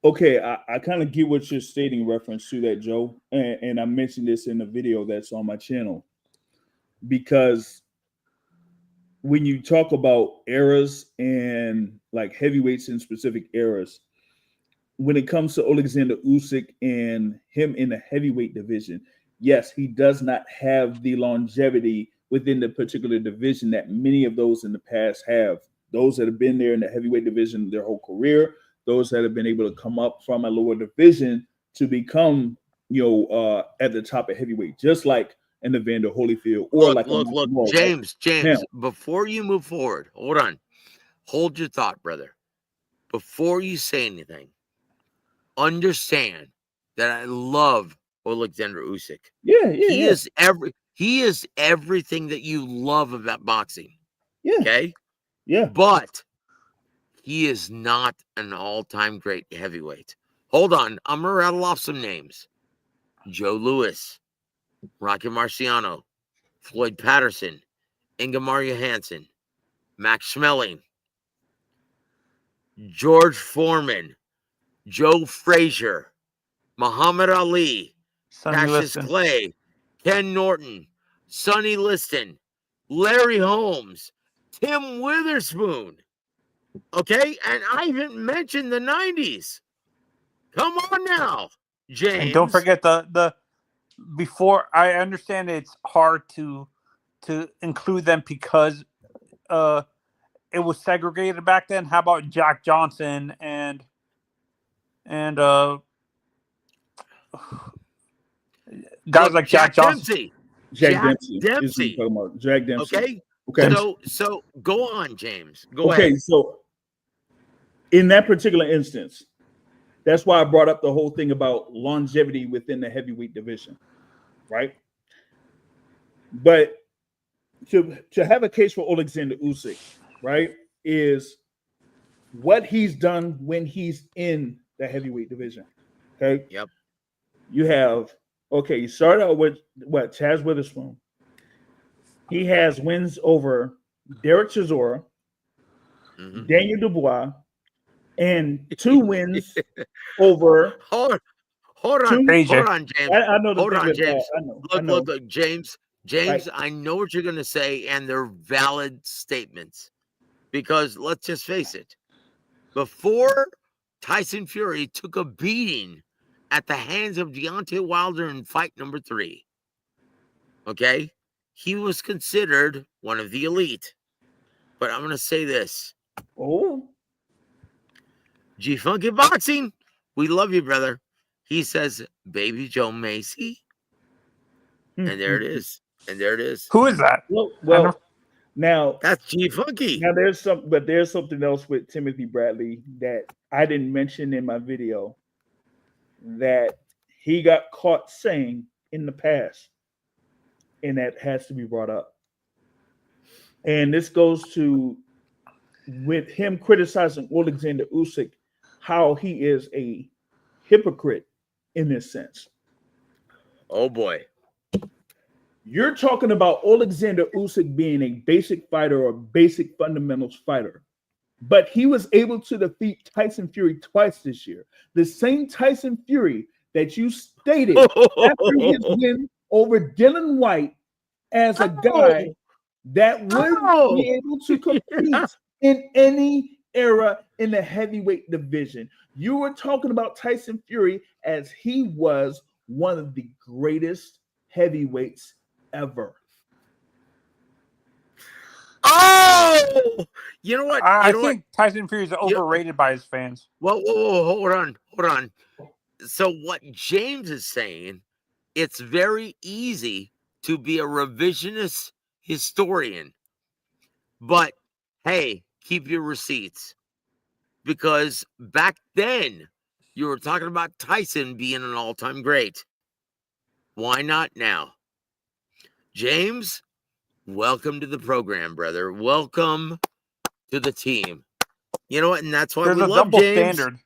S4: okay, I kind of get what you're stating reference to that, Joe. And I mentioned this in the video that's on my channel. Because when you talk about eras and like heavyweights in specific eras, when it comes to Alexander Usyk and him in the heavyweight division, yes, he does not have the longevity within the particular division that many of those in the past have. Those that have been there in the heavyweight division their whole career, those that have been able to come up from a lower division to become, at the top of heavyweight, just like an Evander Holyfield or like a
S1: Look,
S4: Moore, right?
S1: James,
S4: Now,
S1: before you move forward, hold on. Hold your thought, brother. Before you say anything, understand that I love Alexander Usyk.
S4: yeah,
S1: He is everything that you love about boxing.
S4: yeah,
S1: Okay?
S4: yeah.
S1: But he is not an all-time great heavyweight. Hold on. I'm going to rattle off some names. Joe Louis, Rocky Marciano, Floyd Patterson, Ingemar Johansson, Max Schmeling, George Foreman, Joe Frazier, Muhammad Ali,
S6: Sonny
S1: Cassius
S6: Liston.
S1: Clay, Ken Norton, Sonny Liston, Larry Holmes, Tim Witherspoon. Okay? And I haven't mentioned the 90s. Come on now, James.
S6: And don't forget the before. I understand it's hard to include them because it was segregated back then. How about Jack Johnson and guys like Jack Johnson?
S1: Dempsey.
S4: Jack Dempsey. Is what you're talking about. Jack Dempsey.
S1: Okay.
S4: Okay.
S1: So go on, James. Go
S4: Okay,
S1: ahead.
S4: so in that particular instance, that's why I brought up the whole thing about longevity within the heavyweight division, right? But to have a case for Alexander Usyk, right, is what he's done when he's in the heavyweight division. Okay.
S1: Yep.
S4: You start out with what? Chaz Witherspoon. He has wins over Derek Chisora, Daniel Dubois, and 2 wins over.
S1: Hold on, James.
S4: I know.
S1: Hold on, James.
S4: I know.
S1: Look, James. Right. I know what you're going to say, and they're valid statements. Because let's just face it, before Tyson Fury took a beating at the hands of Deontay Wilder in fight number 3, okay, he was considered one of the elite. But I'm going to say this.
S4: Oh.
S1: G-Funky Boxing, we love you, brother. He says, Baby Joe Macy. And there it is.
S6: Who is that?
S4: Well, now
S1: that's G-Funky.
S4: Now there's something else with Timothy Bradley that I didn't mention in my video that he got caught saying in the past, and that has to be brought up. And this goes to with him criticizing Alexander Usyk, how he is a hypocrite in this sense.
S1: Oh boy.
S4: You're talking about Alexander Usyk being a basic fighter or basic fundamentals fighter, but he was able to defeat Tyson Fury twice this year. The same Tyson Fury that you stated after his win over Dylan White as a guy that would be able to compete in any era in the heavyweight division. You were talking about Tyson Fury as he was one of the greatest heavyweights ever.
S1: Oh, you know what?
S6: I think Tyson Fury is overrated by his fans.
S1: Well, hold on. So what James is saying, it's very easy to be a revisionist historian, but hey, keep your receipts, because back then you were talking about Tyson being an all-time great. Why not now? James, welcome to the program, brother. Welcome to the team. You know what? And that's why
S6: there's
S1: we
S6: a
S1: love
S6: double
S1: James.
S6: standard.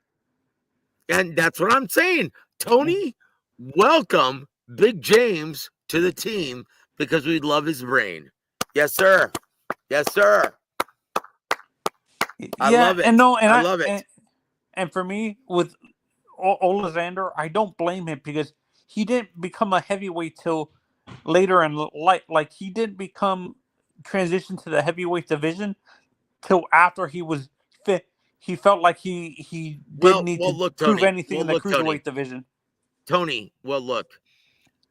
S1: And that's what I'm saying. Tony, welcome Big James to the team because we love his brain. Yes, sir. Yes, sir. I love it. I love it.
S6: And for me, with Alexander, I don't blame him because he didn't become a heavyweight till later in life. Like, he didn't transition to the heavyweight division till after he was fit. He felt like he didn't need to prove anything in the cruiserweight division.
S1: Tony, well, look,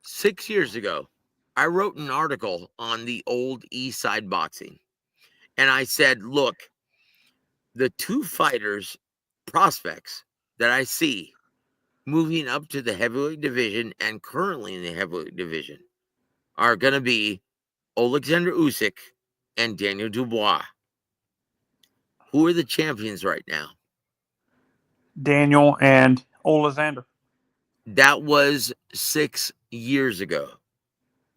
S1: 6 years ago, I wrote an article on the old East Side Boxing. And I said, look, the two fighters prospects that I see moving up to the heavyweight division and currently in the heavyweight division are going to be Alexander Usyk and Daniel Dubois. Who are the champions right now?
S6: Daniel and Alexander.
S1: That was 6 years ago.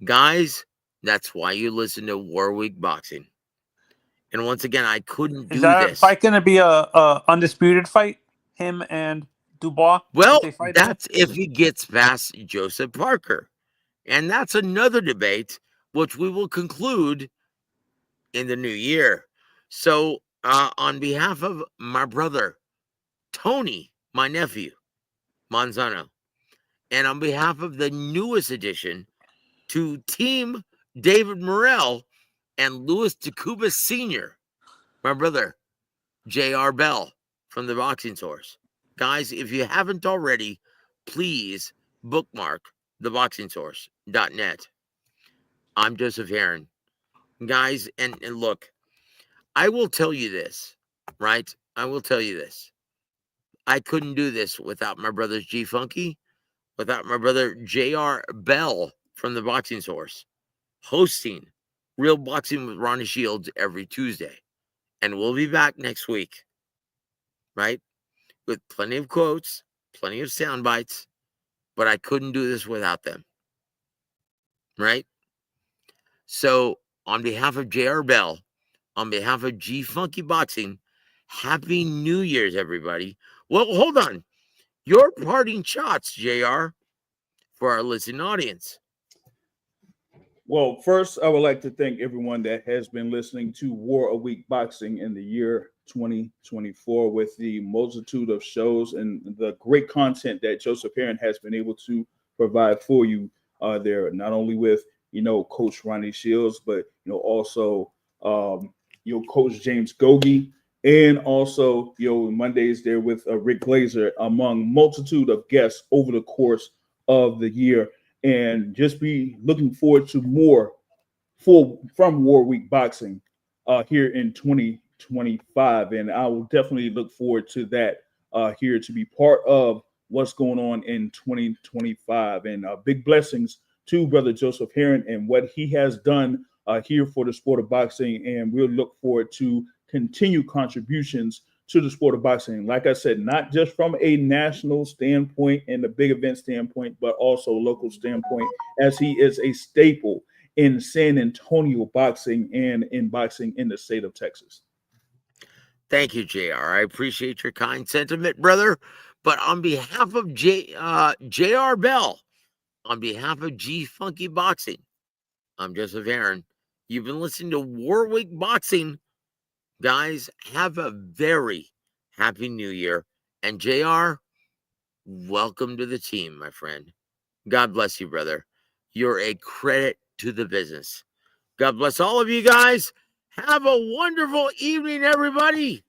S1: Guys, that's why you listen to War Week Boxing. And once again, I couldn't do
S6: Is that
S1: this.
S6: fight going to be a undisputed fight? Him and Dubois?
S1: Well,
S6: if they fight
S1: that's
S6: again?
S1: if he gets past Joseph Parker. And that's another debate, which we will conclude in the new year. So, on behalf of my brother, Tony, my nephew, Manzano, and on behalf of the newest addition to Team David Morrell and Louis DeCuba Sr., my brother, J.R. Bell from the Boxing Source. Guys, if you haven't already, please bookmark theboxingsource.net. I'm Joseph Heron. Guys, and look, I will tell you this, right? I will tell you this. I couldn't do this without my brothers G Funky, without my brother J.R. Bell from the Boxing Source, hosting Real Boxing with Ronnie Shields every Tuesday. And we'll be back next week, right? With plenty of quotes, plenty of sound bites, but I couldn't do this without them, right? So, on behalf of J.R. Bell, on behalf of G Funky Boxing, Happy New Year's, everybody. Well, hold on. Your parting shots, JR, for our listening audience.
S4: Well, first, I would like to thank everyone that has been listening to War a Week Boxing in the year 2024 with the multitude of shows and the great content that Joseph Heron has been able to provide for you there, not only with, Coach Ronnie Shields, but, also, Coach James Gogi, and also, Mondays there with Rick Glazer, among multitude of guests over the course of the year. And just be looking forward to more from War Week Boxing here in 2025. And I will definitely look forward to that here to be part of what's going on in 2025. And big blessings to Brother Joseph Heron and what he has done here for the sport of boxing. And we'll look forward to continued contributions to the sport of boxing. Like I said, not just from a national standpoint and the big event standpoint, but also local standpoint, as he is a staple in San Antonio boxing and in boxing in the state of Texas.
S1: Thank you, JR. I appreciate your kind sentiment, brother. But on behalf of JR Bell, on behalf of G Funky Boxing, I'm Joseph Heron. You've been listening to War Week Boxing. Guys, have a very happy new year. And JR, welcome to the team, my friend. God bless you, brother. You're a credit to the business. God bless all of you guys. Have a wonderful evening, everybody.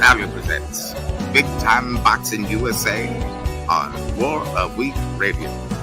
S2: W.A.W presents Big Time Boxing USA on War a Week Radio.